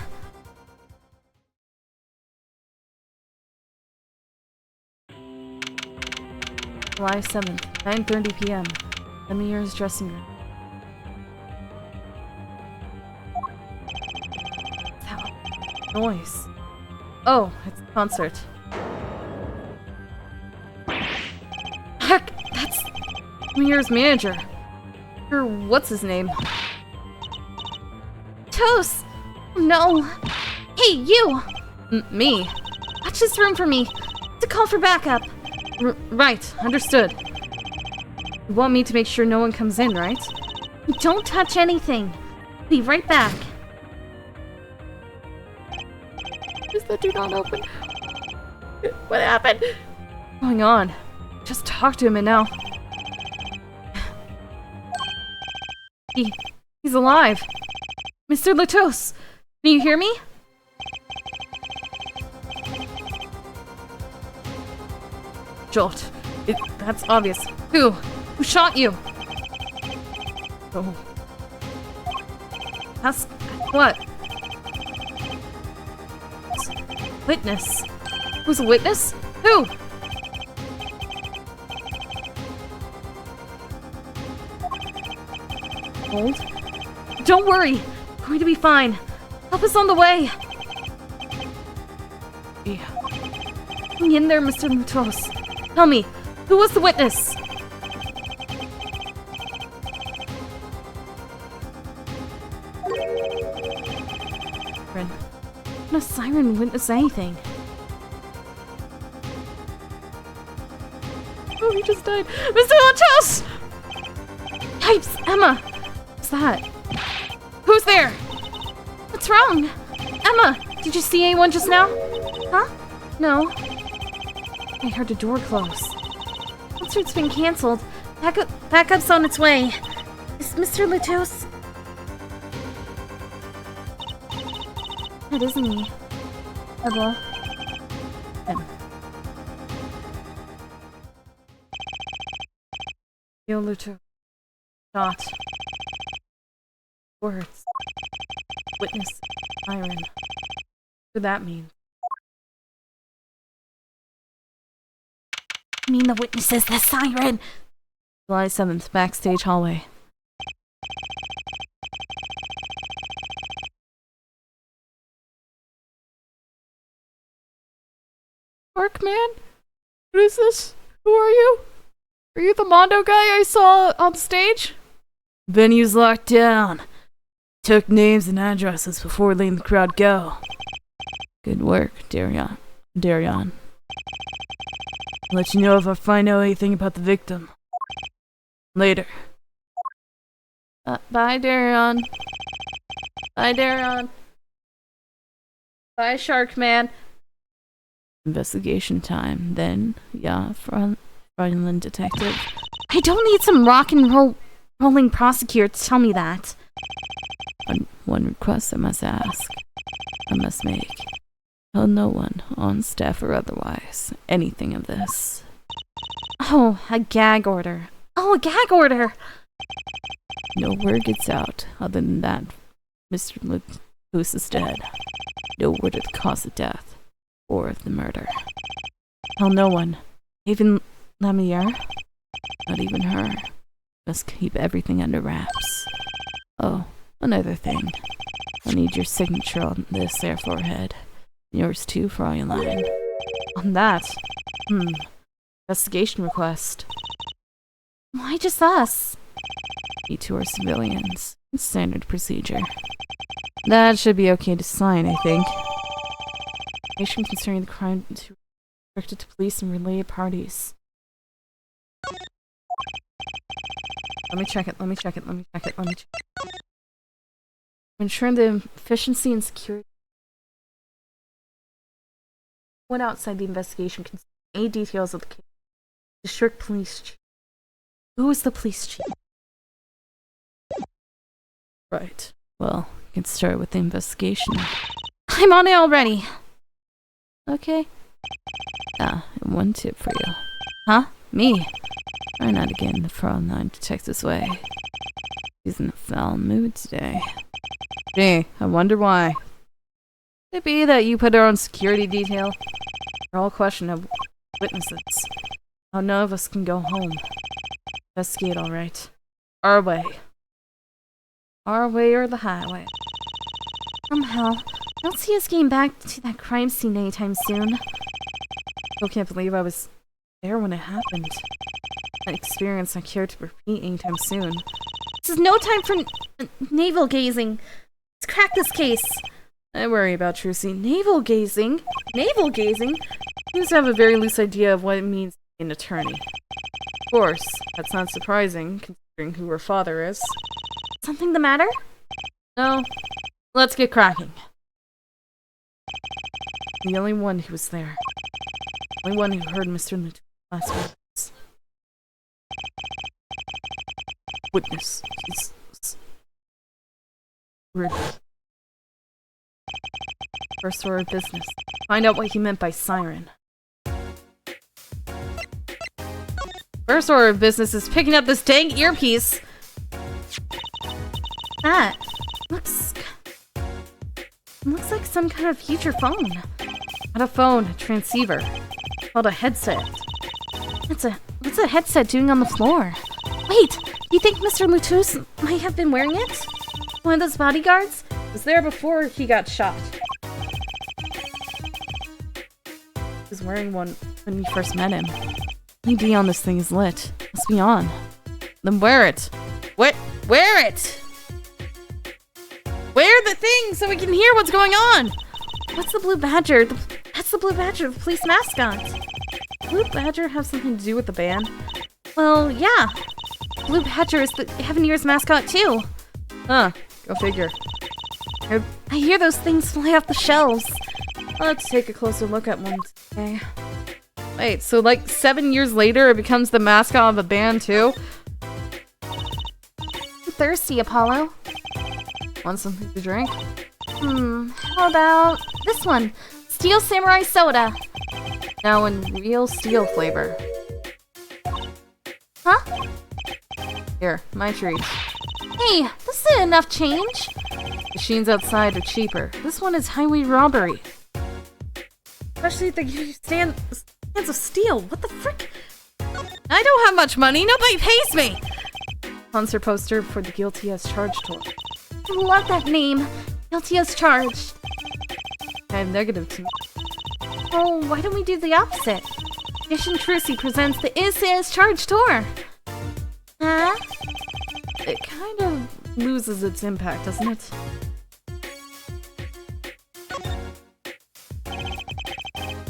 July 7th, 9:30 p.m. Lemier's dressing room. That noise. Oh, it's a concert. Heck, that's Lemier's manager. Or what's his name? Toast! No! Hey, you! Me? Watch this room for me. To call for backup. Right, understood. You want me to make sure no one comes in, right? Don't touch anything. Be right back. Is the door not open? What happened? What's going on? Just talk to him and now. He's alive. Mr. Latos, can you hear me? Jolt. That's obvious. Who shot you? Oh. Ask what? Witness. Who's a witness? Who? Hold. Don't worry. We're going to be fine. Help us on the way. Yeah. Hang in there, Mr. Latos. Tell me, who was the witness? No siren witness anything. Oh, he just died. Mr. Latos! Yipes, Emma! What's that? Who's there? What's wrong? Emma! Did you see anyone just now? Huh? No. I heard a door close. Concert's been cancelled. Backup's on its way. Is Mr. Latos? That isn't me. Hello? Yo, Luto. Shot. Words. Witness. Siren. What does that mean? I mean the witnesses, the siren! July 7th, backstage hallway. Markman? What is this? Who are you? Are you the Mondo guy I saw on stage? Venue's locked down. Took names and addresses before letting the crowd go. Good work, Darion. Let you know if I find out anything about the victim. Later. Bye, Darion. Bye, Darion. Bye, Shark Man. Investigation time, then. Yeah, fraudulent detective. I don't need some rock and rolling prosecutor to tell me that. One request I must ask. I must make. Tell no one, on staff or otherwise, anything of this. Oh, a gag order. Oh, a gag order! No word gets out, other than that Mr. Lutus is dead. No word of the cause of death, or of the murder. Tell no one. Even Lemire? Not even her. Must keep everything under wraps. Oh, another thing. I need your signature on this there forehead. Yours too, Fräulein. On that? Investigation request. Why just us? You two are civilians. Standard procedure. That should be okay to sign, I think. Information concerning the crime to restricted to police and related parties. Let me check it. Ensuring the efficiency and security. Went outside the investigation concerning any details of the case. District Police Chief. Who is the police chief? Right. Well, we can start with the investigation. I'm on it already. Okay. One tip for you. Huh? Me? Try not to get in the Fräulein detective's way. She's in a foul mood today. Gee, I wonder why. Could it be that you put her on security detail? We're all question of witnesses. How none of us can go home. Investigate, alright. Our way. Our way or the highway. Somehow, I don't see us getting back to that crime scene anytime soon. Still can't believe I was there when it happened. An experience I care to repeat anytime soon. This is no time for navel gazing. Let's crack this case. I worry about Trucy. Navel gazing? Navel gazing? Seems to have a very loose idea of what it means to be an attorney. Of course, that's not surprising, considering who her father is. Something the matter? No. Let's get cracking. The only one who was there. The only one who heard Mr. Lutus last words. Witness. He's rude. First order of business. Find out what he meant by siren. First order of business is picking up this dang earpiece. That looks like some kind of future phone. Not a phone, a transceiver. Called a headset. What's a headset doing on the floor? Wait, do you think Mr. Lutus might have been wearing it? One of those bodyguards? Was there before he got shot. He was wearing one when we first met him. Maybe on this thing is lit. Must be on. Then wear it. Wear it! Wear the thing so we can hear what's going on! What's the blue badger? That's the blue badger, the police mascot. Blue badger have something to do with the band? Well, yeah. Blue badger is the Avenir's mascot too. Huh, go figure. I hear those things fly off the shelves. Let's take a closer look at one today. Wait, so like 7 years later it becomes the mascot of a band too? I'm thirsty, Apollo. Want something to drink? How about this one? Steel Samurai Soda. Now in real steel flavor. Huh? Here, my treat. Hey, this isn't enough change. Machines outside are cheaper. This one is highway robbery. Especially the stands of steel. What the frick? I don't have much money. Nobody pays me. Sponsor poster for the Guilty as Charged tour. I love that name. Guilty as charged. I have negative 2. Oh, why don't we do the opposite? Mission Trucy presents the Is as Charged tour. Huh? It kind of loses its impact, doesn't it?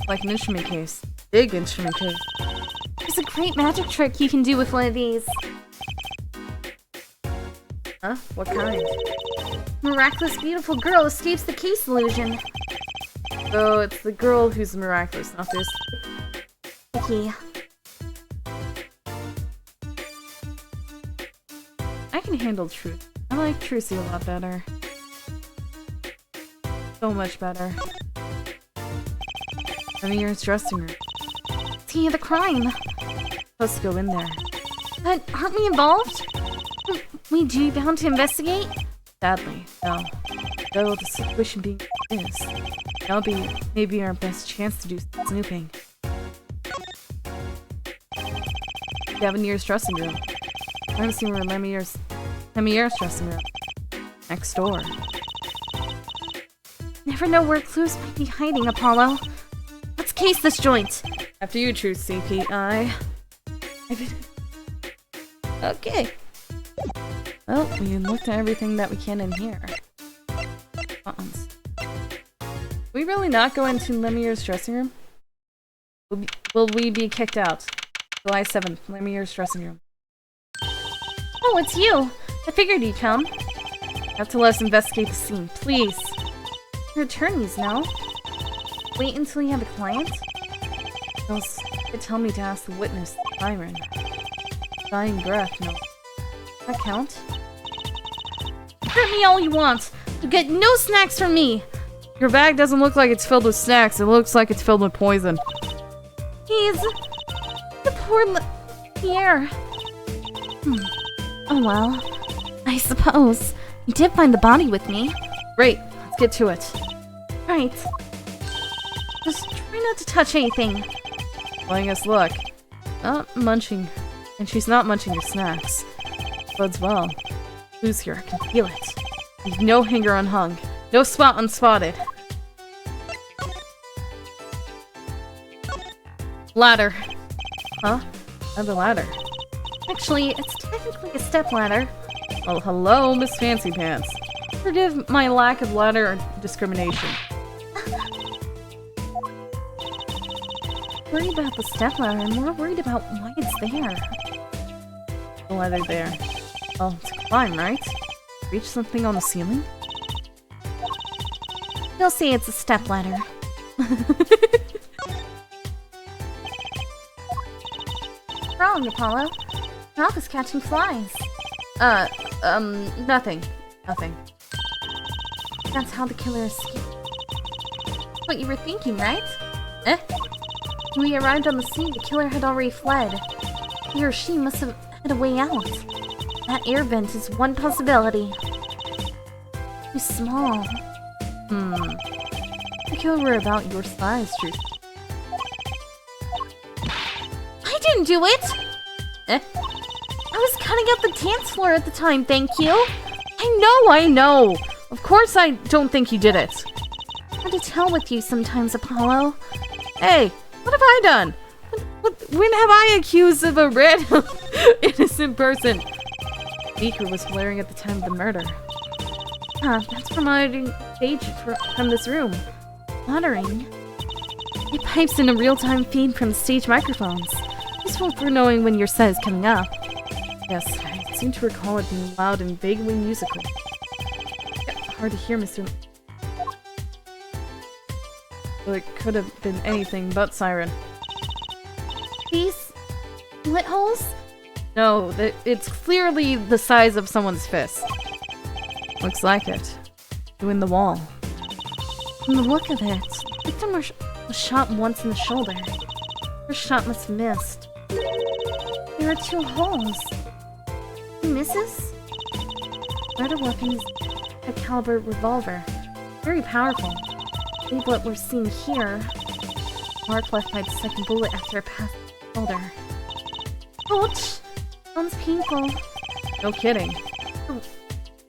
Like an instrument case. Big instrument case. great magic trick you can do with one of these. Huh? What kind? Miraculous beautiful girl escapes the case illusion. So it's the girl who's miraculous, not this. Okay. I can handle Truth. I like Trucy a lot better. So much better. Lemir's dressing room. Scene of the crime. Let's go in there. But aren't we involved? We do bound to investigate? Sadly, no. Though the situation being is, that'll be maybe our best chance to do some snooping. Gavin's dressing room. I haven't seen where Lemir's dressing room. Next door. Never know where clues might be hiding, Apollo. Let's case this joint. After you, Truth CPI. Okay. Well, we looked at everything that we can in here. Buttons. We really not go into Lemir's dressing room? Will we be kicked out? July 7th, Lemir's dressing room. Oh, it's you. I figured you'd come. Have to let us investigate the scene, please. Your attorneys now. Wait until you have a client? Else, could tell me to ask the witness, the siren. Dying breath, no. Does that count? Hurt me all you want. You get no snacks from me. Your bag doesn't look like it's filled with snacks. It looks like it's filled with poison. He's... the poor Pierre. Oh well. I suppose. You did find the body with me. Great. Let's get to it. Right. Just try not to touch anything. Letting us look. Not munching. And she's not munching your snacks. Bodes well. Who's here? I can feel it. Leave no hanger unhung. No spot unspotted. Ladder. Huh? Another ladder. Actually, it's technically a stepladder. Well, hello, Miss Fancy Pants. Forgive my lack of ladder discrimination. Worried about the stepladder, I'm more worried about why it's there. The ladder there. Oh, to climb, right? Reach something on the ceiling? You'll say it's a stepladder. Wrong, Apollo. Mouth is catching flies. Nothing. Nothing. That's how the killer escaped. What you were thinking, right? Eh? When we arrived on the scene, the killer had already fled. He or she must have had a way out. That air vent is one possibility. Too small. The killer were about your size, Truth. I didn't do it! Eh? I was cutting out the dance floor at the time, thank you! I know! Of course I don't think you did it. Hard to tell with you sometimes, Apollo. Hey, what have I done? When have I accused of a random innocent person? Beaker was flaring at the time of the murder. That's from monitoring stage from this room. Monitoring? It pipes in a real-time feed from the stage microphones. Useful for knowing when your set is coming up. Yes, I seem to recall it being loud and vaguely musical. Hard to hear, Mr. Well, it could have been anything but siren. These bullet holes? No, it's clearly the size of someone's fist. Looks like it. Doing the wall. From the look of it, the victim was shot once in the shoulder. Her shot must have missed. There are 2 holes. 2 misses? Murder weapon is a caliber revolver. Very powerful. I believe what we're seeing here. Mark left by the second bullet after it passed the shoulder. Ouch! Sounds painful. No kidding.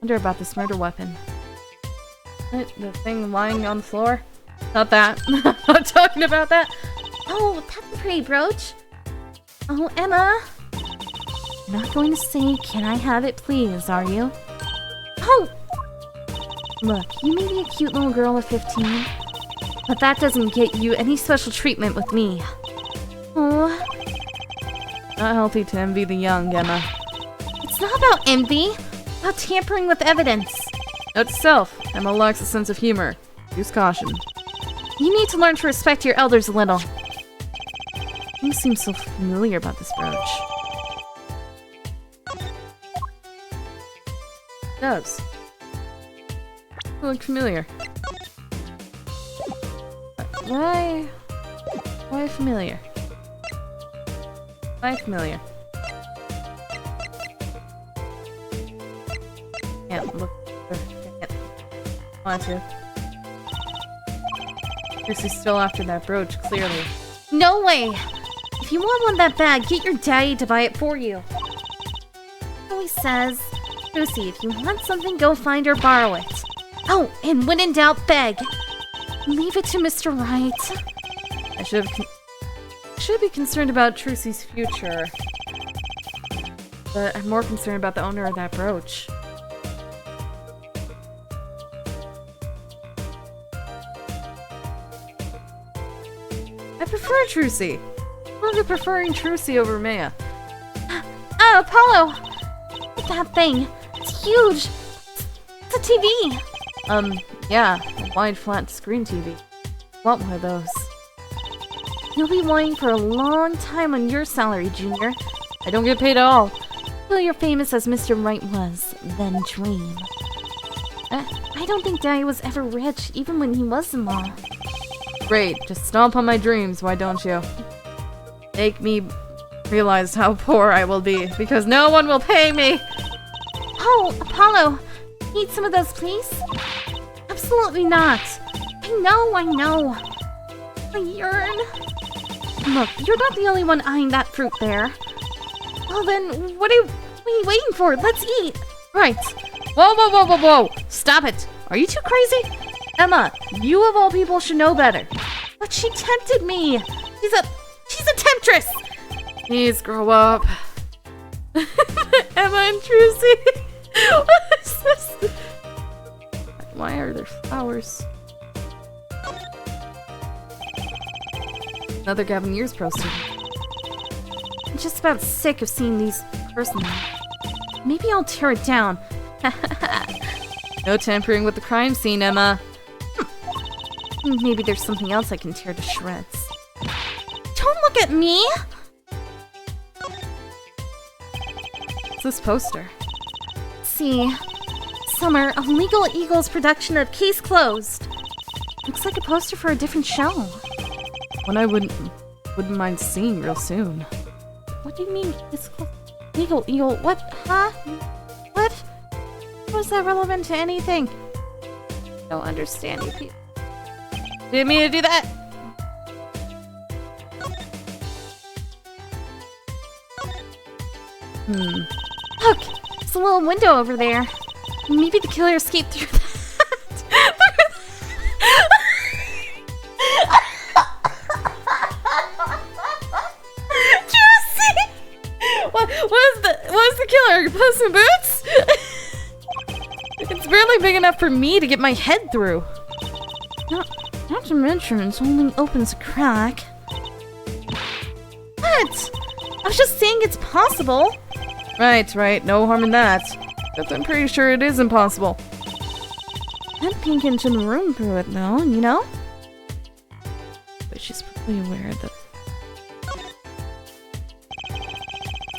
Wonder about this murder weapon. The thing lying on the floor? Not that. I'm not talking about that. Oh, that's a pretty brooch. Oh, Emma. You're not going to say, "Can I have it, please," are you? Oh! Look, you may be a cute little girl of 15, but that doesn't get you any special treatment with me. Oh. Not healthy to envy the young, Emma. It's not about envy. It's about tampering with evidence. Note to self, Emma lacks a sense of humor. Use caution. You need to learn to respect your elders a little. Things seem so familiar about this brooch. It does. They look familiar. Why? Why familiar? Why familiar? Can't look. Can't. Want to. Lucy's still after that brooch, clearly. No way! If you want one that bad, get your daddy to buy it for you. He always says, Lucy, if you want something, go find or borrow it. Oh, and when in doubt, beg. Leave it to Mr. Right. I should be concerned about Trucy's future. But I'm more concerned about the owner of that brooch. I prefer Trucy. Look at preferring Trucy over Maya. Oh, Apollo! Look at that thing. It's huge. It's a TV. Yeah, a wide flat screen TV. Want one of those. You'll be wanting for a long time on your salary, Junior. I don't get paid at all. Till you're famous as Mr. Right was, then dream. I don't think Daddy was ever rich, even when he was small. Great, just stomp on my dreams, why don't you? Make me realize how poor I will be, because no one will pay me! Oh, Apollo! Need some of those, please? Absolutely not! I know! I yearn. Look, you're not the only one eyeing that fruit there. Well then, what are you waiting for? Let's eat! Right. Whoa! Stop it! Are you too crazy? Emma, you of all people should know better. But she tempted me! She's a temptress! Please grow up. Emma and Trucy. What is this? Why are there flowers? Another Gavin Years Pro student. I'm just about sick of seeing these personally. Maybe I'll tear it down. No tampering with the crime scene, Emma. Maybe there's something else I can tear to shreds. Don't look at me! What's this poster? Let's see. Summer, a Legal Eagles production of Case Closed. Looks like a poster for a different show. One I wouldn't mind seeing real soon. What do you mean, Case Closed? Legal Eagle, what? Huh? What? How is that relevant to anything? Don't understand you people. Didn't mean to do that! Look! There's a little window over there. Maybe the killer escaped through that. Juicy! What was the killer? Puss in Boots? It's barely big enough for me to get my head through. Not to mention, it only opens a crack. What? I was just saying it's possible. Right. No harm in that. But I'm pretty sure it is impossible. Can't peek into the room through it, though, you know? But she's probably aware that...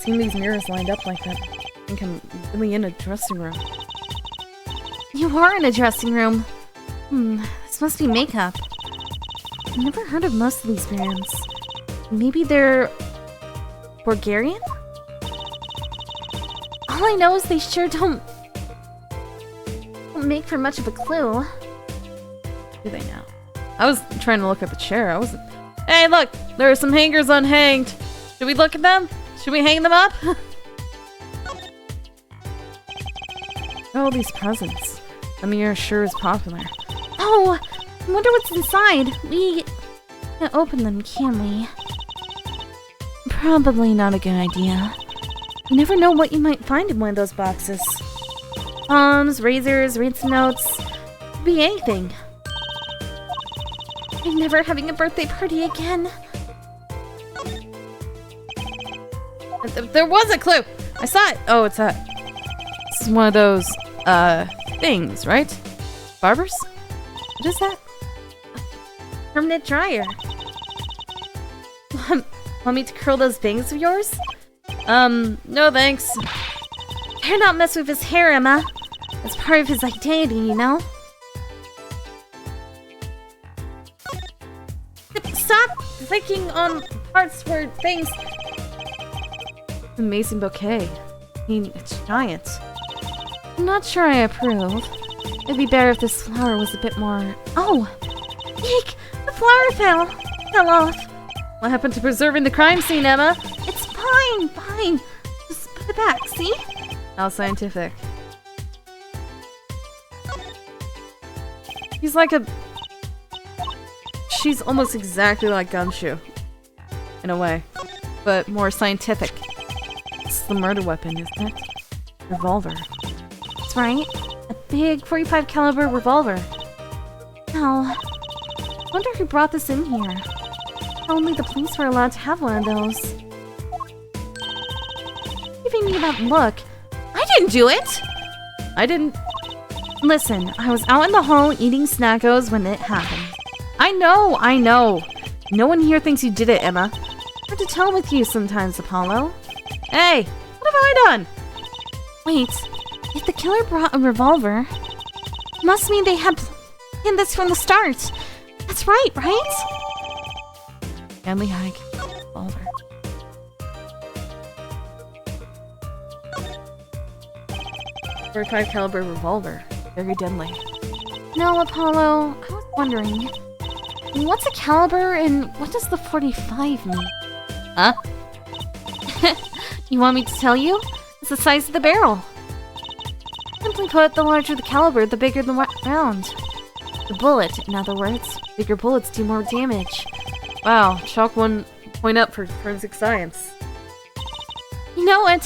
Seeing these mirrors lined up like that, I think I'm really in a dressing room. You are in a dressing room. This must be makeup. I've never heard of most of these brands. Maybe they're... Bulgarian? All I know is they sure don't make for much of a clue. Do they now? I was trying to look at the chair. I wasn't... Hey, look! There are some hangers unhanged. Should we look at them? Should we hang them up? All these presents. The mirror sure is popular. Oh! I wonder what's inside. We can't open them, can we? Probably not a good idea. You never know what you might find in one of those boxes. Palms, razors, ransom notes. Could be anything. I'm never having a birthday party again. There was a clue! I saw it! Oh, it's that. This is one of those, things, right? Barbers? What is that? Permanent dryer. Want me to curl those bangs of yours? No thanks. Better not mess with his hair, Emma. It's part of his identity, you know? Stop clicking on parts for things. Amazing bouquet. I mean, it's giant. I'm not sure I approve. It'd be better if this flower was a bit more... Oh! Eek! The flower fell off. What happened to preserving the crime scene, Emma? It's fine. Just put it back, see? How scientific. He's like a... She's almost exactly like Gumshoe. In a way. But more scientific. It's the murder weapon, isn't it? Revolver. That's right. A big 45 caliber revolver. Now, I wonder who brought this in here. Only the police were allowed to have one of those. Giving me that look. I didn't do it! I didn't... Listen, I was out in the hall eating snackos when it happened. I know. No one here thinks you did it, Emma. Hard to tell with you sometimes, Apollo. Hey, what have I done? Wait, if the killer brought a revolver, must mean they had planned this from the start. That's right? Family hike. Revolver. .45 caliber revolver. Very deadly. No, Apollo, I was wondering, what's a caliber and what does the 45 mean? Huh? You want me to tell you? It's the size of the barrel. Simply put, the larger the caliber, the bigger the round. The bullet, in other words. Bigger bullets do more damage. Wow, chalk 1 point up for forensic science. You know it.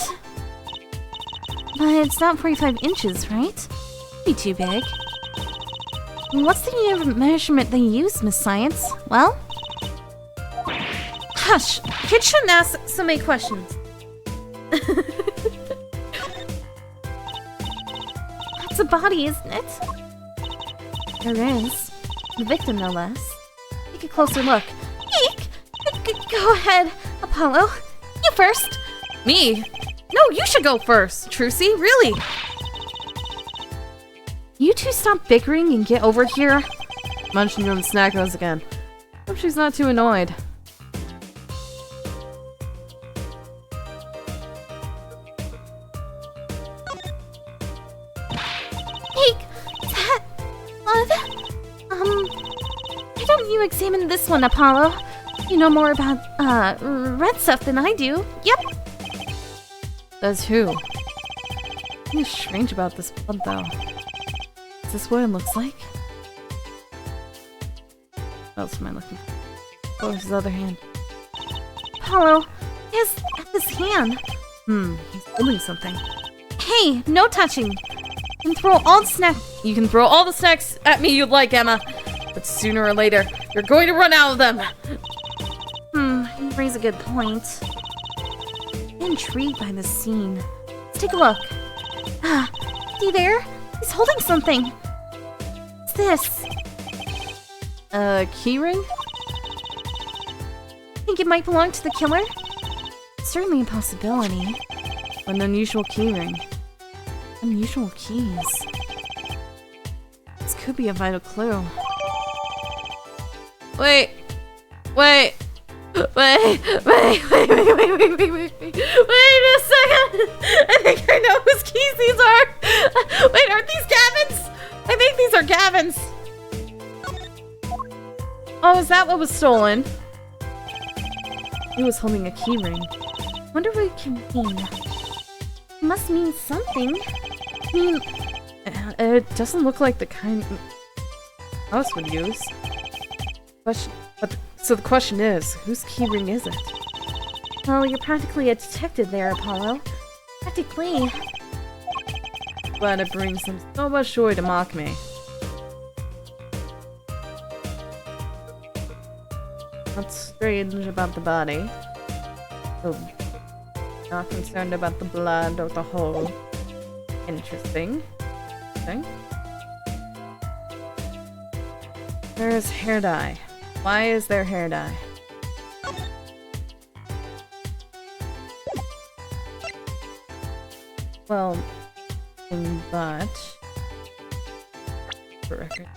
But it's not 45 inches, right? Be too big. What's the unit of measurement they use, Miss Science? Well? Hush! Kids shouldn't ask so many questions. That's a body, isn't it? There is. The victim, no less. Take a closer look. Eek! Go ahead, Apollo. You first. Me? No, you should go first, Trucy, really. You two stop bickering and get over here. Munching on snackos again. Hope she's not too annoyed. Eek! That... why don't you examine this one, Apollo? You know more about, red stuff than I do. Yep. Says who? Something strange about this blood, though. Is this what it looks like? What else am I looking for? Oh, his other hand. Apollo, his hand. He's holding something. Hey, no touching. And throw all the snacks. You can throw all the snacks at me you'd like, Emma. But sooner or later, you're going to run out of them. You raise a good point. I'm intrigued by this scene. Let's take a look. See there? He's holding something. What's this? Keyring? Think it might belong to the killer? Certainly a possibility. An unusual keyring. Unusual keys. This could be a vital clue. Wait a second! I think I know whose keys these are! Wait, aren't these Gavin's? I think these are Gavin's! Oh, is that what was stolen? He was holding a keyring. Wonder what it can mean. It must mean something. I mean, it doesn't look like the kind House would use. So the question is, whose keyring is it? well, you're practically a detective there, Apollo. Practically. But it brings them so much joy to mock me. What's strange about the body? The Not concerned about the blood or the hole. Interesting. Okay. There is hair dye. Why is there hair dye? Well, but for record.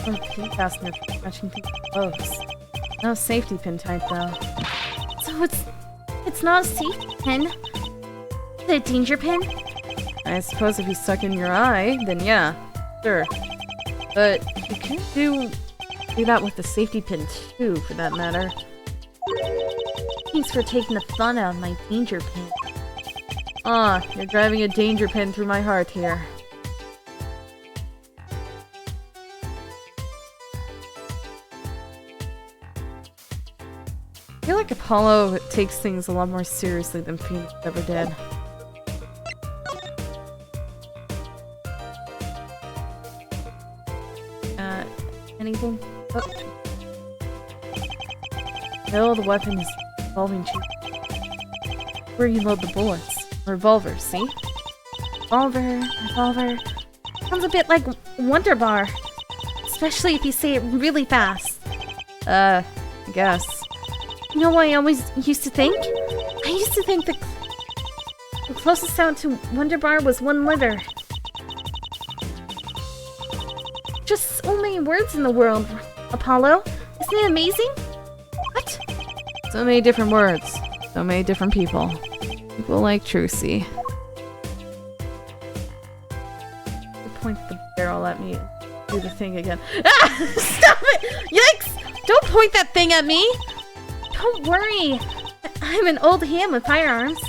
Oh, pin fastener for catching people's clothes. No safety pin type though. So it's not a safety pin. Is it a danger pin? I suppose if he's stuck in your eye, then yeah, sure. But you can do that with the safety pin too, for that matter. Thanks for taking the fun out of my danger pin. Ah, you're driving a danger pin through my heart here. I feel like Apollo takes things a lot more seriously than Phoenix ever did. Anything? Oh. No, the weapon is revolving cheap. Where you load the bullets. Revolver, see? Revolver. Sounds a bit like Wonder Bar. Especially if you say it really fast. I guess. You know what I always used to think? I used to think the closest sound to Wonder Bar was one letter. Just so many words in the world, Apollo. Isn't it amazing? What? So many different words. So many different people. People like Trucy. Point the barrel at me. Do the thing again. Ah! Stop it! Yikes! Don't point that thing at me! Don't worry. I'm an old hand with firearms.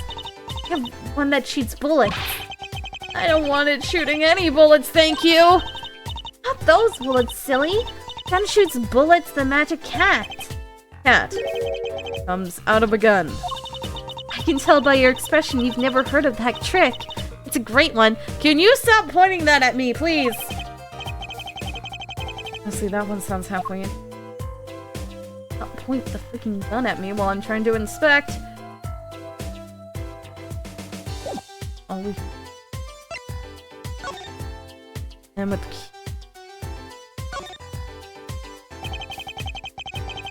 I have one that shoots bullets. I don't want it shooting any bullets, thank you! Not those bullets, silly. Gun shoots bullets, the magic cat. Cat. Comes out of a gun. I can tell by your expression you've never heard of that trick. It's a great one. Can you stop pointing that at me, please? Honestly, that one sounds halfway in. Don't point the freaking gun at me while I'm trying to inspect. Oh, we... And with the key.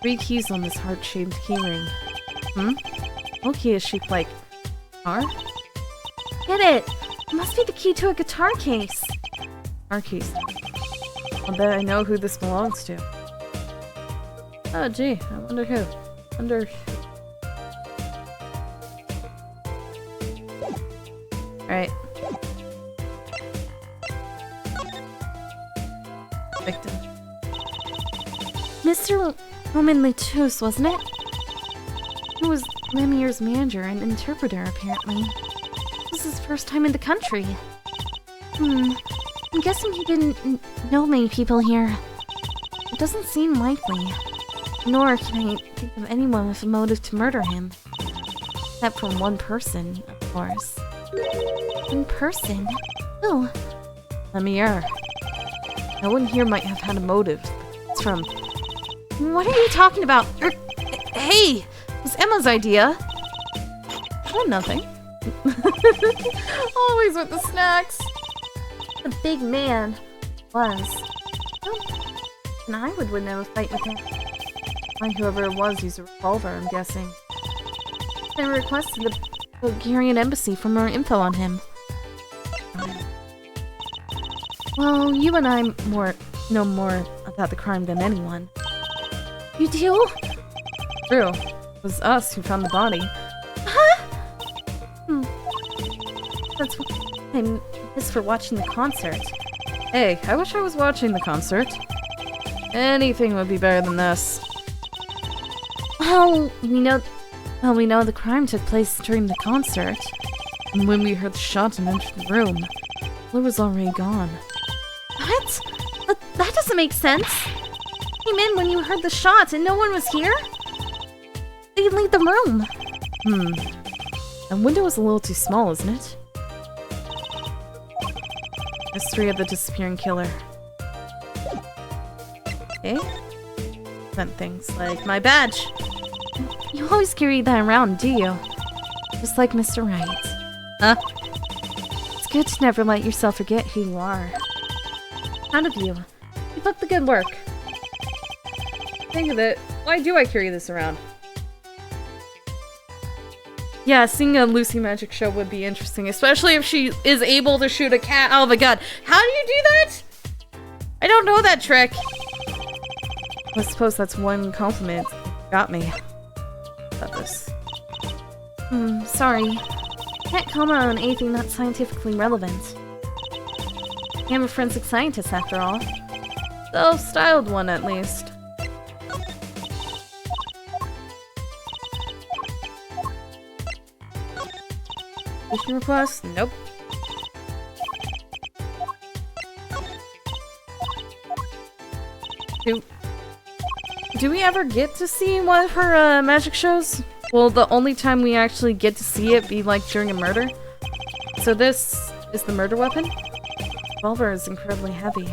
3 keys on this heart-shaped keyring. What key is shaped like? Guitar? Get it! It must be the key to a guitar case. Guitar case. I'll bet I know who this belongs to. Oh gee, I wonder who. Alright. Victim. Mr. Roman Lutus, wasn't it? He was Lemier's manager and interpreter, apparently. This is his first time in the country. I'm guessing he didn't know many people here. It doesn't seem likely. Nor can I think of anyone with a motive to murder him. Except for one person, of course. One person? Who? Lemier. No one here might have had a motive. It's from... What are you talking about? Hey! It was Emma's idea. Oh, nothing. Always with the snacks. The big man was. And I would win a fight with him. Why, whoever it was used a revolver, I'm guessing. I requested the Bulgarian embassy for more info on him. Well, you and I know more about the crime than anyone. You do? True. It was us who found the body. Huh? That's what I miss for watching the concert. Hey, I wish I was watching the concert. Anything would be better than this. Well, we know the crime took place during the concert. And when we heard the shot and entered the room, Blue was already gone. What? That doesn't make sense. Came in when you heard the shot and no one was here? They'd leave the room. The window is a little too small, isn't it? Mystery of the disappearing killer. Eh? Meant things like my badge. You always carry that around, do you? Just like Mr. Right. Huh? It's good to never let yourself forget who you are. Proud of you. Keep up the good work. Think of it. Why do I carry this around? Yeah, seeing a Lucy magic show would be interesting, especially if she is able to shoot a cat out of a gun. How do you do that? I don't know that trick. I suppose that's one compliment got me about this. Sorry. Can't comment on anything not scientifically relevant. I'm a forensic scientist after all. Self-styled one at least. Mission request? Nope. Do we ever get to see one of her magic shows? Will the only time we actually get to see it be like during a murder? So this is the murder weapon? Revolver is incredibly heavy.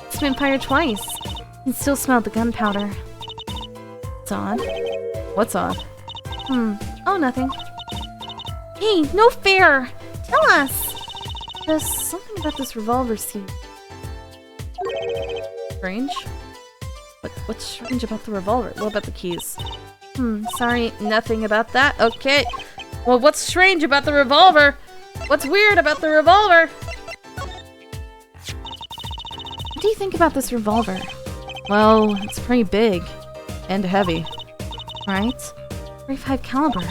It's been fired twice. You can still smell the gunpowder. It's odd. What's odd? Oh, nothing. Hey, no fair! Tell us! There's something about this revolver scene. Strange? What's strange about the revolver? What about the keys? Sorry, nothing about that. Okay. Well, what's strange about the revolver? What's weird about the revolver? What do you think about this revolver? Well, it's pretty big. And heavy. Right? 45 caliber.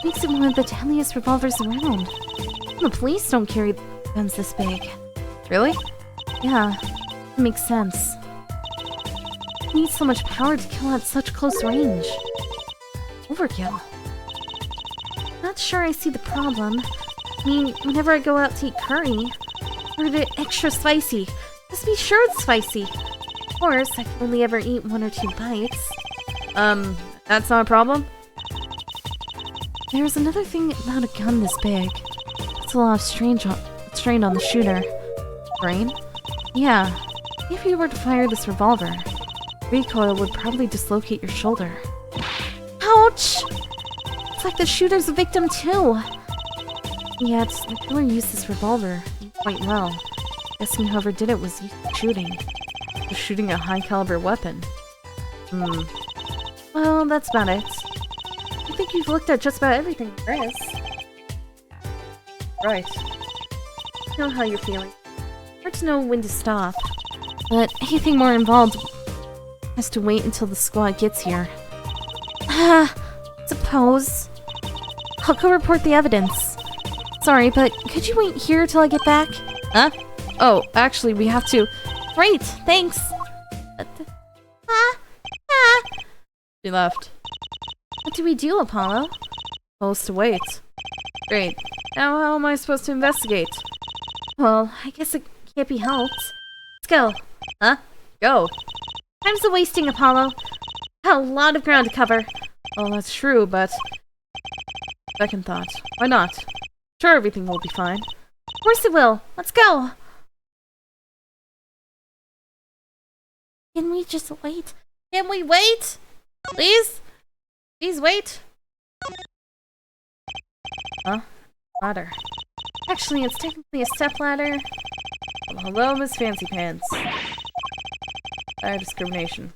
Makes it one of the deadliest revolvers around. The police don't carry guns this big. Really? Yeah, it makes sense. It needs so much power to kill at such close range. Overkill. Not sure I see the problem. I mean, whenever I go out to eat curry, I order it extra spicy. Just be sure it's spicy. Of course, I can only ever eat 1 or 2 bites. That's not a problem? There's another thing about a gun this big. It's a lot of strain on the shooter. Strain? Yeah. If you were to fire this revolver, recoil would probably dislocate your shoulder. Ouch! It's like the shooter's a victim too. Yet, the killer used this revolver quite well. Guessing whoever did it was used to shooting. Was shooting a high caliber weapon. Well, that's about it. I think you've looked at just about everything there is. Right. I know how you're feeling. Hard to know when to stop. But anything more involved has to wait until the squad gets here. Suppose. I'll go report the evidence. Sorry, but could you wait here till I get back? Huh? Oh, actually, we have to. Great, thanks. She left. What do we do, Apollo? Supposed to wait. Great. Now how am I supposed to investigate? Well, I guess it can't be helped. Let's go. Huh? Go. Time's a wasting, Apollo. Got a lot of ground to cover. Oh, that's true, but... Second thought. Why not? Sure, everything will be fine. Of course it will. Let's go. Can we just wait? Can we wait? Please? Please wait? Huh? Ladder. Actually, it's technically a stepladder. Well, hello, Miss Fancy Pants. Discrimination.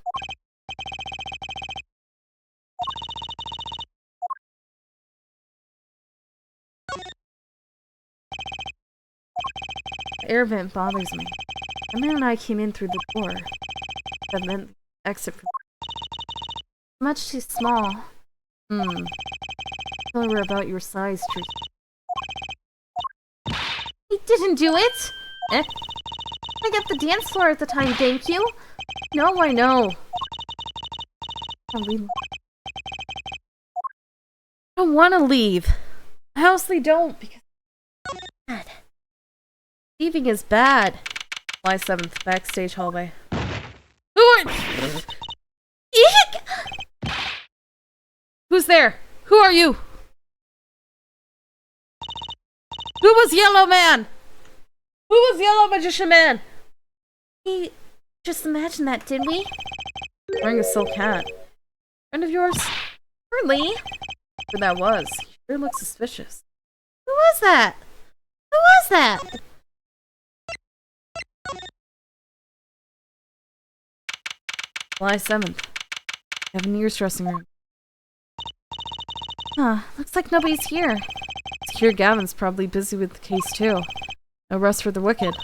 The air vent bothers me. The man and I came in through the door. That meant the exit from... Much too small. Tell her about your size, Trish. He didn't do it! Eh? I got the dance floor at the time, thank you. No, I know. I don't want to leave. I honestly don't, because... bad. Leaving is bad. July 7th, backstage hallway. Who are... Eek! Who's there? Who are you? Who was Yellow Man? Who was Yellow Magician Man? He just imagined that, did we? Wearing a silk hat. Friend of yours? Hardly. Who that was. Sure looks suspicious. Who was that? Who was that? July 7th. Gavin Year's dressing room. Huh, looks like nobody's here. It's here Gavin's probably busy with the case too. No rest for the wicked.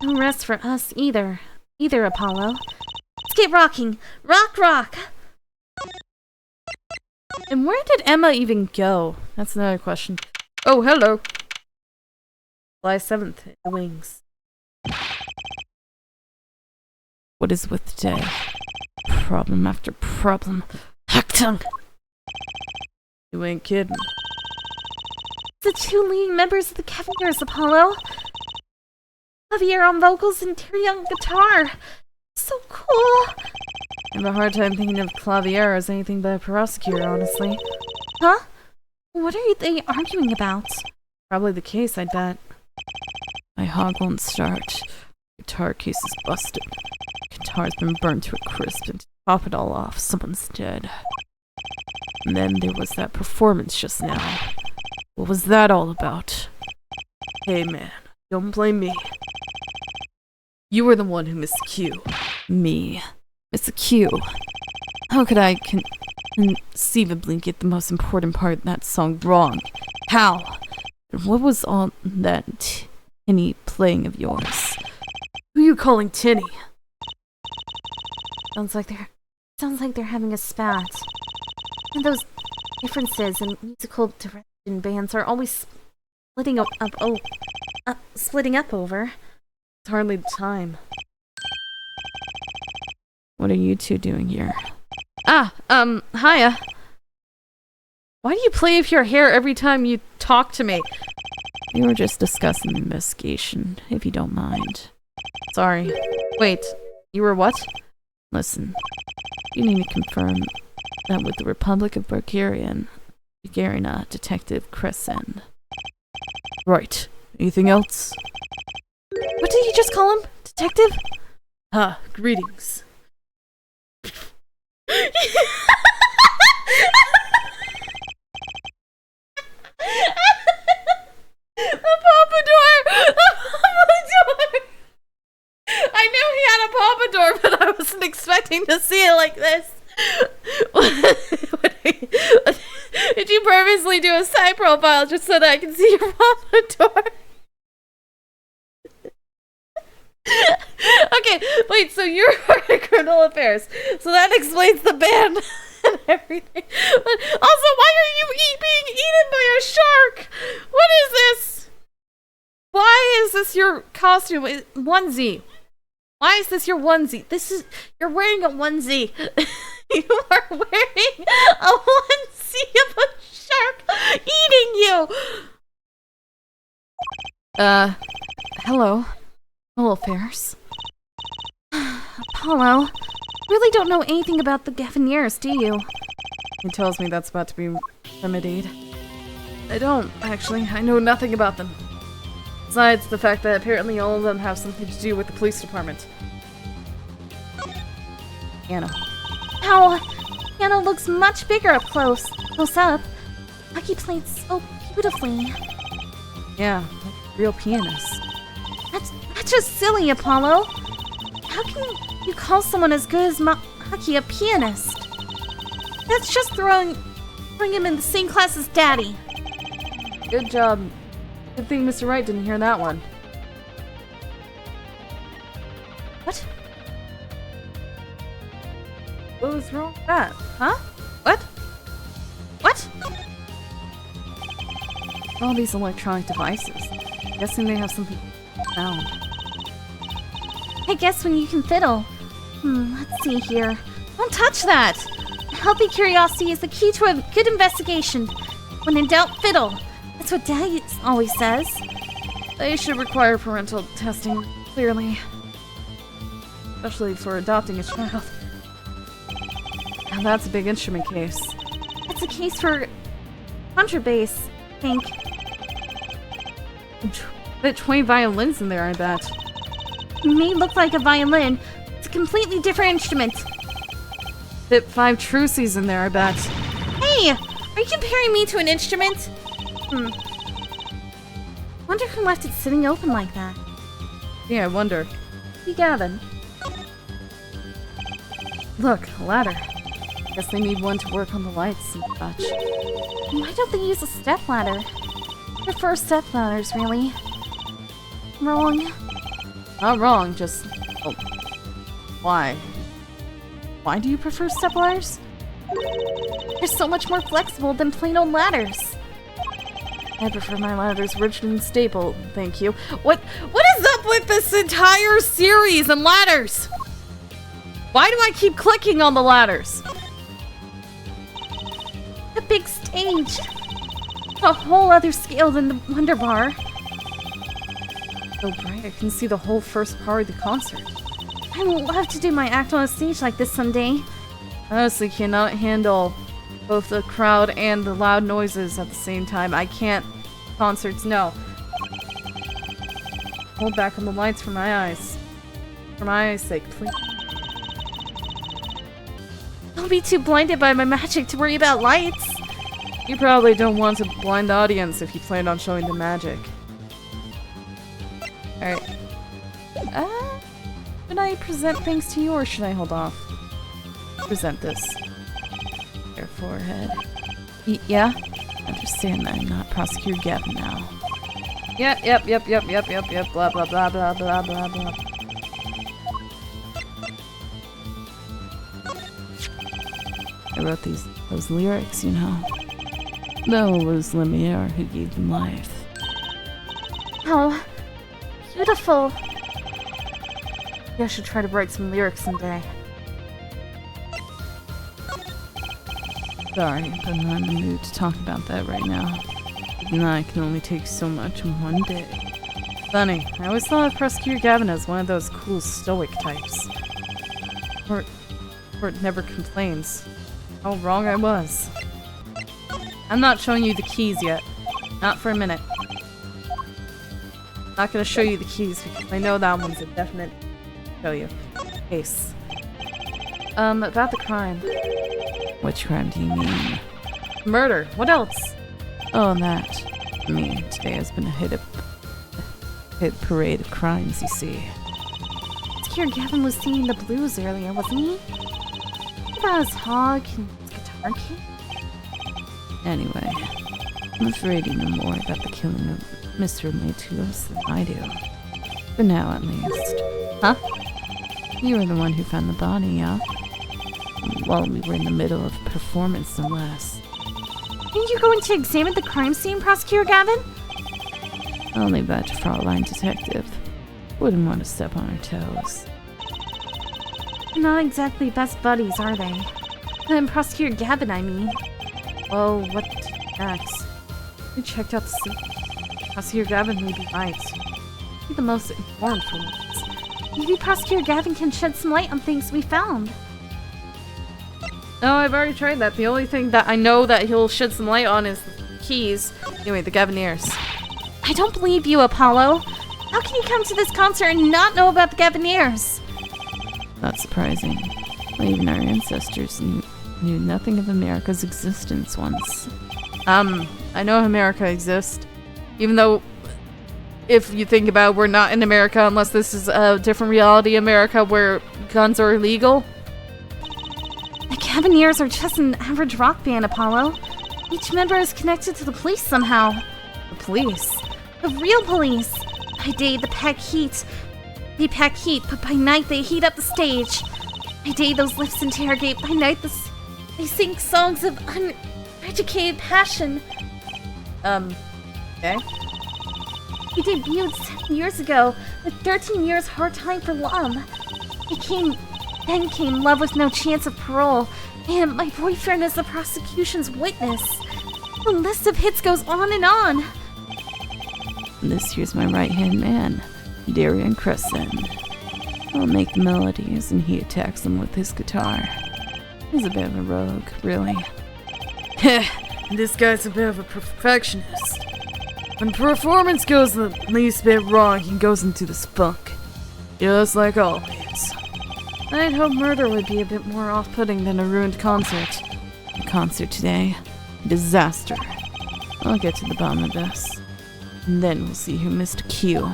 No rest for us either. Either, Apollo. Let's get rocking. Rock, rock! And where did Emma even go? That's another question. Oh, hello. July 7th. Wings. What is with today? Problem after problem. Hack tongue. You ain't kidding. The two leading members of the Cavaliers, Apollo. Javier on vocals and Terry on guitar. So cool. I have a hard time thinking of Clavier as anything but a prosecutor, honestly. Huh? What are they arguing about? Probably the case, I'd bet. My hog won't start. Guitar case is busted. Guitar's been burned to a crisp, and to top it all off, someone's dead. And then there was that performance just now. What was that all about? Hey man, don't blame me. You were the one who missed the cue. Me. Missed the cue. How could I conceivably get the most important part of that song wrong? How? And what was all that tinny playing of yours? Who are you calling tinny? Sounds like they're having a spat. And those differences in musical direction bands are always splitting up over. It's hardly the time. What are you two doing here? Hiya. Why do you play with your hair every time you talk to me? We were just discussing the investigation, if you don't mind. Sorry. Wait, you were what? Listen, you need to confirm that with the Republic of Bulgaria, Detective Crescent. Right. Anything else? What did you just call him? Detective? Greetings. The pompadour! I knew he had a pompadour, but I wasn't expecting to see it like this. Did you purposely do a side profile just so that I can see your pompadour? Okay, wait, so you're part of Criminal Affairs, so that explains the band and everything. But also, why are you being eaten by a shark? What is this? Why is this your costume? Onesie. Why is this your onesie? You're wearing a onesie. You are wearing a onesie of a shark eating you. Hello. Hello, Affairs. Apollo, really don't know anything about the Gaviniers, do you? He tells me that's about to be remedied. I don't, actually. I know nothing about them. Besides the fact that apparently all of them have something to do with the police department. Anna. How? Anna looks much bigger up close up. Lucky played so beautifully. Yeah, like a real pianist. That's just silly, Apollo. How can you call someone as good as Maki a pianist? That's just throwing him in the same class as Daddy. Good job. Good thing Mr. Wright didn't hear that one. What? What was wrong with that? Huh? What? What? All these electronic devices. Guessing they have something sound. I guess when you can fiddle. Let's see here. Don't touch that! Healthy curiosity is the key to a good investigation. When in doubt, fiddle. That's what Daddy always says. They should require parental testing, clearly. Especially for adopting a child. Now that's a big instrument case. It's a case for contrabass, I think. But 20 violins in there, I bet. It may look like a violin, It's a completely different instrument. Pt4 trucies in there, I bet. Hey! Are you comparing me to an instrument? Wonder who left it sitting open like that. Yeah, I wonder. Hey, Gavin. Look, a ladder. Guess they need one to work on the lights and such. Why don't they use a step ladder? I prefer step ladders, really. Wrong. Not wrong, just... Oh. Why? Why do you prefer step ladders? They're so much more flexible than plain old ladders. I prefer my ladders rigid and stable, thank you. What is up with this entire series and ladders? Why do I keep clicking on the ladders? The big stage. A whole other scale than the Wonder Bar. So bright, I can see the whole first part of the concert. I'd love to do my act on a stage like this someday. I honestly cannot handle both the crowd and the loud noises at the same time. I can't. Concerts, no. Hold back on the lights for my eyes. For my eyes' sake, please. Don't be too blinded by my magic to worry about lights. You probably don't want to blind the audience if you planned on showing the magic. Alright. Should I present things to you or should I hold off? Present this. Your forehead. Yeah? Understand that I'm not Prosecutor Gavin now. Yep, blah blah blah blah blah blah blah. I wrote those lyrics, you know. No, it was Lumiere who gave them life. Oh, beautiful. Maybe I should try to write some lyrics someday. Sorry, but I'm not in the mood to talk about that right now. Even though I can only take so much in one day. Funny, I always thought of Prosecutor Gavin as one of those cool stoic types. Or never complains. How wrong I was. I'm not showing you the keys yet. Not for a minute. Not gonna show you the keys because I know that one's a definite show you. Case. About the crime. Which crime do you mean? Murder. What else? Oh, that. I mean, today has been a hit parade of crimes, you see. Prosecutor Gavin was singing the blues earlier, wasn't he? About his hog and his guitar kit? Anyway, I'm afraid you know more about the killing of Mr. Mateus than I do. For now, at least. Huh? You were the one who found the body, yeah? While we were in the middle of a performance, no less. Didn't you go in to examine the crime scene, Prosecutor Gavin? Only that Fraulein detective wouldn't want to step on her toes. They're not exactly best buddies, are they? And Prosecutor Gavin, I mean. Well, what next? We checked out the scene. Prosecutor Gavin may be right. Be the most informed for once. Maybe Prosecutor Gavin can shed some light on things we found. No, I've already tried that. The only thing that I know that he'll shed some light on is the keys. Anyway, the Gaviniers. I don't believe you, Apollo. How can you come to this concert and not know about the Gaviniers? Not surprising. Well, even our ancestors knew nothing of America's existence once. I know America exists. Even though, if you think about it, we're not in America unless this is a different reality America where guns are illegal. The Gaviniers are just an average rock band, Apollo. Each member is connected to the police somehow. The police? The real police. By day, they pack heat, but by night they heat up the stage. By day, those lips interrogate. By night, they sing songs of uneducated passion. Okay. He debuted 7 years ago with 13 years hard time for love. Then came Love with No Chance of Parole, and My Boyfriend is the prosecution's witness. The list of hits goes on and on. This here's my right-hand man, Darian Crescent. I'll make the melodies and he attacks them with his guitar. He's a bit of a rogue, really. This guy's a bit of a perfectionist. When performance goes the least bit wrong, he goes into the spunk. Just like always. I'd hope murder would be a bit more off-putting than a ruined concert. The concert today, a disaster. I'll get to the bottom of this. And then we'll see who missed Q.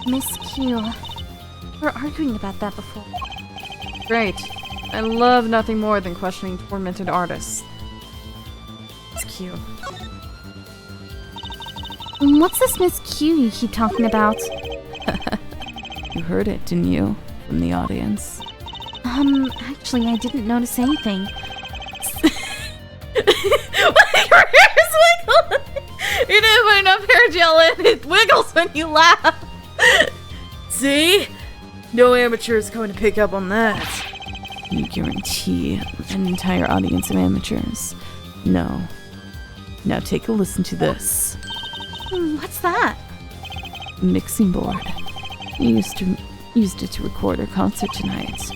Miss Q. We're arguing about that before. Great. I love nothing more than questioning tormented artists. It's Q. What's this Miss Q you keep talking about? You heard it, didn't you? From the audience. Actually, I didn't notice anything. Your hair is wiggling! You didn't put enough hair gel in. It wiggles when you laugh. See? No amateur is going to pick up on that. You guarantee an entire audience of amateurs. No. Now take a listen to this. What's that? Mixing board. We used it to record our concert tonight.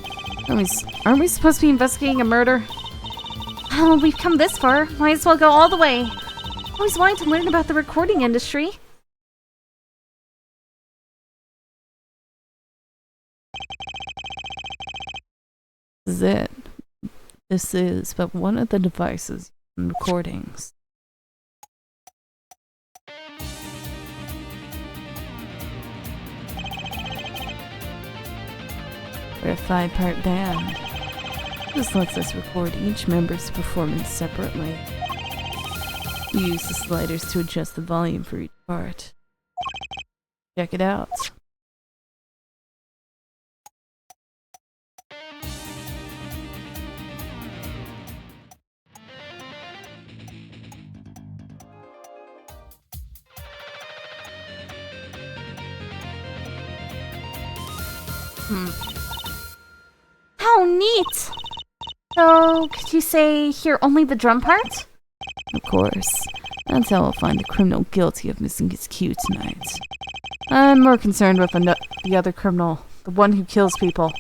Aren't we supposed to be investigating a murder? Oh, we've come this far. Might as well go all the way. Always wanted to learn about the recording industry. This is it. This is but one of the devices in recordings. We're a 5-part band. This lets us record each member's performance separately. We use the sliders to adjust the volume for each part. Check it out. How neat! So, could you say hear only the drum part? Of course. That's how I'll find the criminal guilty of missing his cue tonight. I'm more concerned with the other criminal, the one who kills people.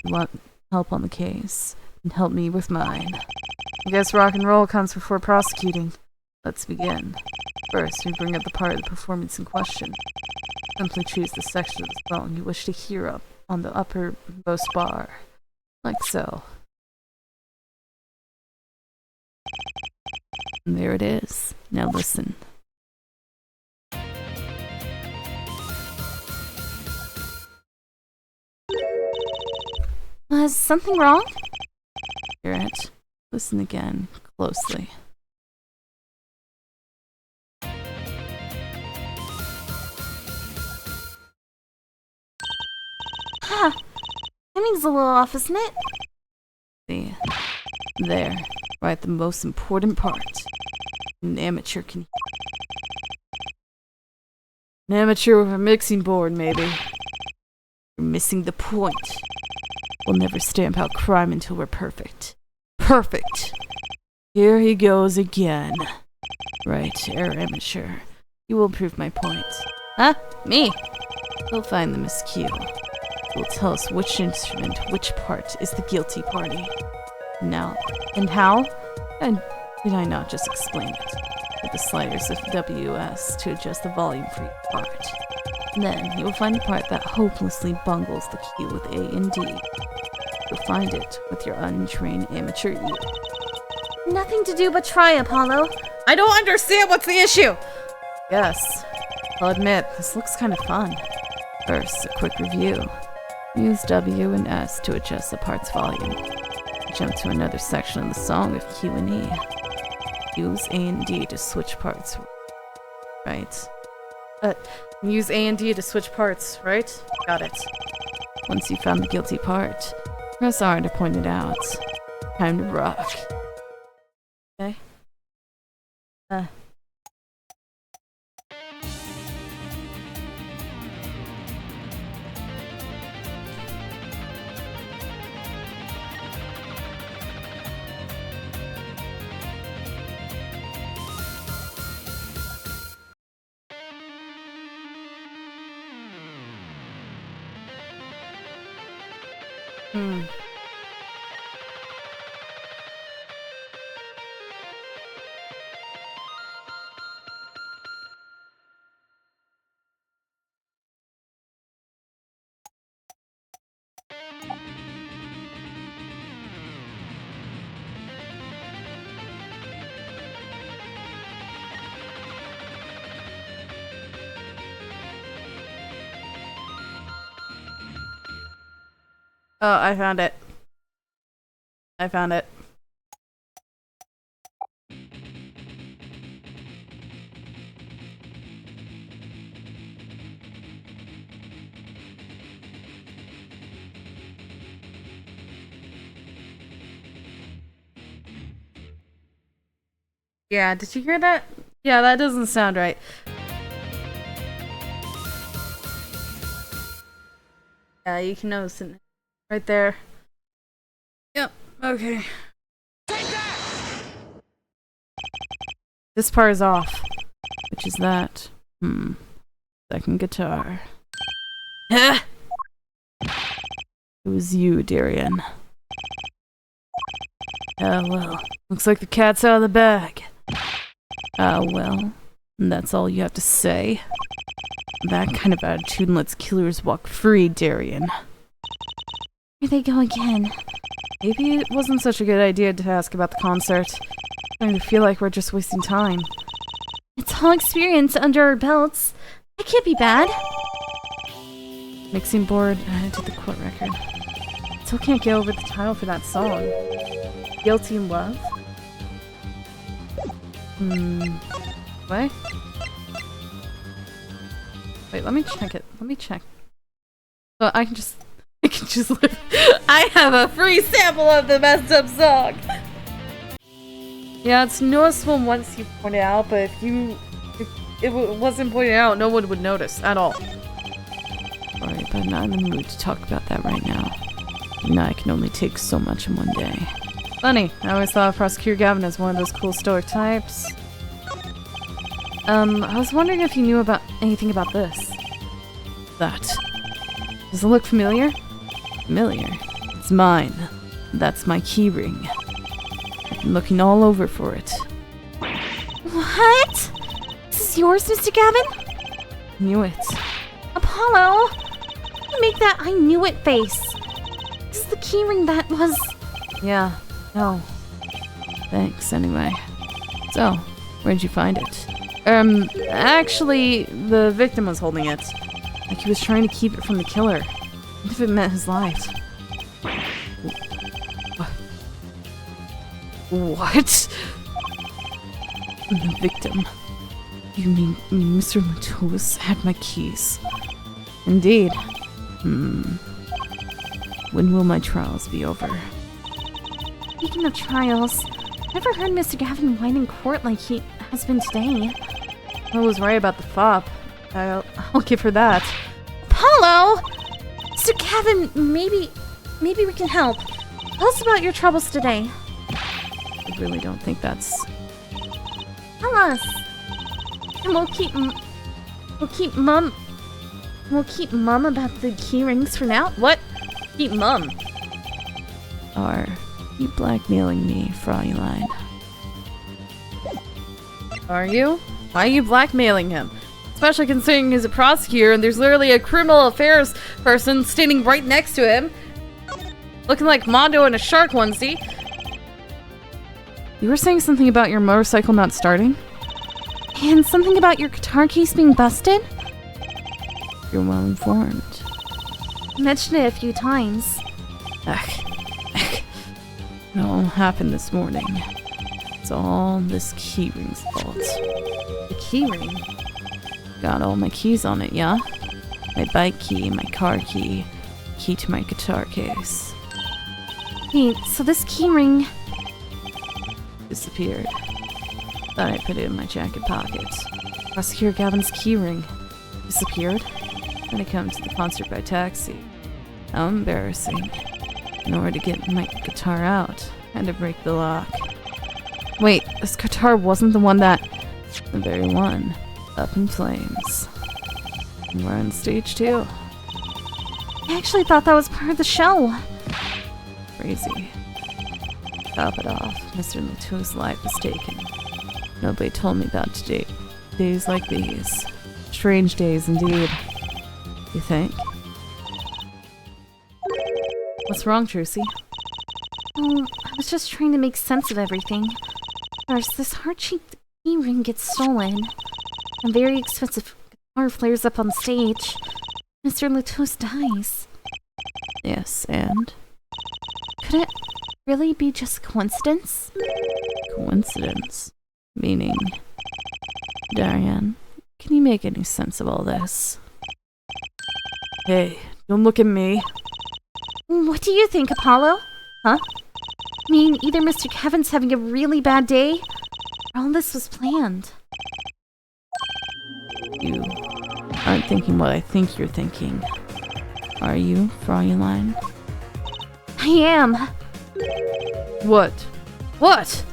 You want help on the case, and help me with mine. I guess rock and roll comes before prosecuting. Let's begin. First, we bring up the part of the performance in question. Simply choose the section of the song you wish to hear up on the uppermost bar. Like so. And there it is. Now listen. Was something wrong? Hear it? Listen again, closely. Huh. Timing's a little off, isn't it? See? There. Right, the most important part. An amateur can... An amateur with a mixing board, maybe. You're missing the point. We'll never stamp out crime until we're perfect. Perfect! Here he goes again. Right, amateur. You will prove my point. Huh? Me? We'll find the miscue. Will tell us which instrument, which part is the guilty party. Now, and how? And did I not just explain it? With the sliders of WS to adjust the volume for each part. Then you will find the part that hopelessly bungles the cue with A and D. You'll find it with your untrained amateur ear. Nothing to do but try, Apollo. I don't understand what's the issue. Yes, I'll admit, this looks kind of fun. First, a quick review. Use W and S to adjust the part's volume. Jump to another section of the song with Q and E. Use A and D to switch parts. Right. Use A and D to switch parts, right? Got it. Once you found the guilty part, press R to point it out. Time to rock. Okay. Oh, I found it. I found it. Yeah, did you hear that? Yeah, that doesn't sound right. Yeah, you can notice it right there. Yep, okay. This part is off. Which is that? Second guitar. It was you, Darian. Oh well. Looks like the cat's out of the bag. Oh well. And that's all you have to say? That kind of attitude lets killers walk free, Darian. Here they go again. Maybe it wasn't such a good idea to ask about the concert. I'm starting to feel like we're just wasting time. It's all experience under our belts. That can't be bad. Mixing board added to the court record. Still can't get over the title for that song. Guilty in Love? What? Wait, let me check it. Let me check. Oh, I can just live. I have a free sample of the messed up song. Yeah, it's noticeable once you point it out, but if it wasn't pointed out, no one would notice at all. Sorry, but I'm not in the mood to talk about that right now. And I can only take so much in one day. Funny, I always thought of Prosecutor Gavin as one of those cool stoic types. I was wondering if you knew about anything about this. That. Does it look familiar? Familiar? It's mine. That's my keyring. I've been looking all over for it. What? This is yours, Mr. Gavin? Knew it. Apollo! You make that I knew it face. This is the keyring that was... Yeah, no. Thanks, anyway. So, where'd you find it? Actually, the victim was holding it. Like he was trying to keep it from the killer. Even if it meant his life. What? The victim? You mean Mr. Matos had my keys? Indeed. When will my trials be over? Speaking of trials, never heard Mr. Gavin whine in court like he has been today. I was right about the fop. I'll give her that. Apollo! Mr. Gavin, maybe we can help. Tell us about your troubles today. I really don't think that's... Tell us. And we'll keep mum about the key rings for now. What? Keep mum. Are you blackmailing me, Fraulein? Are you? Why are you blackmailing him? Especially considering he's a prosecutor and there's literally a criminal affairs person standing right next to him. Looking like Mondo in a shark onesie. You were saying something about your motorcycle not starting? And something about your guitar case being busted? You're well informed. You mentioned it a few times. It all happened this morning. It's all this keyring's fault. The keyring? Got all my keys on it, yeah? My bike key, my car key, key to my guitar case. Wait, so this keyring... Disappeared. Thought I put it in my jacket pocket. Prosecutor Gavin's keyring. Disappeared? Then I come to the concert by taxi. How embarrassing. In order to get my guitar out, I had to break the lock. Wait, this guitar wasn't the one that... The very one. Up in flames. And we're on stage 2. I actually thought that was part of the show. Crazy. Top it off, Mr. Latu's life was taken. Nobody told me about today. Days like these. Strange days indeed. You think? What's wrong, Trucy? Oh, I was just trying to make sense of everything. First, this heart-shaped keyring gets stolen. A very expensive guitar flares up on stage. Mr. Latos dies. Yes, and? Could it really be just coincidence? Coincidence? Meaning? Diane, can you make any sense of all this? Hey, don't look at me. What do you think, Apollo? Huh? I mean, either Mr. Gavin's having a really bad day, or all this was planned. You aren't thinking what I think you're thinking. Are you, Fraulein? I am. What? What?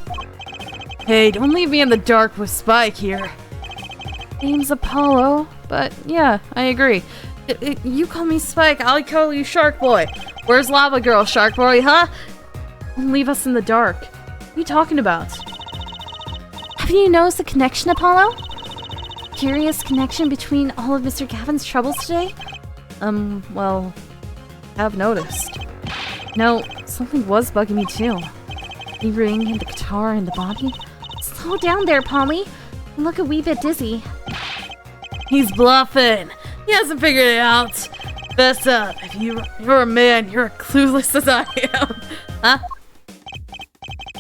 Hey, don't leave me in the dark with Spike here. Name's Apollo, but yeah, I agree. You call me Spike, I'll call you Shark Boy. Where's Lava Girl, Shark Boy, huh? Don't leave us in the dark. What are you talking about? Have you noticed the connection, Apollo? Curious connection between all of Mr. Gavin's troubles today? Well, I've noticed. No, something was bugging me too. The ring and the guitar and the body. Slow down there, Polly. You look a wee bit dizzy. He's bluffing. He hasn't figured it out. Fess up. If you're a man, you're as clueless as I am. Huh?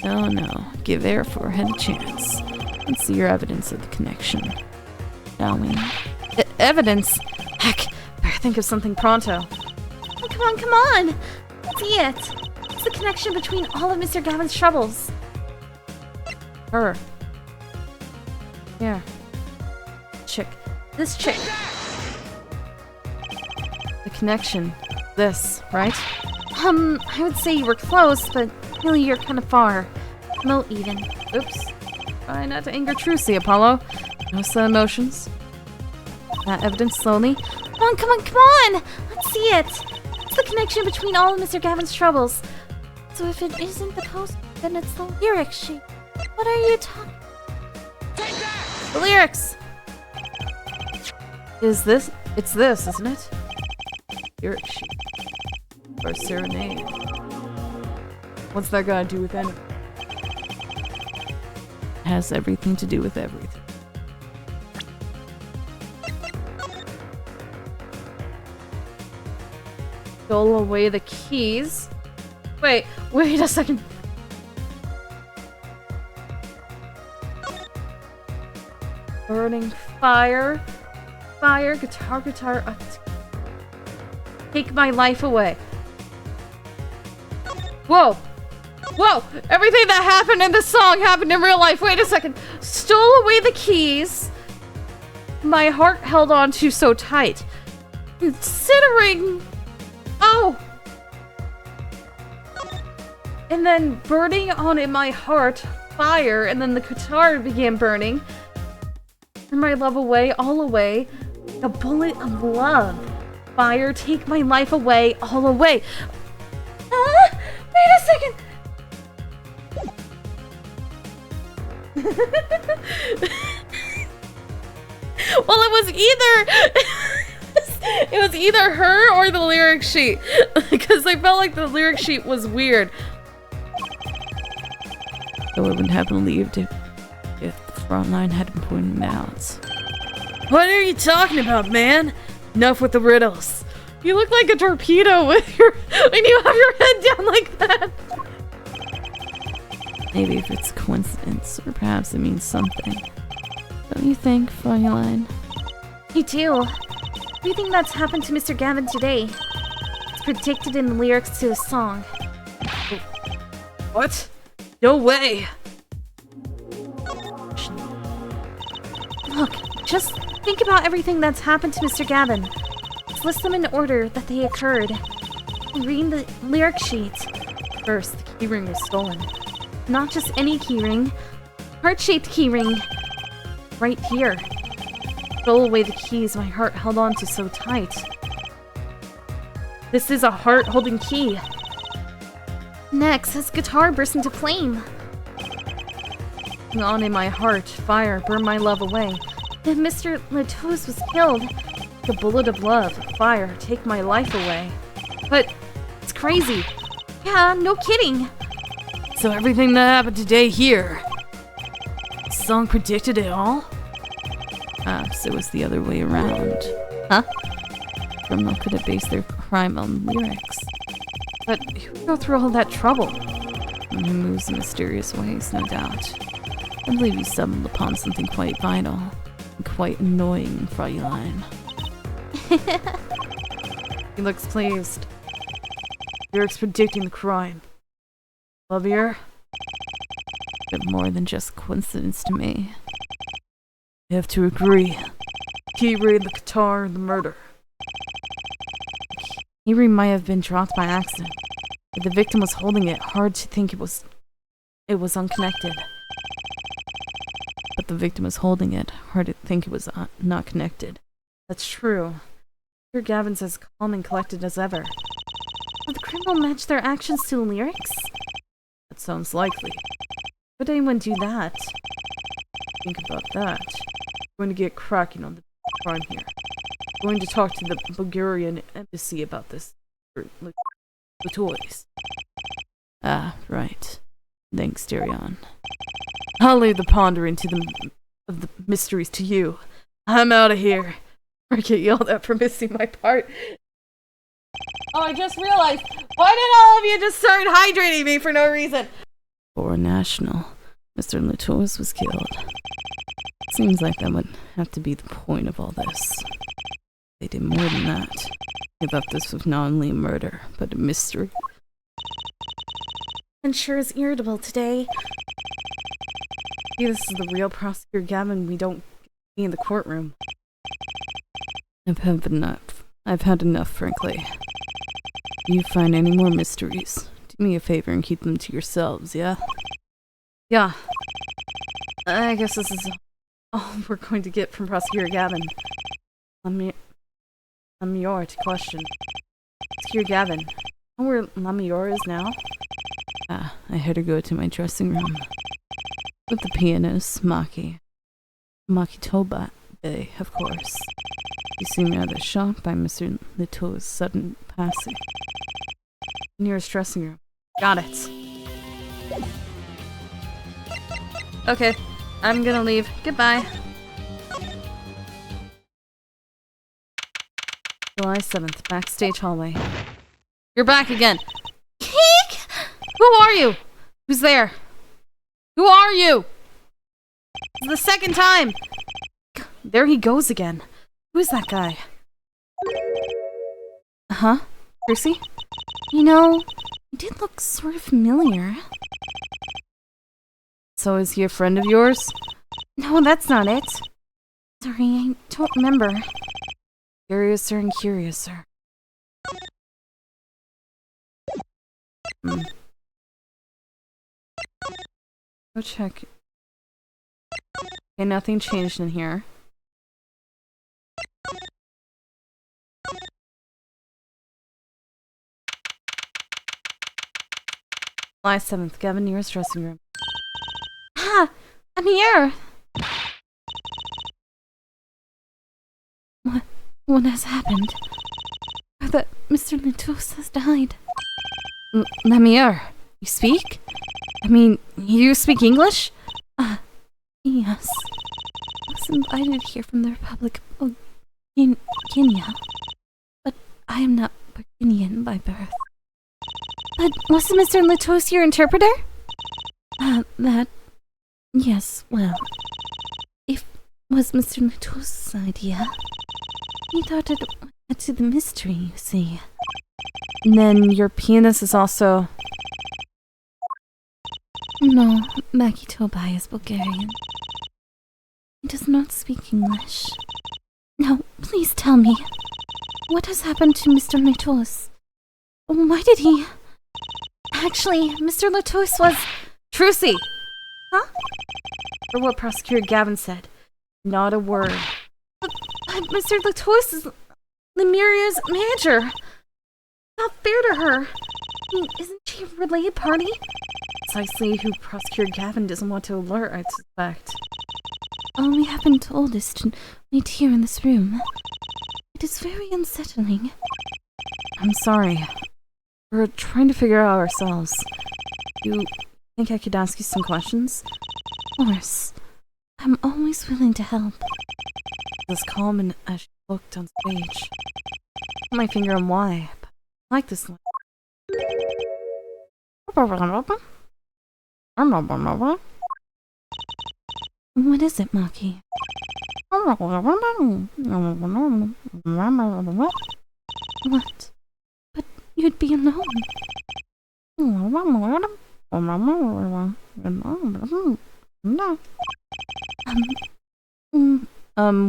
No. Give Air Forehead a chance. Let's see your evidence of the connection. Shall we? Evidence? Heck, better think of something pronto. Oh, come on. See it. It's the connection between all of Mr. Gavin's troubles. Her. Yeah. Chick. This chick. The connection. This, right? I would say you were close, but really you're kind of far. No even. Oops. Try not to anger Trucy, Apollo. No sad emotions. That evidence slowly. Come on! Let's see it! It's the connection between all of Mr. Gavin's troubles. So if it isn't the post, then it's the lyric sheet. What are you talking? The lyrics! It's this, isn't it? Lyric sheet. Or serenade. What's that got to do with anything? Has everything to do with everything. Stole away the keys. Wait a second. Burning fire. Guitar. Take my life away. Whoa! Everything that happened in the song happened in real life. Wait a second. Stole away the keys. My heart held on to so tight. Considering... Oh! And then burning on in my heart, fire, and then the guitar began burning. Turn my love away, all away. A bullet of love. Fire, take my life away, all away. Wait a second. Well, it was either her or the lyric sheet, because I felt like the lyric sheet was weird. So I wouldn't have believed it if the front line hadn't pointed out. What are you talking about, man? Enough with the riddles. You look like a torpedo when you have your head down like that. Maybe if it's coincidence, or perhaps it means something. Don't you think, Fraulein? You do. Everything that's happened to Mr. Gavin today is predicted in the lyrics to the song. What? No way. Look, just think about everything that's happened to Mr. Gavin. Let's list them in order that they occurred. Read the lyric sheet. First, the keyring was stolen. Not just any keyring. Heart-shaped keyring. Right here. Stole away the keys my heart held on to so tight. This is a heart-holding key. Next, his guitar burst into flame. On in my heart, fire, burn my love away. Then Mr. Latos was killed. The bullet of love, fire, take my life away. But it's crazy. Yeah, no kidding. So everything that happened today here, the song predicted it all? Perhaps it was the other way around. Huh? Criminal could have based their crime on lyrics. But who would go through all that trouble? And who moves in mysterious ways, no doubt. I believe you stumbled upon something quite vital and quite annoying, Fräulein. He looks pleased. Lyric's predicting the crime. Javier? A bit more than just coincidence to me. I have to agree. Key ring the guitar and the murder. Keyring might have been dropped by accident. If the victim was holding it, hard to think it was unconnected. But the victim was holding it, hard to think it was not connected. That's true. Here Gavin's as calm and collected as ever. Did the criminal match their actions to the lyrics? That sounds likely. Would anyone do that? Think about that. We're going to get cracking on the crime here. We're going to talk to the Bulgarian embassy about this. The toys. Ah, right. Thanks, Darion. I'll leave the pondering of the mysteries to you. I'm out of here. I get yelled at for missing my part. Oh, I just realized. Why did all of you just start hydrating me for no reason? For National, Mr. Latours was killed. Seems like that would have to be the point of all this. They did more than that. They left this with not only a murder, but a mystery. And sure is irritable today. Maybe this is the real prosecutor Gavin we don't see in the courtroom. I've had enough, frankly. If you find any more mysteries, do me a favor and keep them to yourselves, yeah? Yeah. I guess this is all we're going to get from Prosecutor Gavin. Lamior to question. Prosecutor Gavin, know where Lamior is now? Ah, I had her go to my dressing room. With the pianist, Maki Toba, of course. She seemed rather shocked by Mr. Latour's sudden passing. Nearest dressing room. Got it. Okay, I'm gonna leave. Goodbye. July 7th, backstage hallway. You're back again. Cake? Who are you? Who's there? Who are you? It's the second time. There he goes again. Who is that guy? Huh? Percy? You know, he did look sort of familiar. So is he a friend of yours? No, that's not it. Sorry, I don't remember. Curiouser and curiouser. Go check. Okay, nothing changed in here. July 7th, Gavin nearest dressing room. Ah, I'm here. What has happened? That Mr. Latours has died. Lamier, you speak? I mean, you speak English? Yes. I was invited here from the Republic of Kenya. But I am not Burgundian by birth. But wasn't Mr. Latours your interpreter? Yes, well, it was Mr. Latours' idea. He thought it add to the mystery, you see. And then your pianist is also... No, Maki Tobai is Bulgarian. He does not speak English. Now, please tell me, what has happened to Mr. Latours? Why did he... Actually, Mr. Latours was... Trucy! Huh? Or what Prosecutor Gavin said. Not a word. But Mr. Latours is Lemuria's manager. Not fair to her. I mean, isn't she a related party? Precisely who Prosecutor Gavin doesn't want to alert, I suspect. All we have been told is to wait here in this room. It is very unsettling. I'm sorry. We're trying to figure out ourselves. You think I could ask you some questions? Of course. I'm always willing to help. As calm and as she looked on stage. Put my finger on why, but like this line. What is it, Maki? What? But you'd be alone.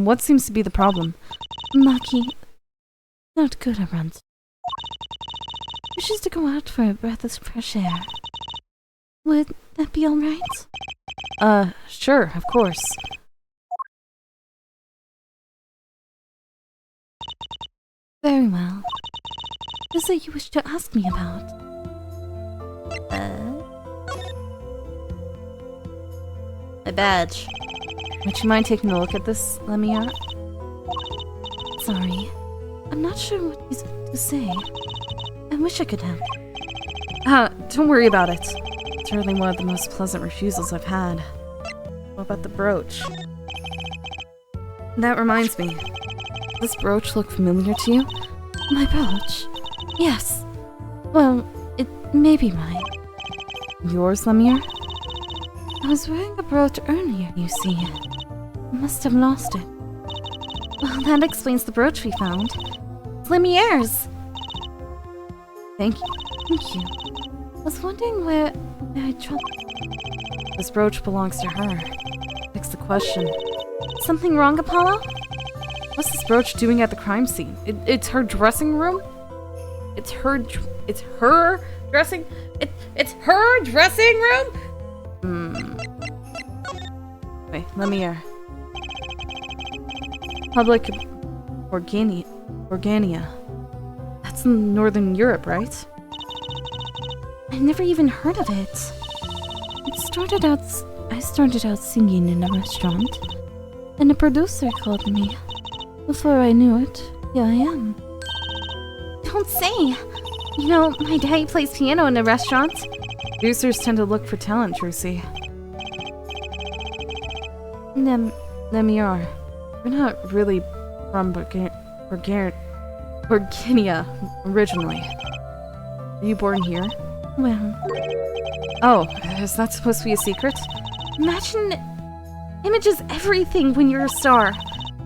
What seems to be the problem? Maki, not good around. Wishes to go out for a breath of fresh air. Would that be alright? Sure, of course. Very well. What is it you wish to ask me about? My badge. Would you mind taking a look at this, Lemia? Sorry. I'm not sure what he's to say. I wish I could help. Don't worry about it. It's certainly one of the most pleasant refusals I've had. What about the brooch? That reminds me. Does this brooch look familiar to you? My brooch? Yes. Well, it may be mine. Yours, Lemire? I was wearing a brooch earlier, you see. I must have lost it. Well, that explains the brooch we found. It's Lemiere's! Thank you. Thank you. I was wondering where I dropped... This brooch belongs to her. Fix the question. Something wrong, Apollo? What's this brooch doing at the crime scene? It's her dressing room? It's her dressing... It's her dressing room? Wait, Lemire. Public Organia. That's in Northern Europe, right? I never even heard of it. I started out singing in a restaurant, and a producer called me. Before I knew it, here I am. Don't say! You know, my daddy plays piano in a restaurant. Producers tend to look for talent, Trucy. Lemire, you're not really from Burginia originally. Were you born here? Well... Oh, is that supposed to be a secret? Imagine... Image is everything when you're a star.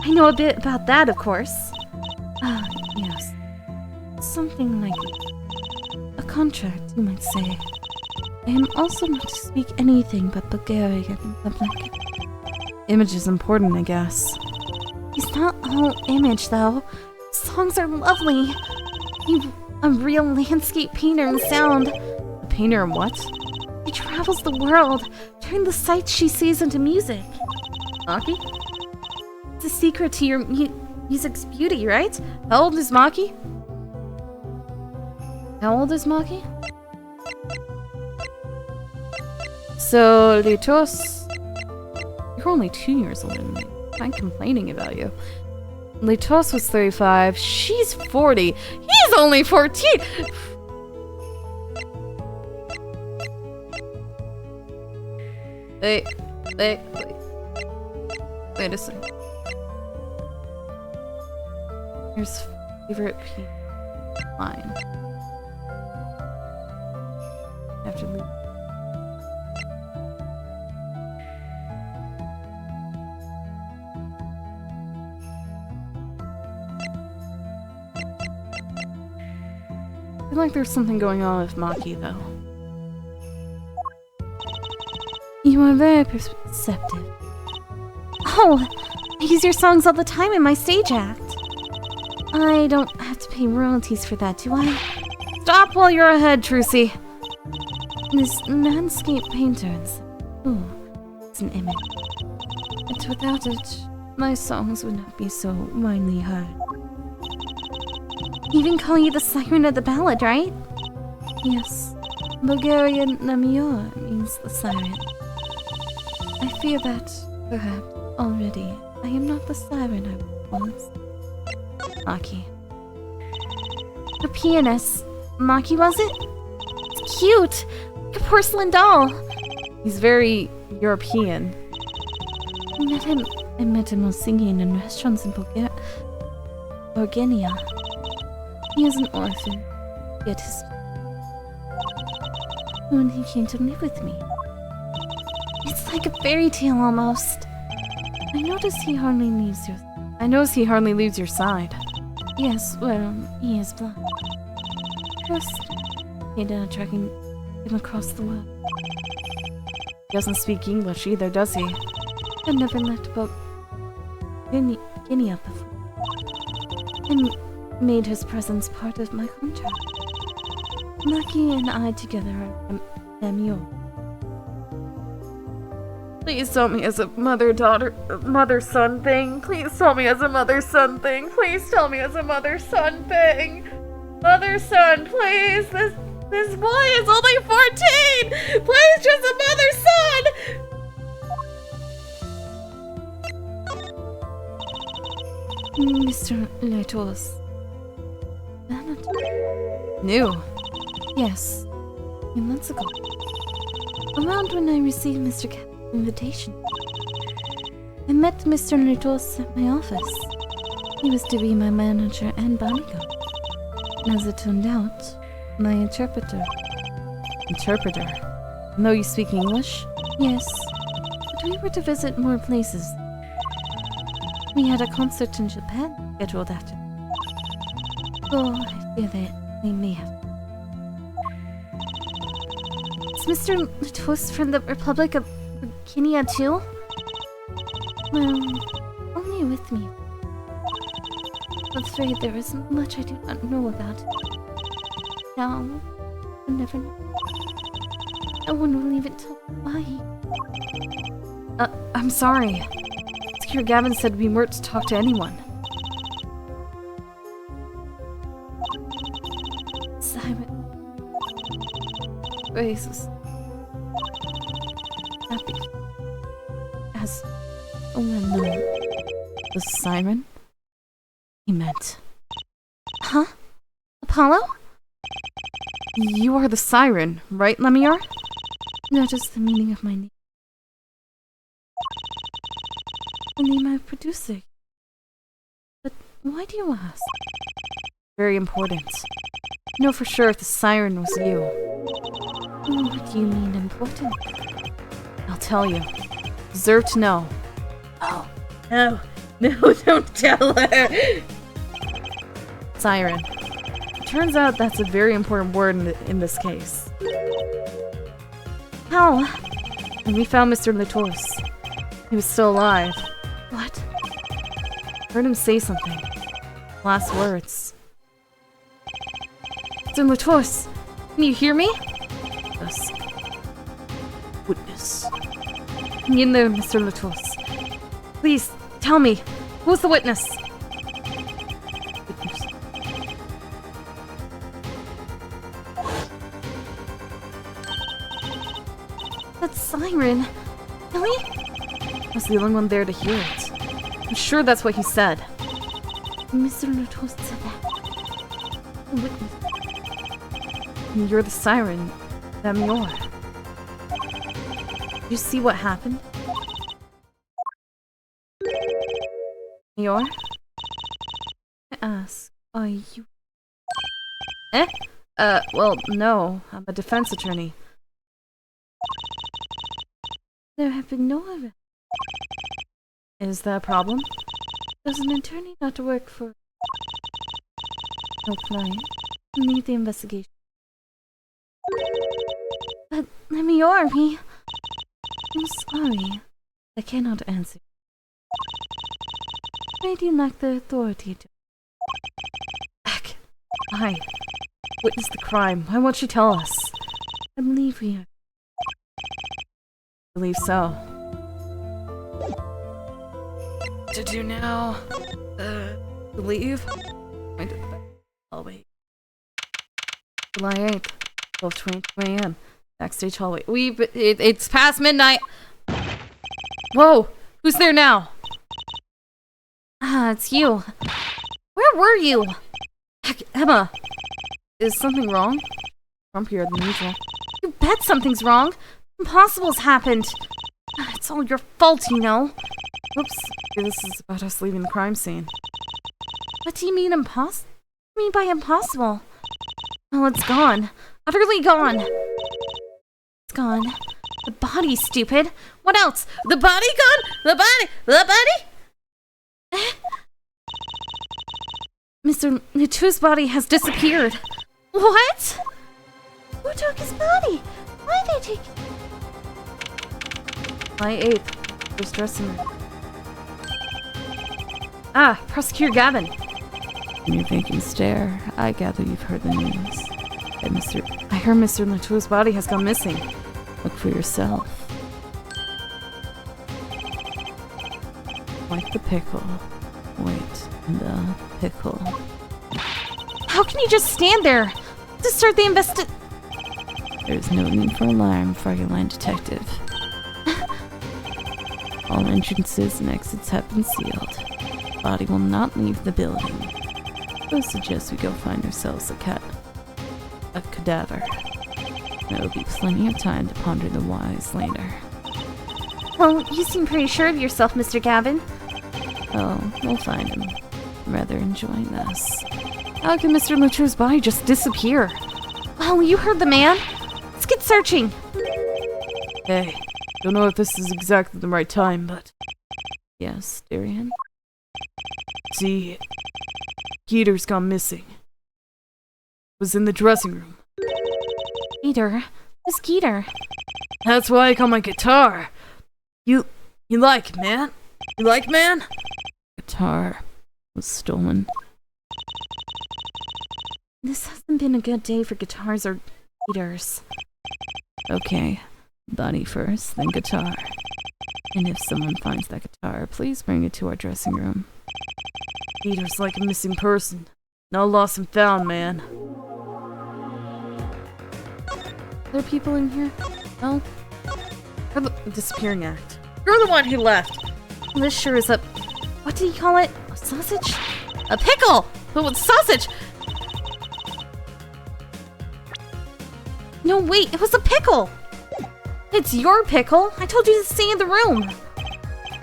I know a bit about that, of course. Yes. Something like a contract, you might say. I am also not to speak anything but Bulgarian in public. Image is important, I guess. He's not all image, though. Songs are lovely. He's a real landscape painter in sound. A painter in what? He travels the world, turning the sights she sees into music. Maki? It's a secret to your music's beauty, right? How old is Maki? So, Litos... You're only 2 years older than me. I'm complaining about you. Litos was 35. She's 40. He's only 14! Wait a second. Here's favorite line. After leaving. I feel like there's something going on with Maki, though. You are very perceptive. Oh! I use your songs all the time in my stage act. I don't have to pay royalties for that, do I? Stop while you're ahead, Trucy! This landscape painter is... Ooh, it's an image. But without it, my songs would not be so widely heard. Even call you the siren of the ballad, right? Yes. Bulgarian Namyor means the siren. I fear that, perhaps, already, I am not the siren I was. Maki. A pianist. Maki, was it? It's cute! Like a porcelain doll! He's very European. I met him while singing in restaurants in Bulgaria. He is an orphan. get his... when he came to live with me. It's like a fairy tale almost. I notice he hardly leaves your side. Yes, well, he is blind. First, tracking him across the world. He doesn't speak English either, does he? I never left about Guinea up before. And made his presence part of my contract. Lucky and I together are Samuel. Please tell me as a mother-son thing. Please tell me as a mother-son thing. Please tell me as a mother-son thing. Mother-son, please. This boy is only 14. Please, just a mother-son. Mr. Letos. New. Yes. A few months ago. Around when I received Mr. Gavin's invitation. I met Mr. Letos at my office. He was to be my manager and bodyguard. As it turned out, my interpreter. Interpreter? Know you speak English? Yes. But we were to visit more places. We had a concert in Japan scheduled after. Oh, I fear that we may have. Is Mr. Letos from the Republic of Guinea too? Well, only with me. I'm afraid there is much I do not know about it. Now, I'll never know. No one will leave it till why. I'm sorry. Secure Gavin said we weren't to talk to anyone. Simon. Raises. Happy. As a well-known. The siren? He meant. Huh? Apollo? You are the siren, right, Lemire? That is the meaning of my name. The name I producer. But why do you ask? Very important. Know for sure if the siren was you. What do you mean important? I'll tell you. Deserve to know. Oh, no, don't tell her. Siren. Turns out that's a very important word in this case. How? And we found Mr. Letos. He was still alive. What? Heard him say something. Last words. Mr. Letos! Can you hear me? Yes. Witness. Hang in there, Mr. Letos. Please, tell me. Who's the witness? Witness. That siren. Really? I was the only one there to hear it. I'm sure that's what he said. Mr. Letos said that. The witness. And you're the siren. Lemire. Did you see what happened? Lemire? I ask, are you... Eh? Well, no. I'm a defense attorney. There have been no arrests. Is that a problem? Does an attorney not to work for no client and leave the investigation? But Lemire, I'm sorry. I cannot answer. Afraid you lack the authority to... Heck. Why? Witness the crime. Why won't you tell us? I believe we are. Believe so. To do now? Leave? I'll wait. July 8th, 12:22 a.m. Backstage hallway. It's past midnight! Whoa! Who's there now? Ah, it's you. Where were you? Heck, Emma! Is something wrong? Grumpier than usual. You bet something's wrong. Impossible's happened. It's all your fault, you know. Oops. This is about us leaving the crime scene. What do you mean by impossible? Well, it's gone. Utterly gone. It's gone. The body, stupid. What else? The body gone? The body? Mr. Natu's body has disappeared. What? Who took his body? Why did they take... My 8th. First dressing room. Ah, Prosecutor Gavin. In your vacant stare, I gather you've heard the news. I heard Mr. Natu's body has gone missing. Look for yourself. Like the pickle. Wait, the pickle. How can you just stand there? To start the There's no need for alarm, Line Detective. All entrances and exits have been sealed. Body will not leave the building. I suggest we go find ourselves a cadaver. There will be plenty of time to ponder the whys later. Well, you seem pretty sure of yourself, Mr. Gavin. Oh, we'll find him. Rather enjoying this. How can Mr. Natu's body just disappear? Oh, you heard the man. Let's get searching. Hey, don't know if this is exactly the right time, but... Yes, Darian? See, Skeeter's gone missing. Was in the dressing room. Skeeter? Who's Skeeter? That's why I got my guitar. You like, man? You like, man? Guitar was stolen. This hasn't been a good day for guitars or Skeeters. Okay, body first, then guitar. And if someone finds that guitar, please bring it to our dressing room. Skeeter's like a missing person. No lost and found, man. Are there people in here? No? Or the disappearing act. You're the one who left. This sure is a... What did he call it? A sausage? A pickle! But with sausage! No, wait, it was a pickle! It's your pickle! I told you to stay in the room!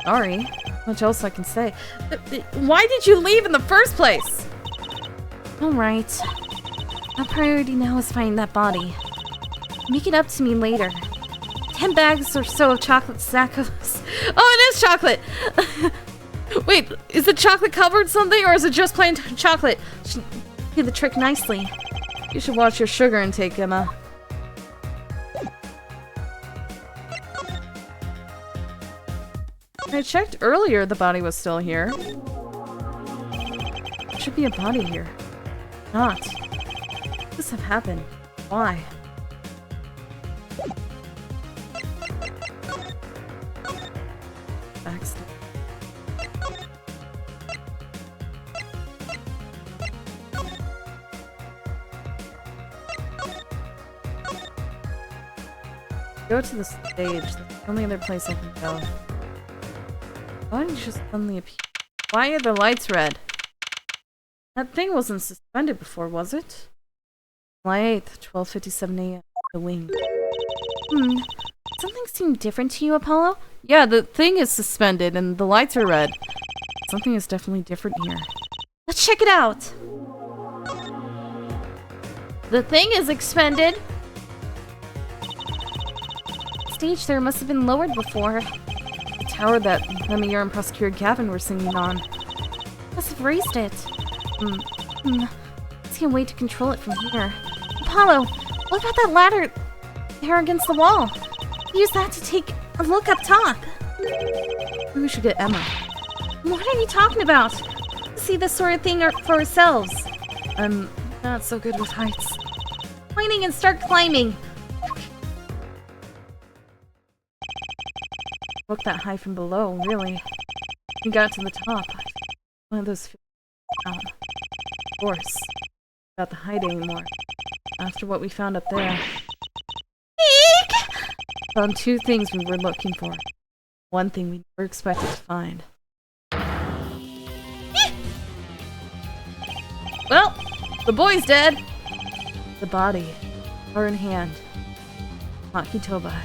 Sorry. Much else I can say. Why did you leave in the first place? Alright. Our priority now is finding that body. Make it up to me later. 10 bags or so of chocolate sackos. Oh, it is chocolate! Wait, is the chocolate covered something or is it just plain chocolate? Do the trick nicely. You should watch your sugar intake, Emma. I checked earlier, the body was still here. There should be a body here. Not. What could this have happened? Why? Backstep. Go to the stage. That's the only other place I can go. Why did you just suddenly appear? Why are the lights red? That thing wasn't suspended before, was it? July 8th, 12:57 a.m. The wing. Something seemed different to you, Apollo? Yeah, the thing is suspended and the lights are red. Something is definitely different here. Let's check it out! The thing is expended! Stage there must have been lowered before. The tower that Lemire and Prosecutor Gavin were singing on. Must have raised it. See a way to control it from here. Apollo, what about that ladder there against the wall? Use that to take a look up top. Maybe we should get Emma. What are you talking about? See this sort of thing for ourselves. I'm not so good with heights. Pointing and start climbing. Look that high from below, really. We got to the top. One of those out. Of course. Not the height anymore. After what we found up there. Eek! Found two things we were looking for. One thing we never expected to find. Well, the boy's dead. The body. Her in hand. Maki Tobai.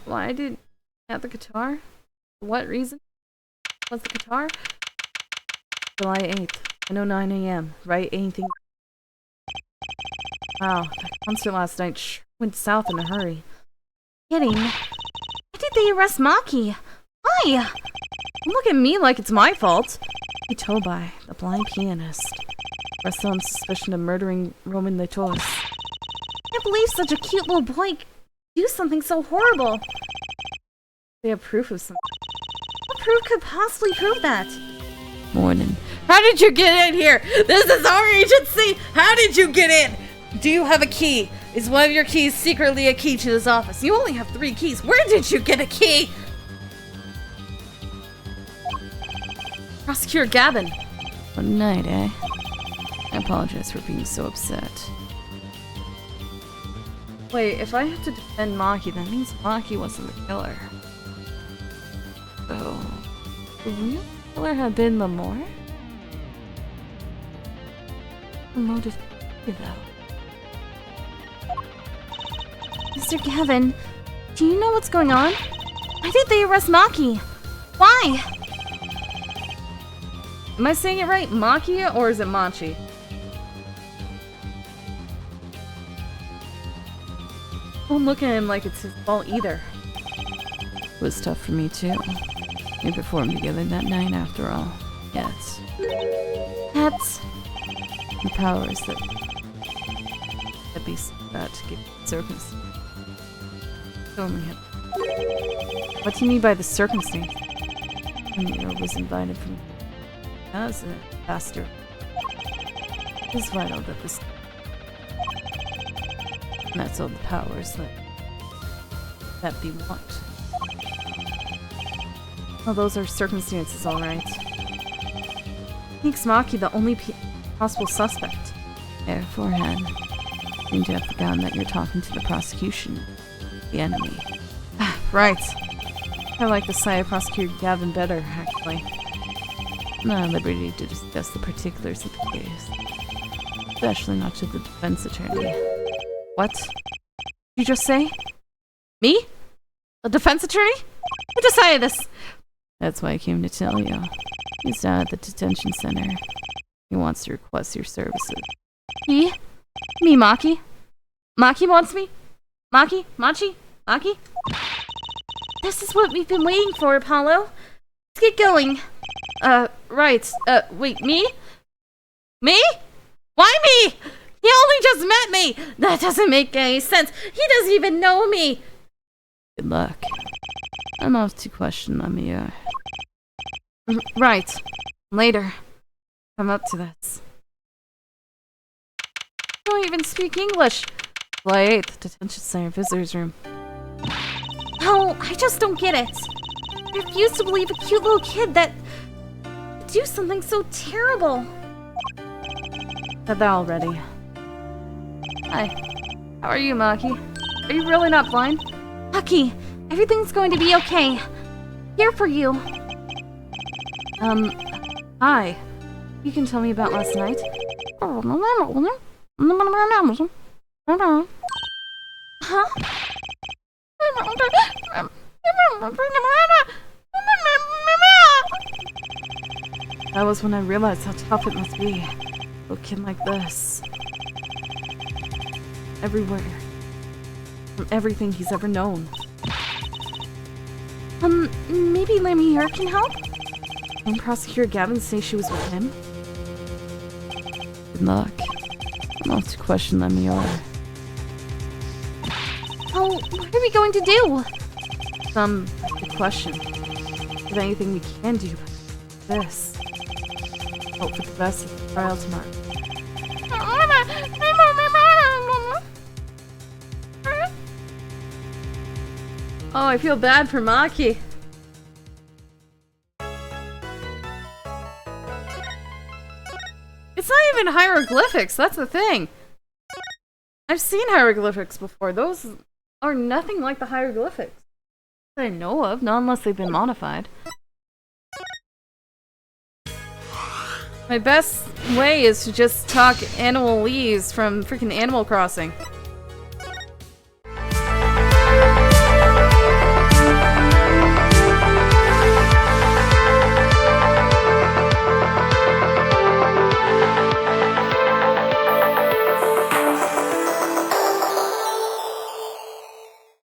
Why did he have the guitar? For what reason was the guitar? July 8th, I know 9 a.m., right? Anything... Wow, that concert last night went south in a hurry. Kidding. Why did they arrest Maki? Why? Don't look at me like it's my fault. Tobai, the blind pianist, arrested on suspicion of murdering Roman Latois. I can't believe such a cute little boy could do something so horrible. They have proof of something. What proof could possibly prove that? Morning. How did you get in here? This is our agency! How did you get in? Do you have a key? Is one of your keys secretly a key to this office? You only have 3 keys. Where did you get a key? Prosecutor Gavin. What night, eh? I apologize for being so upset. Wait, if I have to defend Maki, that means Maki wasn't the killer. So, the real killer had been Lamore? The motive, though. Mr. Gavin, do you know what's going on? Why did they arrest Maki? Why? Am I saying it right? Maki or is it Machi? Don't look at him like it's his fault either. It was tough for me too. We performed together that night after all. Yes. That's... The powers that be that to give circumstance. Only had. What do you mean by the circumstance? Nero was invited from as an ambassador. It is vital that this. And that's all the powers that be want. Well, those are circumstances, alright. Makes Maki the only possible suspect. Beforehand, seem to have forgotten that you're talking to the prosecution, the enemy. Right. I like the side of Prosecutor Gavin better, actually. Not at liberty to discuss the particulars of the case, especially not to the defense attorney. What? You just say? Me? A defense attorney? Who decided this? That's why I came to tell you. He's down at the detention center. He wants to request your services. Me? Me, Maki? Maki wants me? Maki? Machi? Maki? This is what we've been waiting for, Apollo. Let's get going. Right. Wait, me? Me? Why me? He only just met me! That doesn't make any sense. He doesn't even know me! Good luck. I'm off to question Lamia. Right. Later. I'm up to this. I don't even speak English. Fly 8th, detention center, visitor's room. No, I just don't get it. I refuse to believe a cute little kid that would do something so terrible. Said that already. Hi. How are you, Maki? Are you really not blind? Maki, everything's going to be okay. Here for you. Hi. You can tell me about last night? Huh? That was when I realized how tough it must be. A kid like this. Everywhere. From everything he's ever known. Maybe Lamia can help? Can Prosecutor Gavin say she was with him? Good luck. I'm off to question Lamia. Oh, what are we going to do? Good question. Is there anything we can do about this? Hope for the best of the trial tomorrow. Oh, I feel bad for Maki. It's not even hieroglyphics, that's the thing. I've seen hieroglyphics before. Those are nothing like the hieroglyphics that I know of, not unless they've been modified. My best way is to just talk Animalese from freaking Animal Crossing.